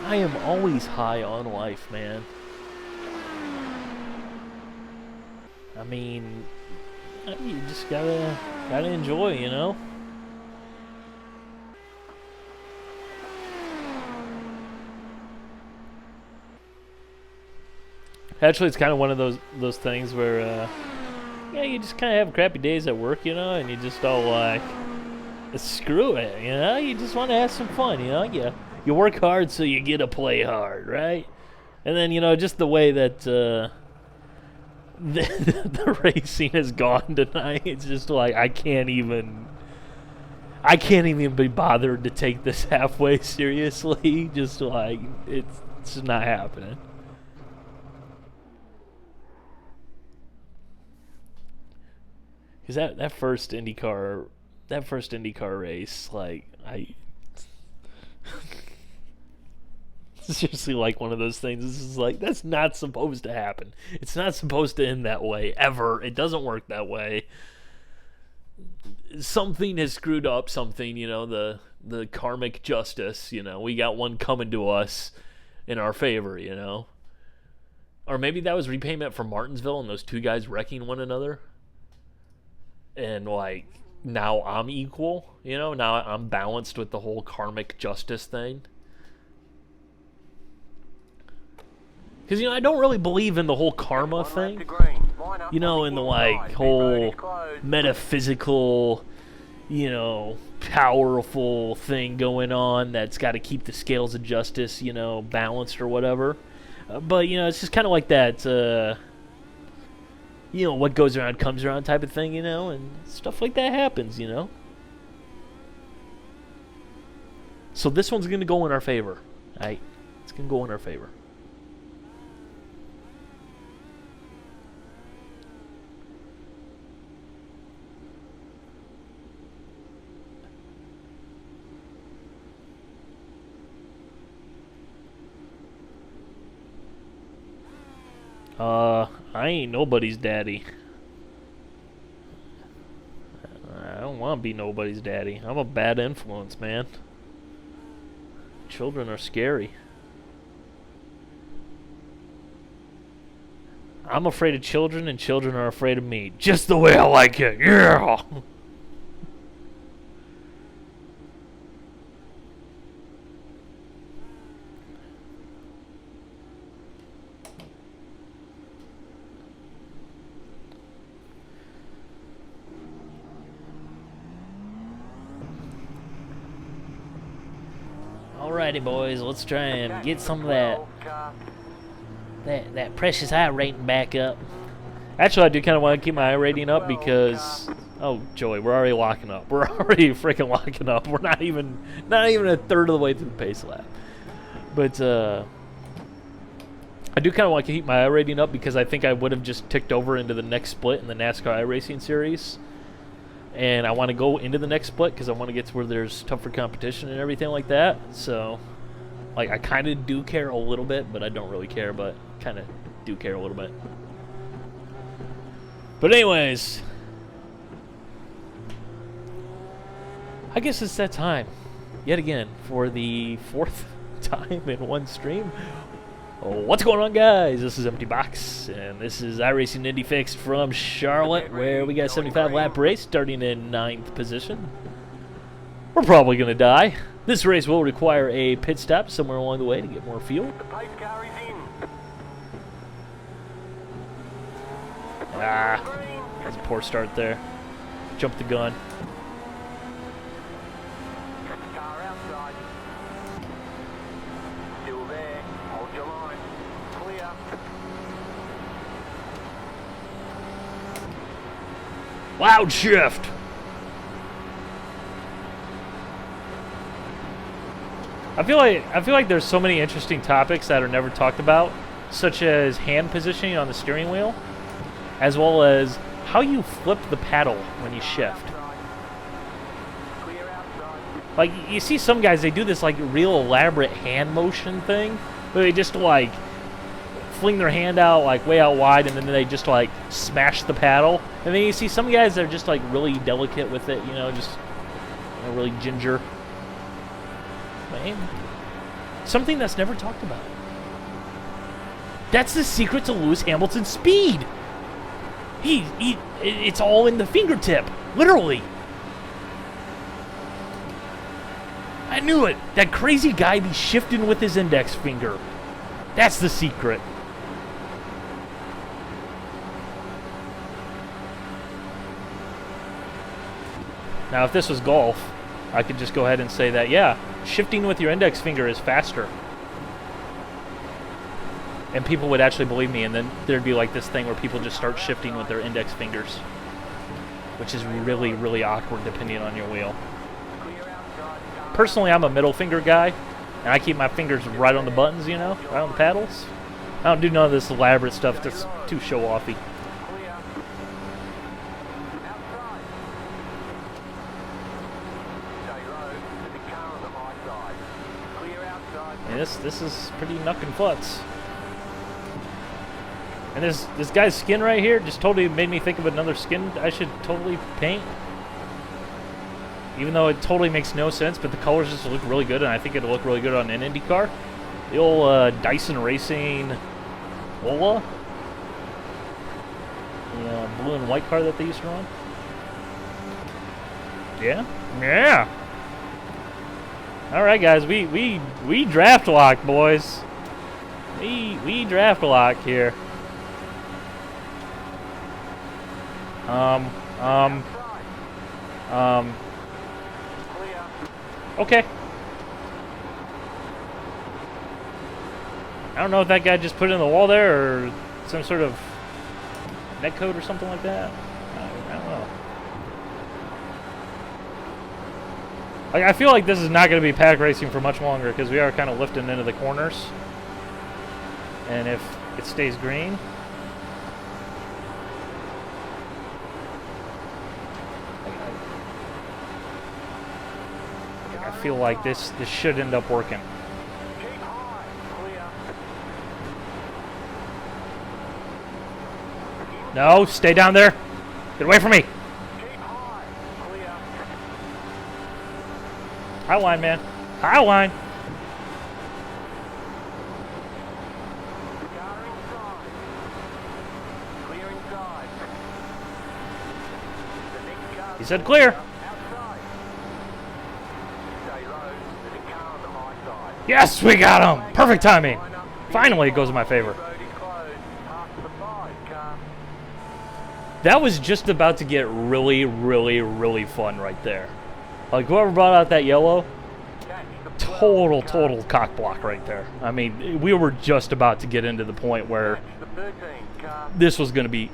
I am always high on life, man. I mean, you just gotta enjoy, you know? Actually, it's kind of one of those things where, yeah, you just kind of have crappy days at work, you know, and you just all like, screw it, you know? You just want to have some fun, you know? You work hard so you get to play hard, right? And then, you know, just the way that the racing has gone tonight, it's just like I can't even be bothered to take this halfway seriously. Just like it's not happening. Because that first IndyCar race, like it's seriously like one of those things. This is like, that's not supposed to happen. It's not supposed to end that way, ever. It doesn't work that way. Something has screwed up something, you know, the karmic justice, you know. We got one coming to us in our favor, you know. Or maybe that was repayment from Martinsville and those two guys wrecking one another. And, like, now I'm equal, you know. Now I'm balanced with the whole karmic justice thing. Because, you know, I don't really believe in the whole karma thing. You know, in the, like, whole metaphysical, you know, powerful thing going on that's got to keep the scales of justice, you know, balanced or whatever. But, you know, it's just kind of like that, you know, what goes around comes around type of thing, you know, and stuff like that happens, you know. So this one's going to go in our favor, right? It's going to go in our favor. I ain't nobody's daddy. I don't want to be nobody's daddy. I'm a bad influence, man. Children are scary. I'm afraid of children, and children are afraid of me. Just the way I like it. Yeah! Alrighty, boys, let's try and get some of that precious I rating back up. Actually, I do kind of want to keep my I rating up because, oh, Joey, we're already locking up. We're already freaking locking up. We're not even a third of the way through the pace lap. But I do kind of want to keep my I rating up because I think I would have just ticked over into the next split in the NASCAR iRacing series. And I want to go into the next split because I want to get to where there's tougher competition and everything like that. So, like, I kind of do care a little bit, but I don't really care, but kind of do care a little bit. But anyways, I guess it's that time, yet again, for the 4th time in one stream. What's going on, guys? This is Empty Box, and this is iRacing Indy Fixed from Charlotte, where we got a 75 lap race starting in 9th position. We're probably going to die. This race will require a pit stop somewhere along the way to get more fuel. The pace car is in. That's a poor start there. Jumped the gun. Car outside. Still there. Hold your line. Clear. Loud shift. I feel like there's so many interesting topics that are never talked about, such as hand positioning on the steering wheel, as well as how you flip the paddle when you shift. Clear outside. Like, you see some guys, they do this like real elaborate hand motion thing, where they just like fling their hand out like way out wide, and then they just like smash the paddle. And then you see some guys that are just like really delicate with it, you know, just really ginger. Man, something that's never talked about. That's the secret to Lewis Hamilton's speed. It's all in the fingertip, literally. I knew it. That crazy guy be shifting with his index finger. That's the secret. Now, if this was golf, I could just go ahead and say that, yeah, shifting with your index finger is faster. And people would actually believe me, and then there'd be like this thing where people just start shifting with their index fingers, which is really, really awkward depending on your wheel. Personally, I'm a middle finger guy, and I keep my fingers right on the buttons, you know, right on the paddles. I don't do none of this elaborate stuff that's too show-offy. Clear. Outside. Stay low. There's a car on the high side. Clear outside. And this is pretty knuck and futz. And this guy's skin right here just totally made me think of another skin I should totally paint. Even though it totally makes no sense, but the colors just look really good, and I think it'll look really good on an IndyCar. The old Dyson Racing Ola. The blue and white car that they used to run. Yeah? Yeah! Alright guys, we draft lock, boys. We draft lock here. Okay. I don't know if that guy just put it in the wall there or some sort of net code or something like that. I don't know. Like, I feel like this is not going to be pack racing for much longer because we are kind of lifting into the corners. And if it stays green, I feel like this should end up working. Keep high. Clear. No, stay down there. Get away from me. Keep high. Clear. High line, man. High line. Car inside. Clear inside. The next car. He said clear. Outside. Stay low. There's a car on the high side. Yes, we got him. Perfect timing. Finally, it goes in my favor. Road is closed. Past the 5 car. That was just about to get really, really, really fun right there. Like, whoever brought out that yellow, Catch the 12 total car. cock block right there. I mean, we were just about to get into the point where Catch the 13 car. this was gonna be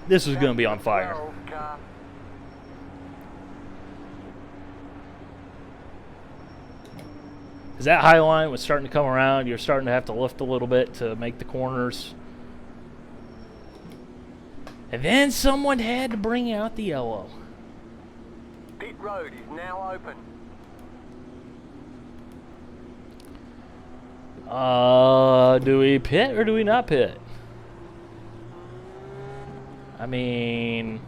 on fire. 12 car. As that high line was starting to come around, you're starting to have to lift a little bit to make the corners. And then someone had to bring out the yellow. Pit road is now open. Do we pit or do we not pit? I mean,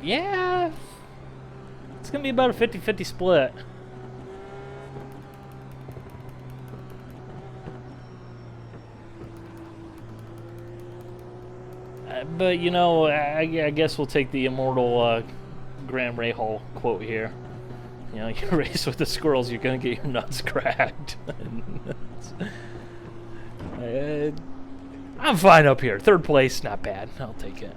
yeah, it's gonna be about a 50-50 split. But, you know, I guess we'll take the immortal Graham Rahal quote here. You know, you race with the squirrels, you're going to get your nuts cracked. I'm fine up here. 3rd place, not bad. I'll take it.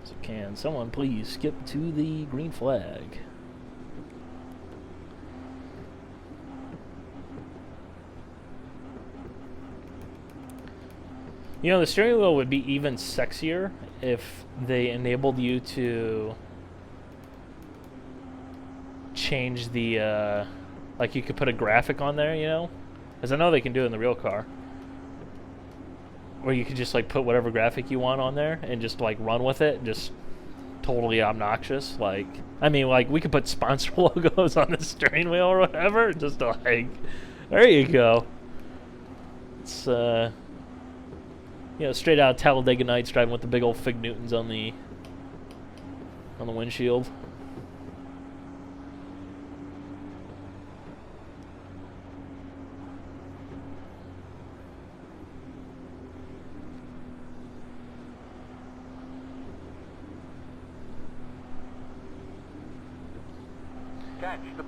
So can someone please skip to the green flag? You know, the steering wheel would be even sexier if they enabled you to change the, like you could put a graphic on there, you know? Because I know they can do it in the real car. Or you could just, like, put whatever graphic you want on there and just, like, run with it. Just totally obnoxious. Like, I mean, like, we could put sponsor logos on the steering wheel or whatever. Just, like, there you go. It's, you know, straight out of Talladega Nights, driving with the big old Fig Newtons on the windshield.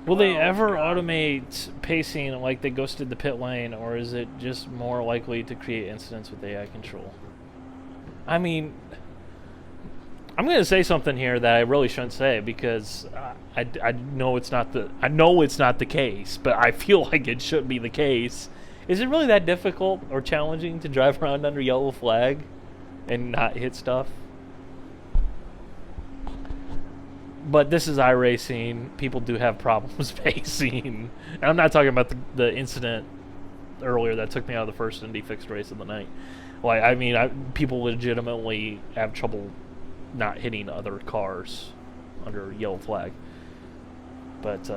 Will they ever automate pacing like they ghosted the pit lane, or is it just more likely to create incidents with AI control? I mean, I'm going to say something here that I really shouldn't say because I know it's not the case, but I feel like it should be the case. Is it really that difficult or challenging to drive around under yellow flag and not hit stuff? But this is iRacing. People do have problems pacing. And I'm not talking about the incident earlier that took me out of the first Indy fixed race of the night. Like, I mean, people legitimately have trouble not hitting other cars under yellow flag. But,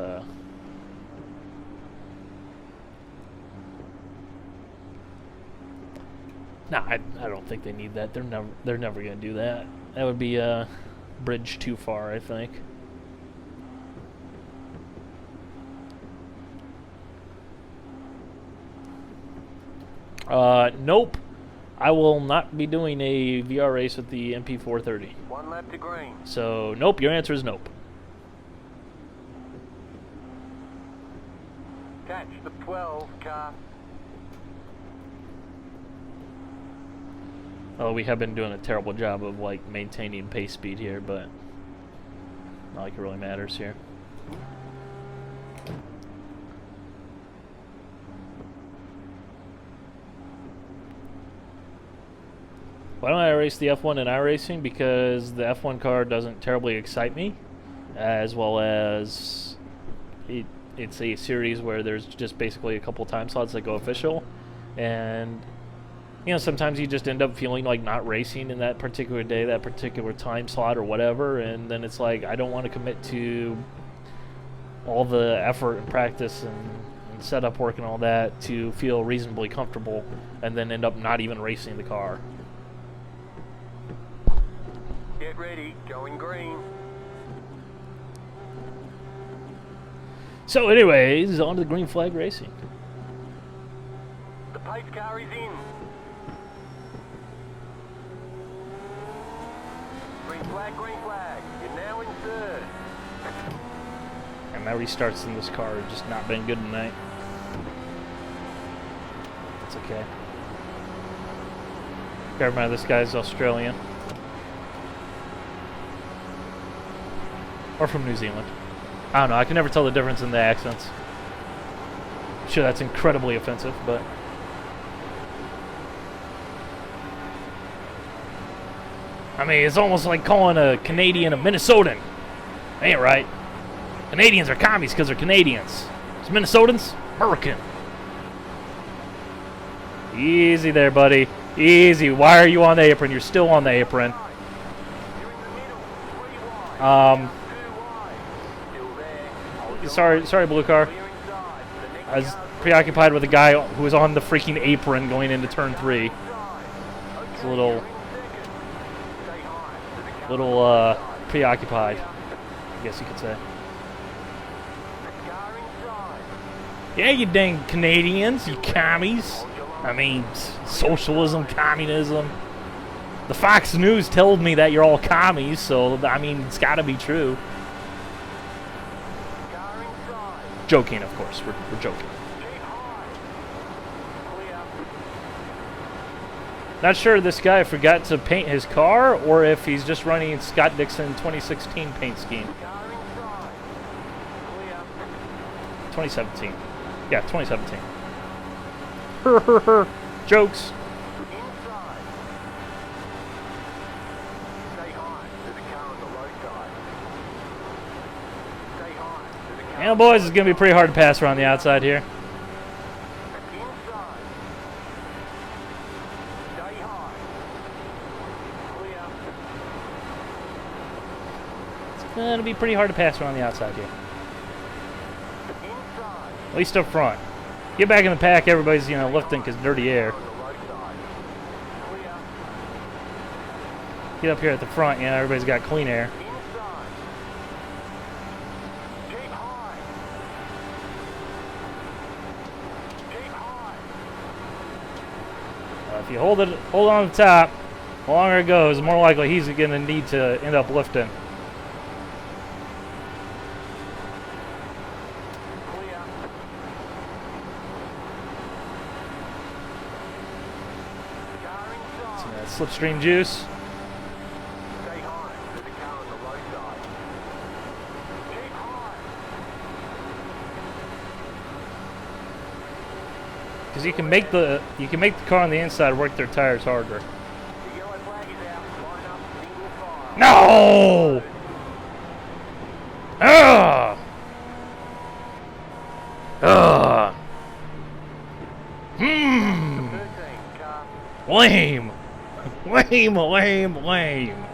nah, I don't think they need that. They're never going to do that. That would be bridge too far, I think. Nope. I will not be doing a VR race with the MP430. 1 lap to green. So, nope. Your answer is nope. Catch the 12 car. Oh, we have been doing a terrible job of, like, maintaining pace speed here, but not like it really matters here. Why don't I race the F1 in iRacing? Because the F1 car doesn't terribly excite me, as well as it's a series where there's just basically a couple time slots that go official, and you know, sometimes you just end up feeling like not racing in that particular day, that particular time slot or whatever, and then it's like, I don't want to commit to all the effort and practice and setup work and all that to feel reasonably comfortable and then end up not even racing the car. Get ready, going green. So anyways, on to the green flag racing. The pace car is in. Green flag, you're now in 3rd. And my restarts in this car have just not been good tonight. It's okay. Bear in mind, this guy's Australian. Or from New Zealand. I don't know, I can never tell the difference in the accents. I'm sure that's incredibly offensive, but... I mean, it's almost like calling a Canadian a Minnesotan. Ain't right. Canadians are commies because they're Canadians. It's Minnesotans, American. Easy there, buddy. Easy. Why are you on the apron? You're still on the apron. Sorry, blue car. I was preoccupied with a guy who was on the freaking apron going into turn 3. It's a little preoccupied, I guess you could say. Yeah, you dang Canadians, you commies. I mean, socialism, communism. The Fox News told me that you're all commies, so, I mean, it's gotta be true. Joking, of course. We're joking. Not sure this guy forgot to paint his car, or if he's just running Scott Dixon 2016 paint scheme. 2017. Yeah, 2017. Jokes. Yeah, boys, it's going to be pretty hard to pass around the outside here. It's going to be pretty hard to pass around the outside here. At least up front. Get back in the pack, everybody's, you know, lifting because dirty air. Get up here at the front, you know, everybody's got clean air. If you hold on the top, the longer it goes, the more likely he's going to need to end up lifting. So that slipstream juice. Because you can make the car on the inside work their tires harder. No! Ugh! Ugh! Lame! Lame, lame, lame.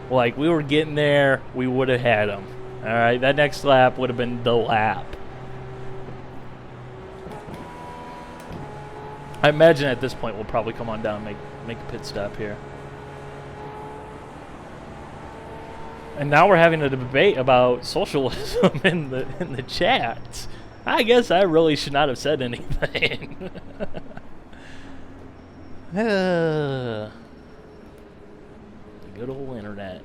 Like, we were getting there, we would have had him. Alright, that next lap would have been the lap. I imagine at this point we'll probably come on down and make a pit stop here. And now we're having a debate about socialism in the chat. I guess I really should not have said anything. Good old internet.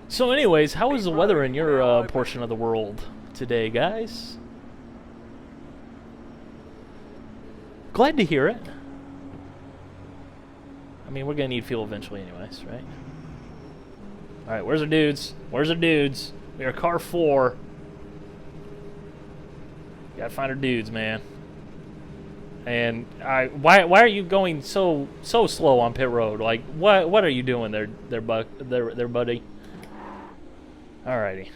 So anyways, how is the weather in your portion of the world today, guys? Glad to hear it. I mean, we're going to need fuel eventually anyways, right? Alright, where's our dudes? Where's our dudes? We are car 4. Gotta find our dudes, man. And why are you going so slow on pit road? Like, what are you doing there, buddy? Alrighty.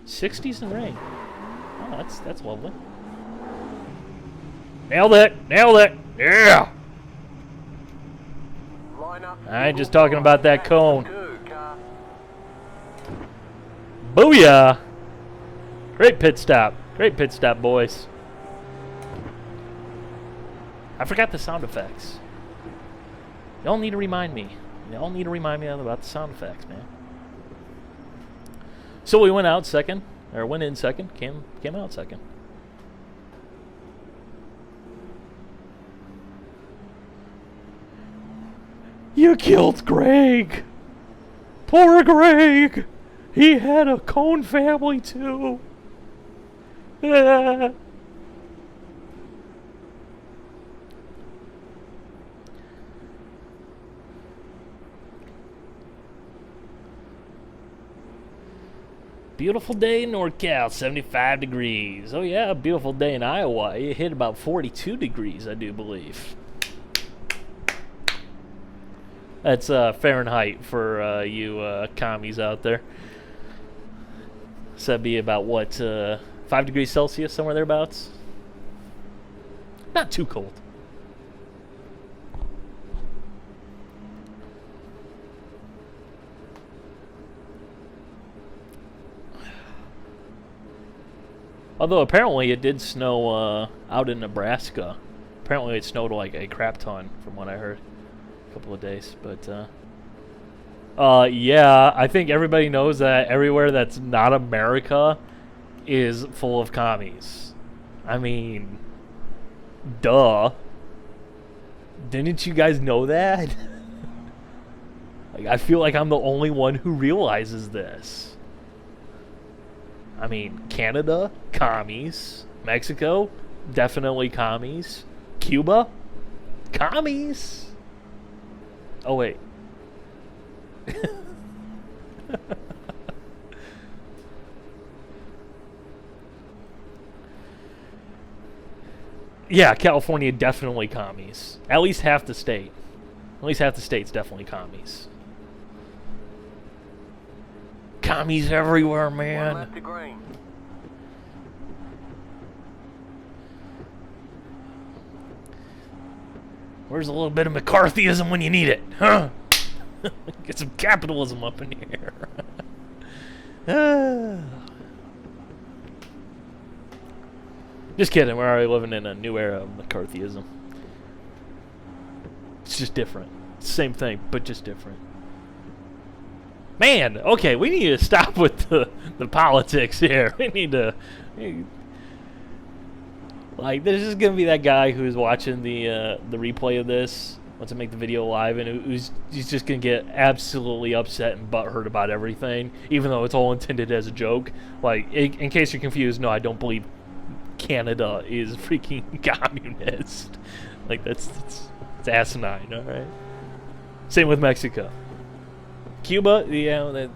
60s and rain. Oh, that's lovely. Nailed it! Nailed it! Yeah! I ain't just talking about that cone. Booyah! Great pit stop. Great pit stop, boys. I forgot the sound effects. Y'all need to remind me. Y'all need to remind me about the sound effects, man. So we went out second, or went in second, came out second. You killed Greg! Poor Greg! He had a cone family too! Beautiful day in NorCal, 75 degrees. Oh yeah, beautiful day in Iowa. It hit about 42 degrees, I do believe. That's Fahrenheit for you commies out there. So that'd be about what, 5 degrees Celsius, somewhere thereabouts? Not too cold. Although apparently it did snow out in Nebraska. Apparently it snowed like a crap ton from what I heard. A couple of days, but yeah, I think everybody knows that everywhere that's not America is full of commies. I mean, duh. Didn't you guys know that? Like, I feel like I'm the only one who realizes this. I mean, Canada, commies. Mexico, definitely commies. Cuba, commies. Oh, wait. Yeah, California, definitely commies. At least half the state. At least half the state's definitely commies. Commies everywhere, One man. left to green. Where's a little bit of McCarthyism when you need it, huh? Get some capitalism up in here. Just kidding, we're already living in a new era of McCarthyism. It's just different. Same thing, but just different. Man, okay, we need to stop with the politics here. We need to... Like, there's just gonna be that guy who's watching the replay of this, wants to make the video live, and he's just gonna get absolutely upset and butthurt about everything, even though it's all intended as a joke. Like, in case you're confused, no, I don't believe Canada is freaking communist. Like, that's asinine, all right. Same with Mexico. Cuba, yeah,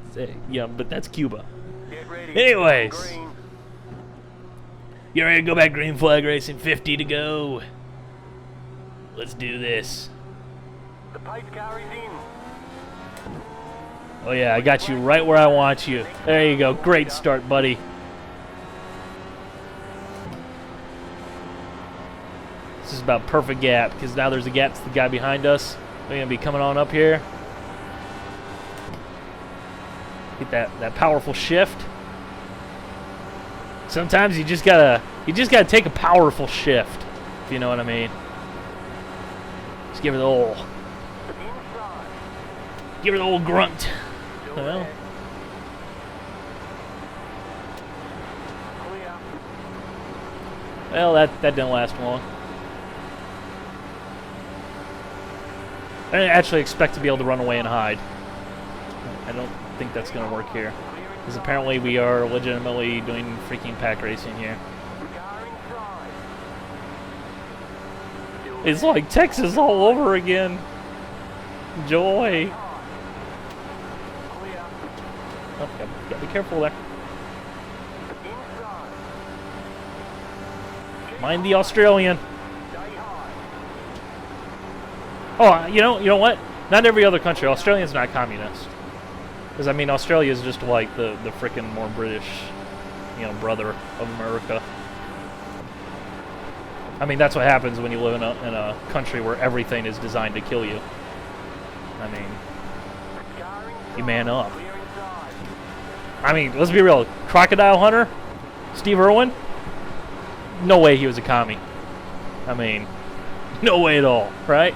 yeah, but that's Cuba. Get ready. Anyways. Green. You ready to go back green flag racing? 50 to go. Let's do this. The pace car is in. Oh yeah, I got you right where I want you. There you go. Great start, buddy. This is about perfect gap, because now there's a gap to the guy behind us. We're going to be coming on up here. Get that powerful shift. Sometimes you just gotta take a powerful shift, if you know what I mean. Just give it the old grunt. Well, that didn't last long. I didn't actually expect to be able to run away and hide. I don't think that's gonna work here. Because apparently we are legitimately doing freaking pack racing here. It's like Texas all over again. Joy. Oh, gotta be careful there. Mind the Australian. Oh, you know what? Not every other country. Australia's not communist. Because, I mean, Australia is just like the frickin' more British, brother of America. I mean, that's what happens when you live in a country where everything is designed to kill you. I mean, you man up. I mean, let's be real. Crocodile Hunter, Steve Irwin, no way he was a commie. I mean, no way at all, right?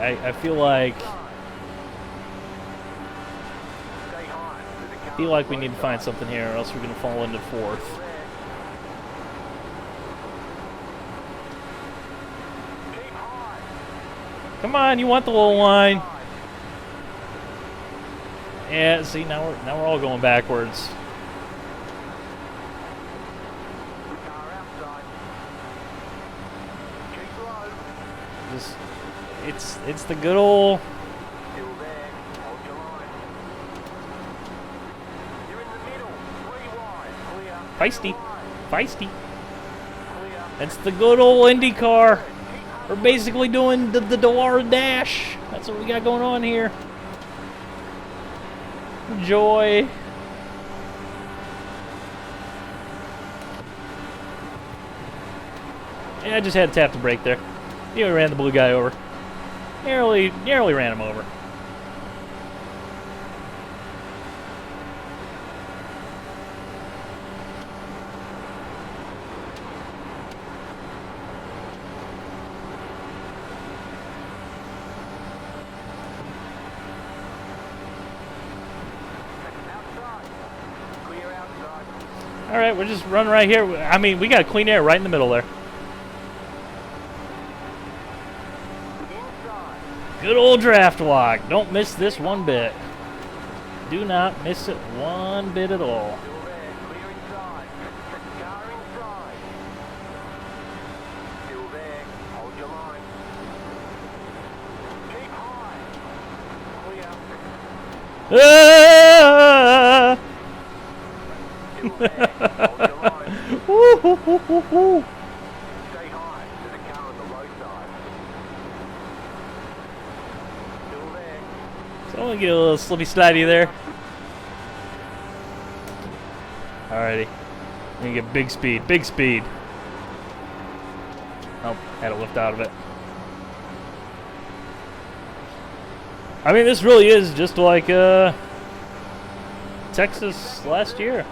I feel like we need to find something here, or else we're gonna fall into fourth. Come on, you want the little line? Yeah, see, now we're all going backwards. It's the good old. Feisty. It's the good old IndyCar. We're basically doing the Dewar Dash. That's what we got going on here. Joy. Yeah, I just had to tap the brake there. You ran the blue guy over. Nearly ran him over. All right, we're just running right here. I mean, we got clean air right in the middle there. Good old draft walk. Don't miss this one bit. Do not miss it one bit at all. Ah! Woo, hoo, hoo, hoo, hoo. Stay high to the car on the low side. Still there. Someone get a little slippy slidey there. Alrighty. We can get big speed. Big speed. Oh, had to lift out of it. I mean, this really is just like Texas last year.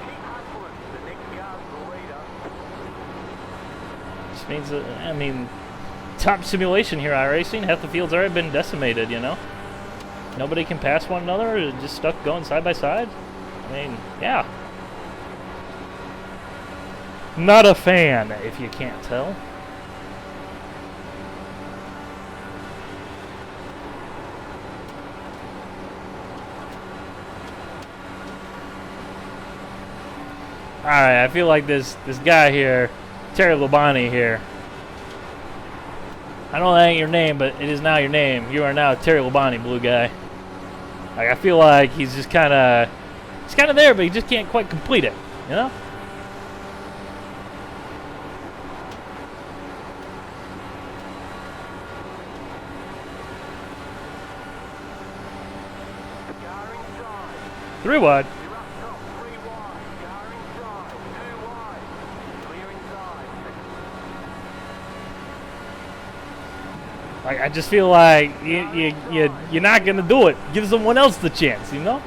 Which means that, I mean, top simulation here, iRacing. Half the field's already been decimated, you know? Nobody can pass one another, or just stuck going side by side. I mean, yeah. Not a fan, if you can't tell. Alright, I feel like this guy here, Terry Labonte here. I know that ain't your name, but it is now your name. You are now Terry Labonte, blue guy. Like, I feel like he's just kind of there, but he just can't quite complete it, you know? Three wide. Like, I just feel like you're not gonna do it. Give someone else the chance, you know?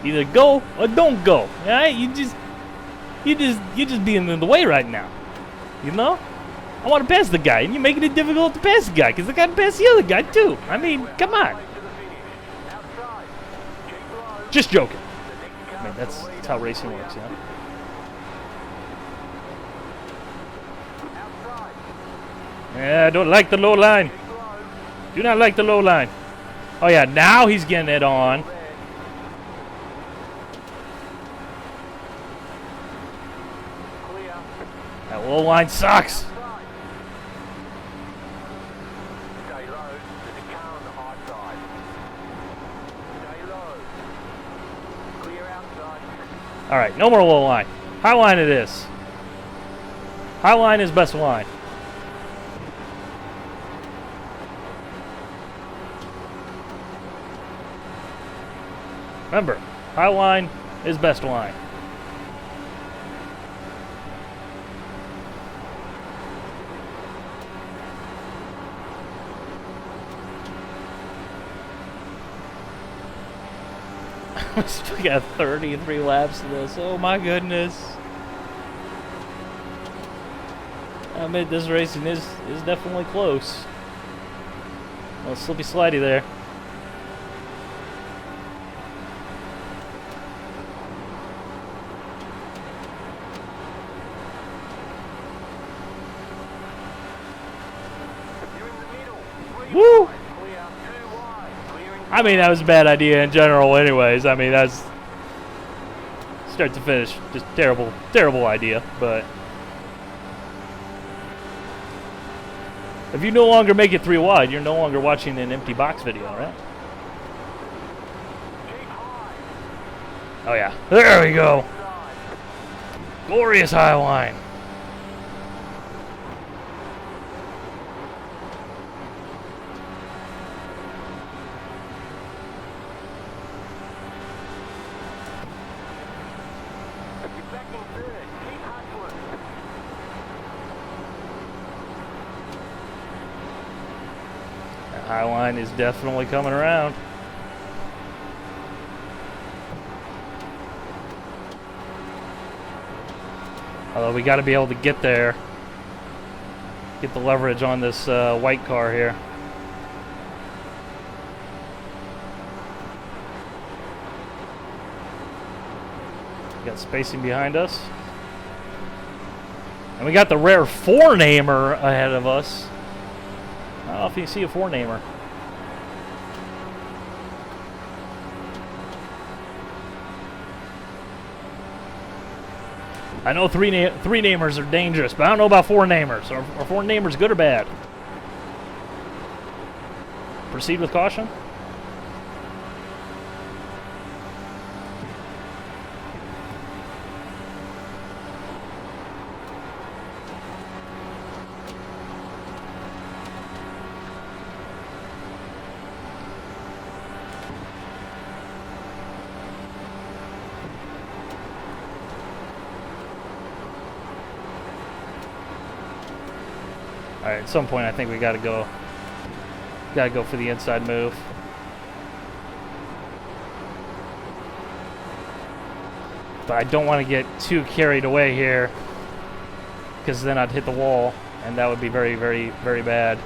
Either go or don't go. All right? You just being in the way right now. You know? I want to pass the guy, and you're making it difficult to pass the guy because I got to pass the other guy too. I mean, come on. Just joking. I mean, that's how racing works, you know? Yeah, I don't like the low line. Do not like the low line. Oh yeah, now he's getting it on. That low line sucks. All right, no more low line. High line it is. High line is best line. Remember, high line is best line. We still got 33 laps to this. Oh my goodness. I admit this racing is definitely close. A little slippy slidey there. Woo! I mean, that was a bad idea in general anyways. I mean, that's start to finish. Just terrible, terrible idea. But if you no longer make it 3 wide, you're no longer watching an empty box video, right? Oh yeah, there we go. Glorious high line. Highline is definitely coming around. Although we got to be able to get there. Get the leverage on this white car here. Got spacing behind us. And we got the rare four-namer ahead of us. I don't know if you see a four-namer. I know three-namers are dangerous, but I don't know about four-namers. Are four-namers good or bad? Proceed with caution. Alright, at some point I think we gotta go for the inside move. But I don't want to get too carried away here, because then I'd hit the wall, and that would be very, very, very bad.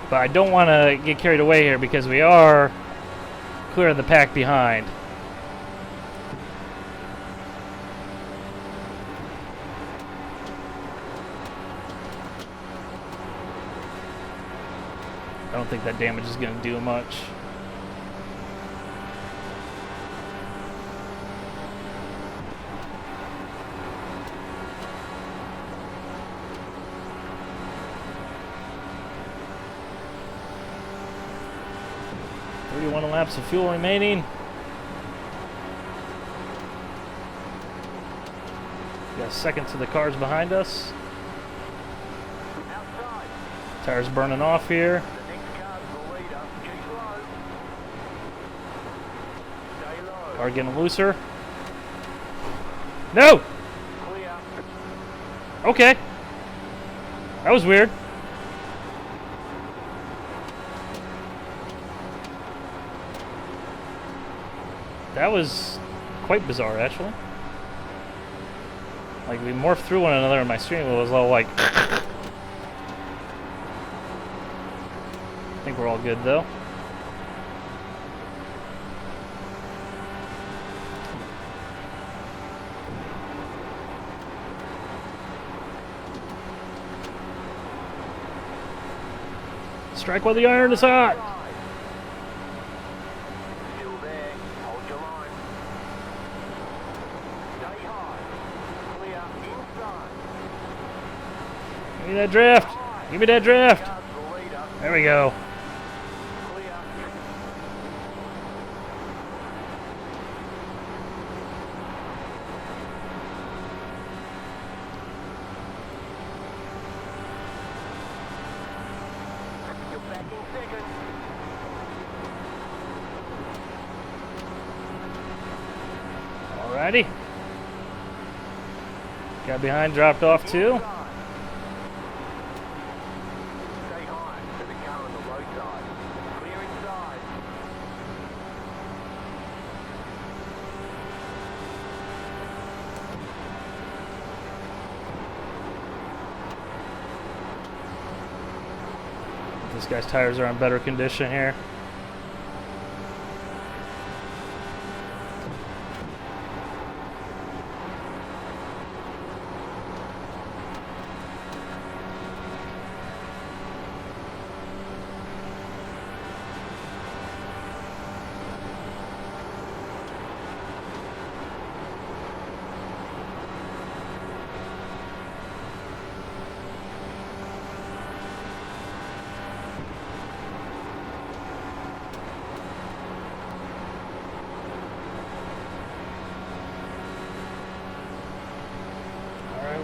But I don't want to get carried away here because we are clearing the pack behind. I don't think that damage is going to do much. Laps of fuel remaining. Got seconds to the cars behind us. Outside. Tires burning off here. The next car's the leader. Keep low. Stay low. Car getting looser. No! Clear. Okay. That was weird. That was quite bizarre, actually. Like, we morphed through one another in my stream. It was all like... I think we're all good, though. Strike while the iron is hot! Give me that draft. Give me that draft. There we go. You're back in second. Alrighty. Got behind, dropped off too. This guy's tires are in better condition here.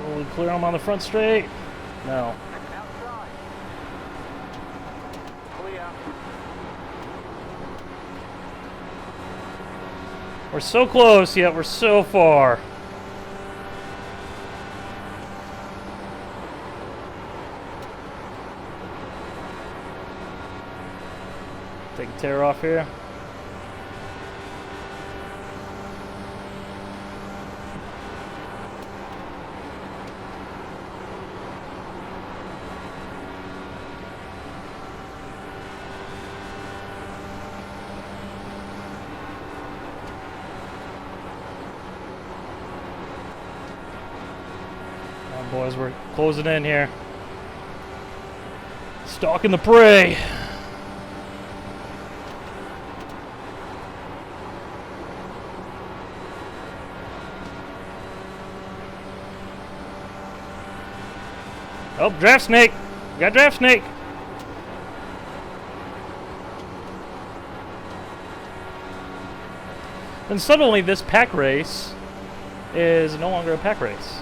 Will we clear him on the front straight? No. Outside. Clear. We're so close, yet we're so far. tear off here. Come on, boys, we're closing in here. Stalking the prey. Oh, draft snake! We got draft snake! Then suddenly this pack race is no longer a pack race.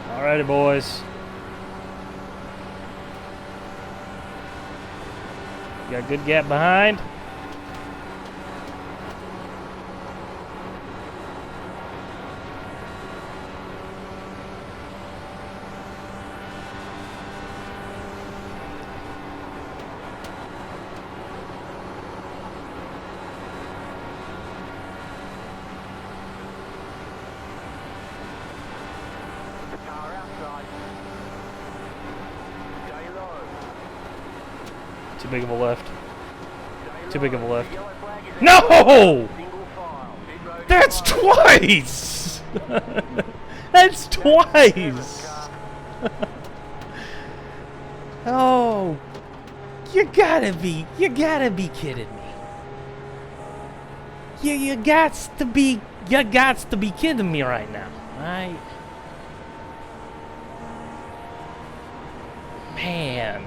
Alrighty, boys. Got a good gap behind. Car outside. Stay low. Too big of a left. Stay Too big of a low. left. Yellow flag is No! single file. Pit road That's fire. twice! That's twice! Oh, you gotta be kidding me. You gots to be kidding me right now. Man.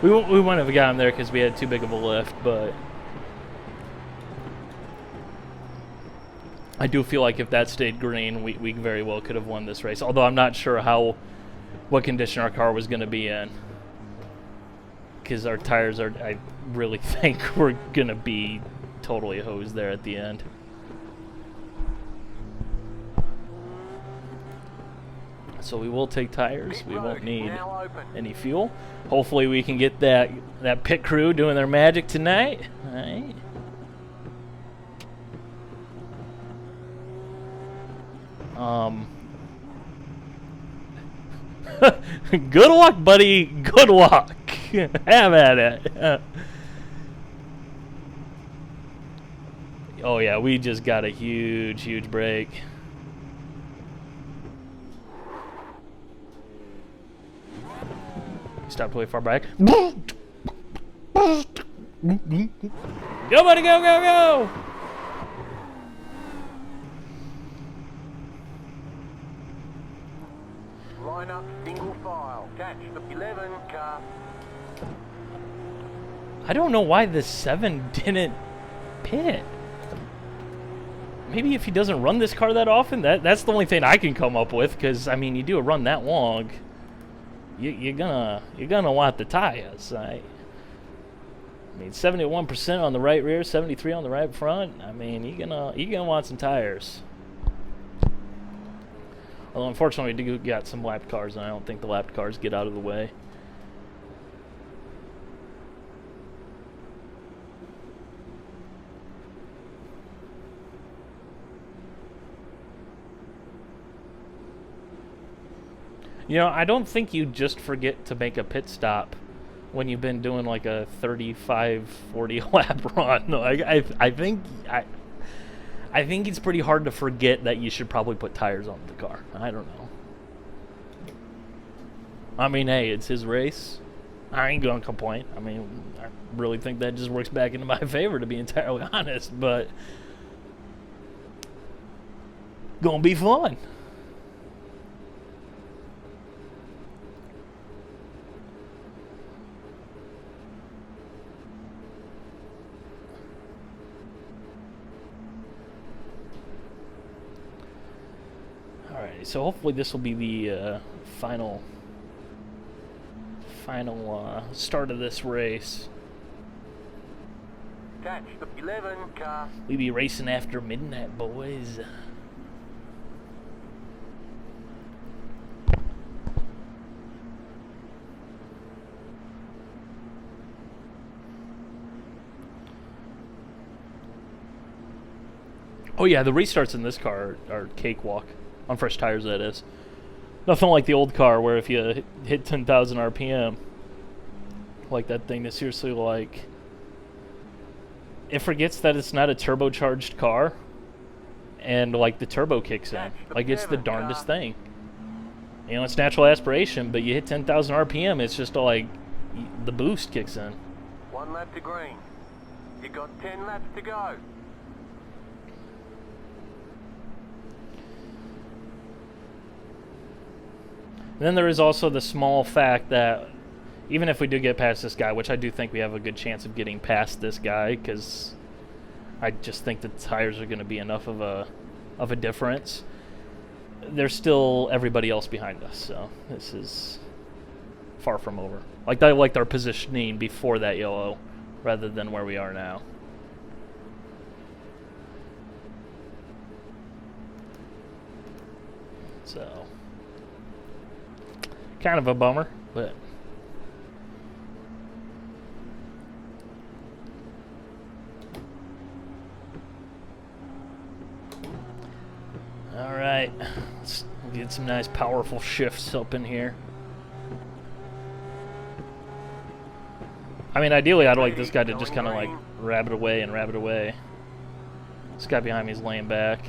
We wouldn't have got him there because we had too big of a lift, but I do feel like if that stayed green, we very well could have won this race. Although I'm not sure what condition our car was going to be in, because our tires are, I really think we're going to be totally hosed there at the end. So we will take tires. Pit We road won't need now open. any fuel. Hopefully we can get that pit crew doing their magic tonight. All right. Good luck, buddy. Good luck. Have at it. Oh yeah, we just got a huge break. Stopped way far back. Go, buddy, go! Line up single file. Catch the 11 car. I don't know why the 7 didn't pit. Maybe if he doesn't run this car that often, that's the only thing I can come up with, because I mean, you do a run that long, you're gonna want the tires. I mean, 71% on the right rear, 73 on the right front. I mean, you're gonna want some tires. Although unfortunately, we do got some lapped cars, and I don't think the lapped cars get out of the way. You know, I don't think you just forget to make a pit stop when you've been doing like a 35, 40 lap run. I think it's pretty hard to forget that you should probably put tires on the car. I don't know. I mean, hey, it's his race. I ain't gonna complain. I mean, I really think that just works back into my favor, to be entirely honest, but gonna be fun. Alright, so hopefully this will be the final final start of this race. Catch the 11 car. We be racing after midnight, boys. Oh yeah, the restarts in this car are cakewalk. On fresh tires, that is. Nothing like the old car where if you hit 10,000 RPM, like that thing is seriously like... It forgets that it's not a turbocharged car, and like the turbo kicks in. Like it's the darndest thing. You know, it's natural aspiration, but you hit 10,000 RPM, it's just like the boost kicks in. 1 lap to green. You got 10 laps to go. Then there is also the small fact that even if we do get past this guy, which I do think we have a good chance of getting past this guy, because I just think the tires are going to be enough of a difference, there's still everybody else behind us, so this is far from over. Like, I liked our positioning before that yellow rather than where we are now. So, kind of a bummer, but all right, let's get some nice powerful shifts up in here. I mean, ideally I'd like this guy to just kind of like rabbit away and rabbit away. This guy behind me is laying back.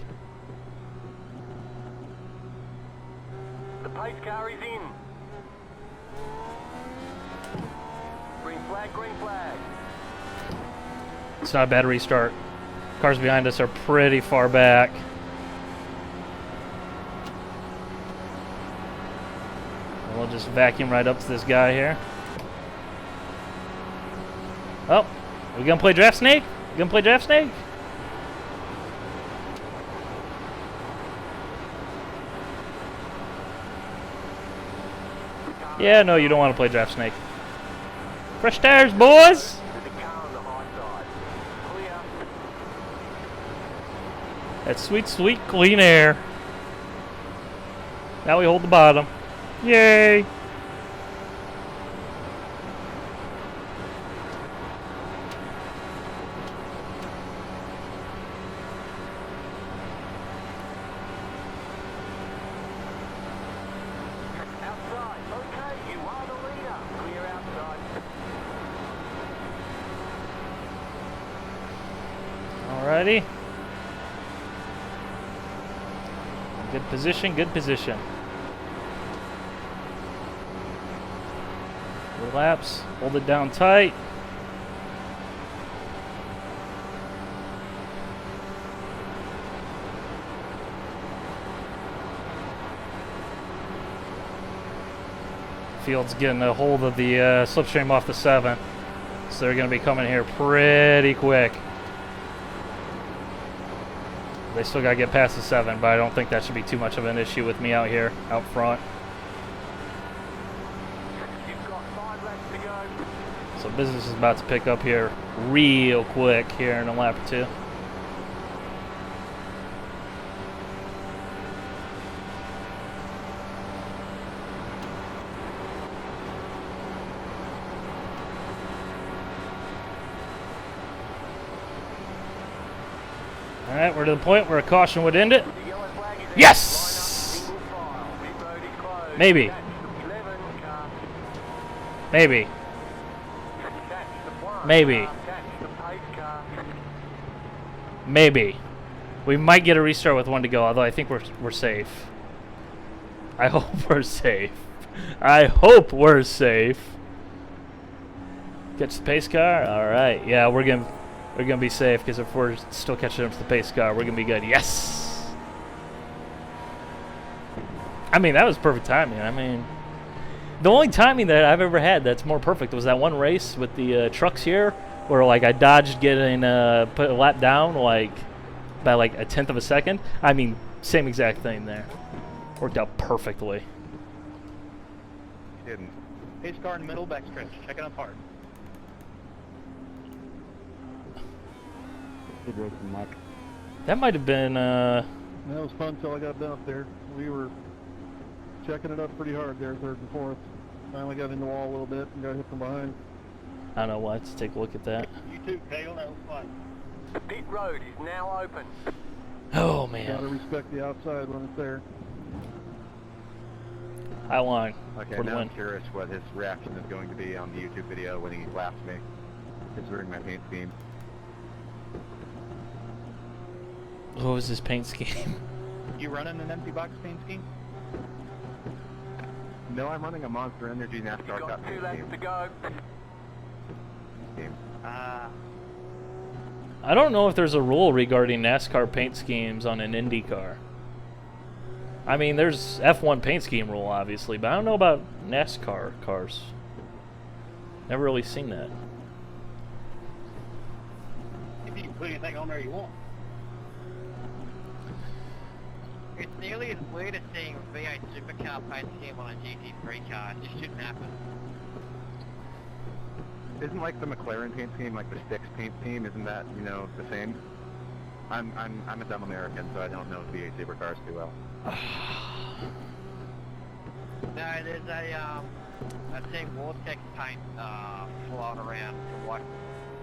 The pace car is in. Green flag, green flag. It's not a bad restart. Cars behind us are pretty far back. And we'll just vacuum right up to this guy here. Oh, are we gonna play Draft Snake? You gonna play Draft Snake? Yeah, no, you don't want to play Draft Snake. Fresh tires, boys! That sweet, sweet clean air. Now we hold the bottom. Yay! Alrighty. Good position, good position. Relax, hold it down tight. Field's getting a hold of the slipstream off the 7, so they're going to be coming here pretty quick. They still got to get past the 7, but I don't think that should be too much of an issue with me out here, out front. So business is about to pick up here real quick here in a lap or two. Alright, we're to the point where a caution would end it. Yes! Maybe. Maybe. Maybe. Maybe. We might get a restart with 1 to go, although I think we're safe. I hope we're safe. I hope we're safe. Catch the pace car? Alright, yeah, we're gonna be safe, because if we're still catching up to the pace car, we're gonna be good. Yes! I mean, that was perfect timing. I mean, the only timing that I've ever had that's more perfect was that one race with the trucks here, where like I dodged getting put a lap down like by like 1/10 of a second. I mean, same exact thing there. Worked out perfectly. Pace car in the middle, backstretch. Checking up hard. Good racing, Mike. That might have been, That was fun until I got down up there. We were checking it up pretty hard there, third and fourth. Finally got in the wall a little bit and got hit from behind. I don't know what. Let's take a look at that. You too, Kale. That was fun. The pit road is now open. Oh, Gotta man. respect the outside when it's there. How long? Okay, For the now win. I'm curious what his reaction is going to be on the YouTube video when he laughs at me, considering my paint scheme. What was his paint scheme? You running an empty box paint scheme? No, I'm running a Monster Energy NASCAR You've Cup got 2 paint laps scheme. to go. I don't know if there's a rule regarding NASCAR paint schemes on an IndyCar. I mean, there's F1 paint scheme rule, obviously, but I don't know about NASCAR cars. Never really seen that. If you can put anything on there you want. It's nearly as weird as seeing a V8 supercar paint scheme on a GT3 car. It just shouldn't happen. Isn't like the McLaren paint scheme, like the Sticks paint scheme, isn't that, you know, the same? I'm a dumb American, so I don't know V8 supercars too well. No, there's a Team Vortex paint floating around for what?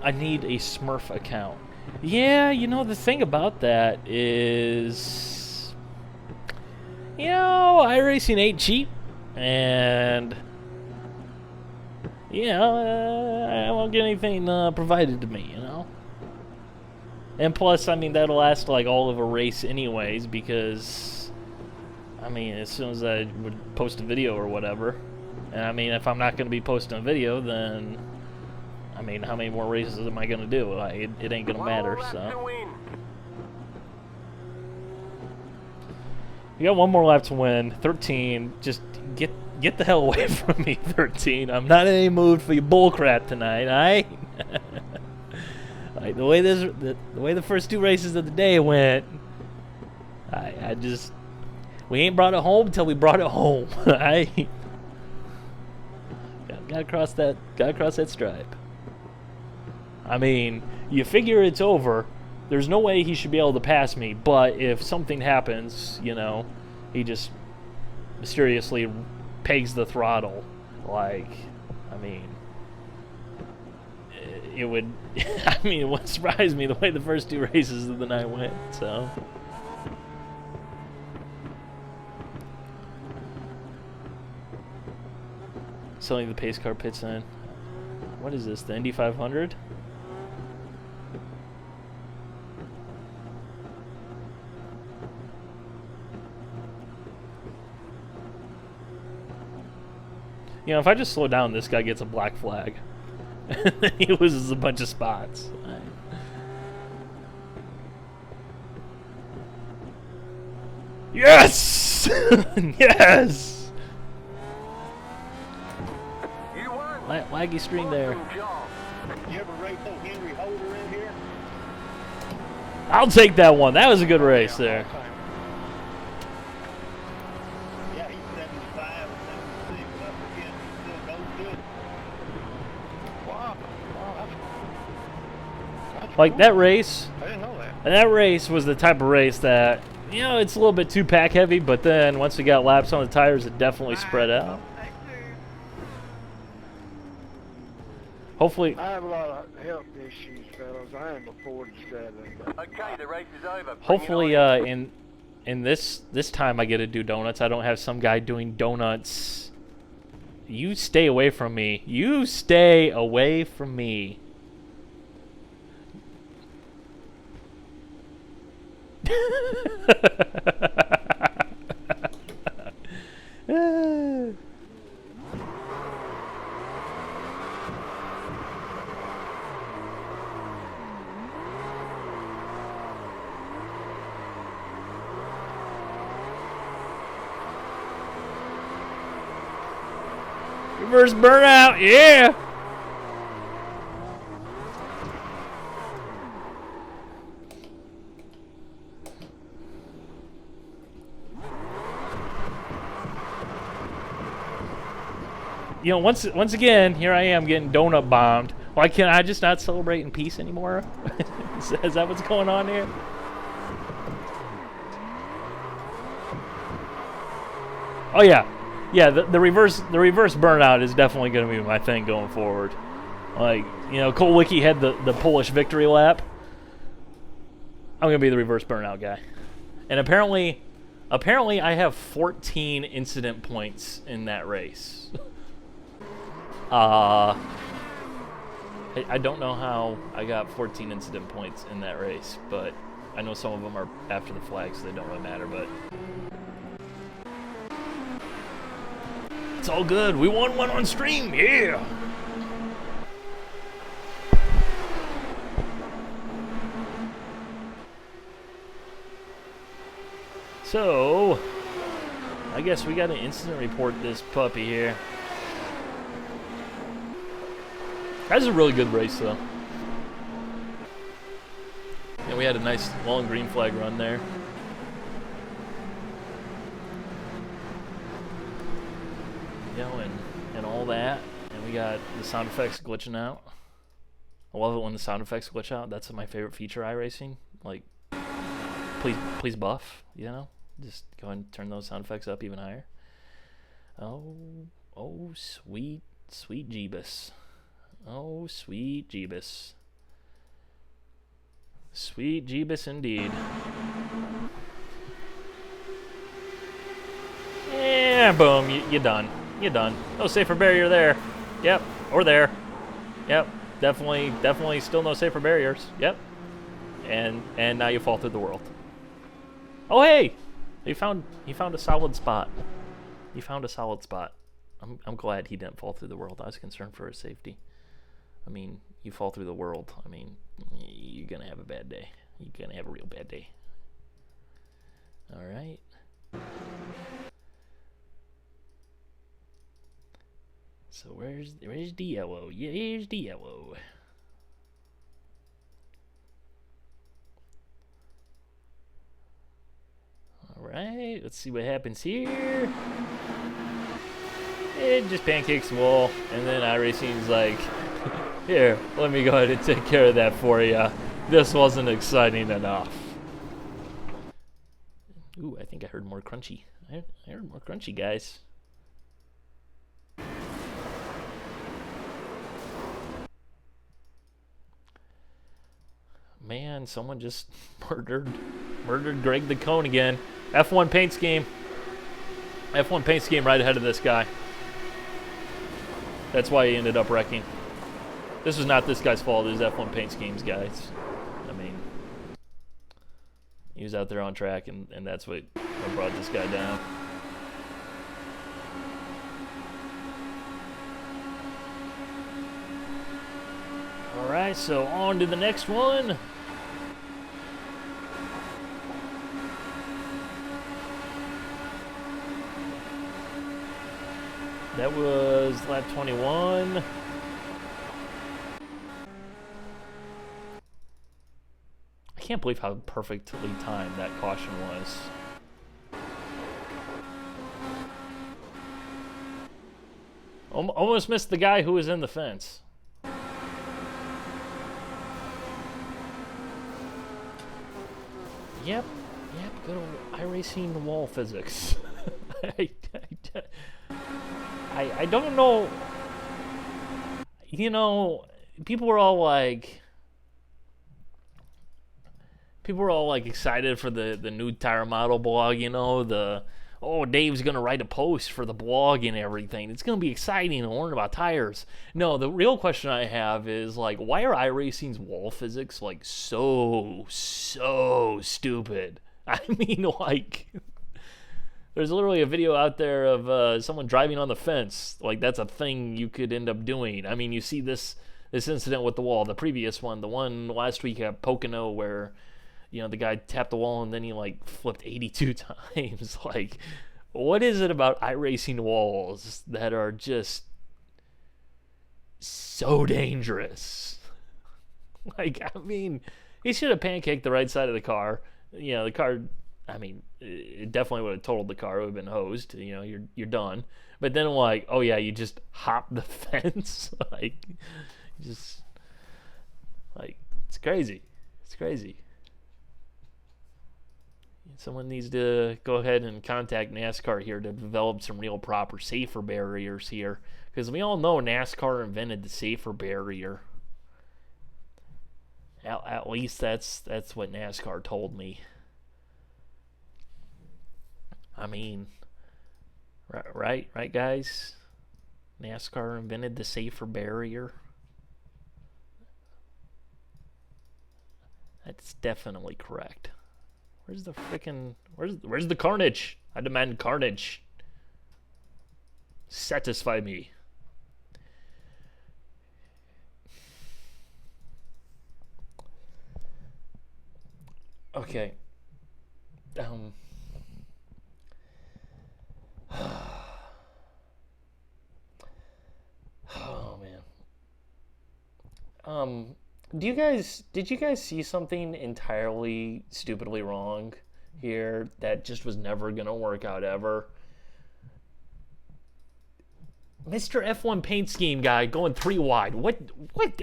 I need a Smurf account. Yeah, you know, the thing about that is, you know, iRacing ain't cheap, and, you know, I won't get anything provided to me, you know? And plus, I mean, that'll last like all of a race anyways, because, I mean, as soon as I would post a video or whatever, and I mean, if I'm not going to be posting a video, then, I mean, how many more races am I going to do? It ain't going to matter, so. You got one more lap to win. 13, just get the hell away from me, 13. I'm not in any mood for your bullcrap tonight, alright? Like, the way the first 2 races of the day went, I just, we ain't brought it home till we brought it home. Alright? Gotta cross that stripe. I mean, you figure it's over. There's no way he should be able to pass me, but if something happens, you know, he just mysteriously pegs the throttle. Like, I mean, it would, I mean, it wouldn't surprise me the way the first 2 races of the night went, so. Selling the pace car pit sign. What is this, the Indy 500? You know, if I just slow down, this guy gets a black flag. He loses a bunch of spots. Yes! Yes! Laggy stream there. You ever race on Henry Holder in here? I'll take that one. That was a good race there. Yeah, he's 75 or 76, and I forget he still goes good. Wow. Like that race, I didn't know that. and that race was the type of race that, you know, it's a little bit too pack heavy, but then once we got laps on the tires, it definitely spread out. Hopefully, I have a lot of health issues, fellas. I am a 47. Okay, the race is over. hopefully, in this time I get to do donuts. I don't have some guy doing donuts. You stay away from me. You stay away from me. Reverse burnout, yeah! you know, once again, here I am getting donut bombed. Why can't I just not celebrate in peace anymore? Is that what's going on here? Oh yeah, yeah. The reverse burnout is definitely going to be my thing going forward. Like, you know, Cole Wiki had the Polish victory lap. I'm going to be the reverse burnout guy. And apparently I have 14 incident points in that race. I don't know how I got 14 incident points in that race, but I know some of them are after the flag, so they don't really matter, but it's all good. We won one on stream, yeah! So, I guess we got to incident report this puppy here. That was a really good race, though. And we had a nice long green flag run there. You know, and all that. And we got the sound effects glitching out. I love it when the sound effects glitch out. That's my favorite feature iRacing. Like, please buff, you know? Just go ahead and turn those sound effects up even higher. Oh, sweet Jeebus. Oh, sweet Jeebus. Sweet Jeebus indeed. Yeah, boom, you're done. You're done. No safer barrier there. Yep, or there. Yep, definitely still no safer barriers. Yep. And now you fall through the world. Oh, hey! He found a solid spot. He found a solid spot. I'm glad he didn't fall through the world. I was concerned for his safety. I mean, you fall through the world. I mean, you're gonna have a bad day. You're gonna have a real bad day. All right. So where's the yellow? Yeah, here's the yellow. Alright, let's see what happens here. It just pancakes the wall, and then iRacing's like, here, let me go ahead and take care of that for you. This wasn't exciting enough. Ooh, I think I heard more crunchy. I heard more crunchy, guys. Man, someone just murdered Greg the Cone again. F1 paint scheme. F1 paint scheme right ahead of this guy. That's why he ended up wrecking. This was not this guy's fault. It was F1 paint schemes, guys. I mean, he was out there on track, and that's what brought this guy down. All right, so on to the next one. That was lap 21. I can't believe how perfectly timed that caution was. Almost missed the guy who was in the fence. Yep, good old iRacing wall physics. I don't know, you know, people were all like excited for the new tire model blog, you know, oh, Dave's gonna write a post for the blog and everything. It's gonna be exciting to learn about tires. No, the real question I have is, like, why are iRacing's wall physics like so stupid? I mean, like, there's literally a video out there of someone driving on the fence. Like, that's a thing you could end up doing. I mean, you see this incident with the wall, the previous one, the one last week at Pocono where, you know, the guy tapped the wall and then he, like, flipped 82 times. Like, what is it about iRacing walls that are just so dangerous? Like, I mean, he should have pancaked the right side of the car. You know, the car I mean, it definitely would have totaled the car. It would have been hosed. You know, you're done. But then like, oh yeah, you just hop the fence. Like, just like it's crazy. It's crazy. Someone needs to go ahead and contact NASCAR here to develop some real proper safer barriers here, because we all know NASCAR invented the safer barrier. At least that's what NASCAR told me. I mean, right, guys? NASCAR invented the safer barrier. That's definitely correct. Where's the frickin'... Where's the carnage? I demand carnage. Satisfy me. Okay. Oh man. Did you guys see something entirely stupidly wrong here that just was never gonna work out ever? Mr. F1 paint scheme guy going 3 wide. What what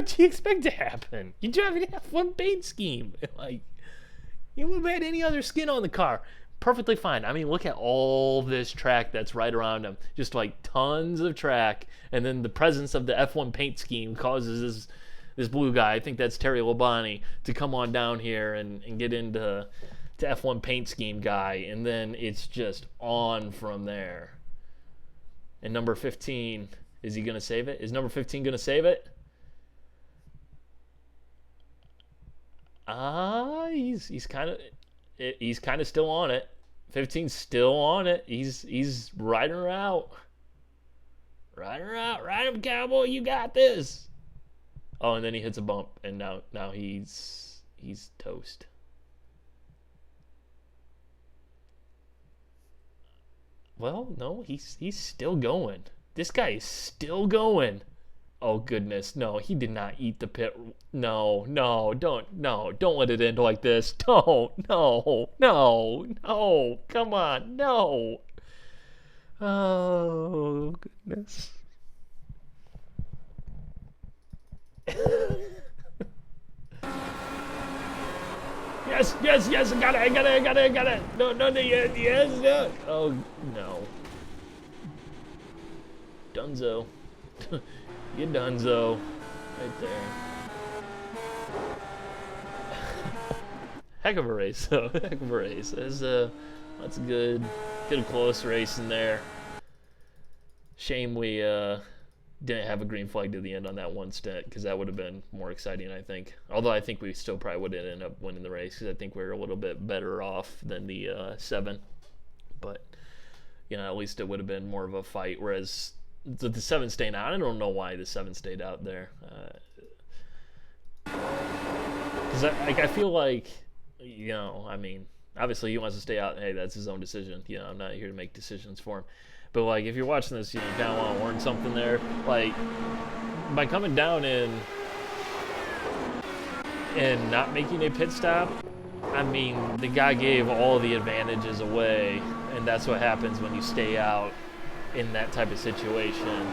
do you expect to happen? You drive an F1 paint scheme. Like, you would have had any other skin on the car. Perfectly fine. I mean, look at all this track that's right around him. Just like tons of track. And then the presence of the F1 paint scheme causes this blue guy, I think that's Terry Labonte, to come on down here and get into F1 paint scheme guy. And then it's just on from there. And number 15, is he going to save it? Is number 15 going to save it? He's kind of still on it. 15's still on it. He's riding her out. Ride her out. Ride him, cowboy. You got this. Oh, and then he hits a bump, and now he's toast. Well, no, he's still going. This guy is still going. Oh goodness, no, he did not eat the pit. No, don't let it end like this. No, come on, no. Oh goodness. Yes, I got it. No, yes, no. Oh no. Dunzo. You dunzo. Right there. Heck of a race, though. Heck of a race. That's a good close race in there. Shame we didn't have a green flag to the end on that one stint, because that would have been more exciting, I think. Although I think we still probably would have ended up winning the race, because I think we were a little bit better off than the 7. But, you know, at least it would have been more of a fight, whereas the 7 staying out. I don't know why the 7 stayed out there. Because I feel like, you know, I mean, obviously he wants to stay out. Hey, that's his own decision. You know, I'm not here to make decisions for him. But like, if you're watching this, you know, you kind of want to learn something there. Like, by coming down and not making a pit stop, I mean, the guy gave all the advantages away, and that's what happens when you stay out in that type of situation.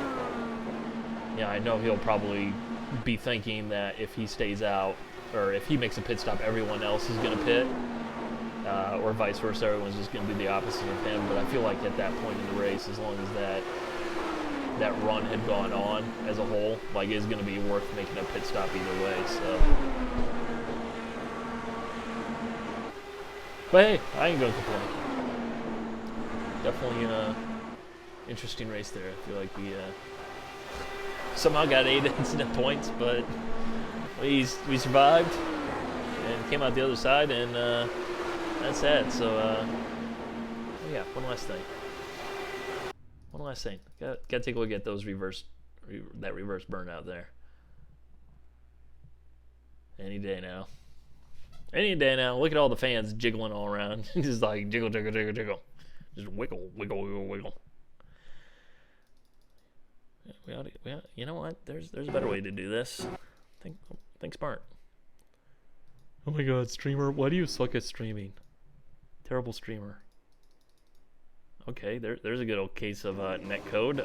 Yeah, I know he'll probably be thinking that if he stays out, or if he makes a pit stop, everyone else is going to pit, or vice versa, everyone's just going to do the opposite of him. But I feel like at that point in the race, as long as that run had gone on as a whole, like, it's going to be worth making a pit stop either way. So, but hey, I ain't going to complain. Definitely interesting race there. I feel like we somehow got 8 incident points, but we survived and came out the other side, and that's that. So yeah, one last thing. Got to take a look at those reverse burnout there. Any day now. Look at all the fans jiggling all around. Just like jiggle. Just wiggle. You know what? There's a better way to do this. Think smart. Oh my god, streamer, why do you suck at streaming? Terrible streamer. Okay, there's a good old case of netcode.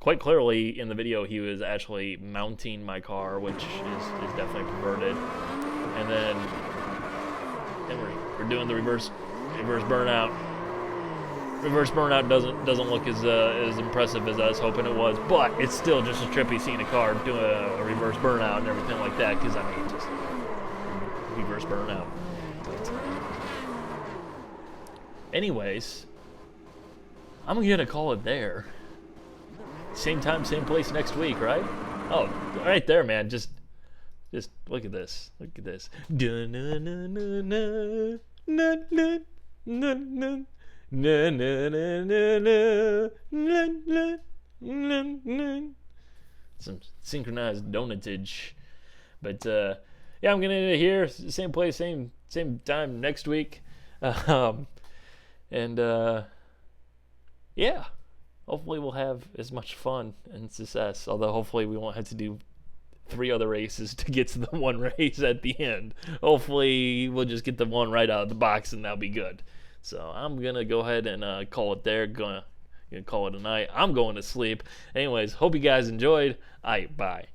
Quite clearly in the video he was actually mounting my car, which is definitely perverted. And then we're doing the reverse burnout. Reverse burnout doesn't look as impressive as I was hoping it was, but it's still just a trippy seeing a car doing a reverse burnout and everything like that, because I mean, just reverse burnout. But, anyways, I'm gonna call it there. Same time, same place next week, right? Oh, right there, man. Just look at this. Look at this. Some synchronized donatage. But yeah, I'm gonna end it here. Same place, same time next week. Yeah. Hopefully we'll have as much fun and success. Although hopefully we won't have to do 3 other races to get to the one race at the end. Hopefully we'll just get the one right out of the box and that'll be good. So I'm gonna go ahead and call it there. Gonna call it a night. I'm going to sleep. Anyways, hope you guys enjoyed. Bye.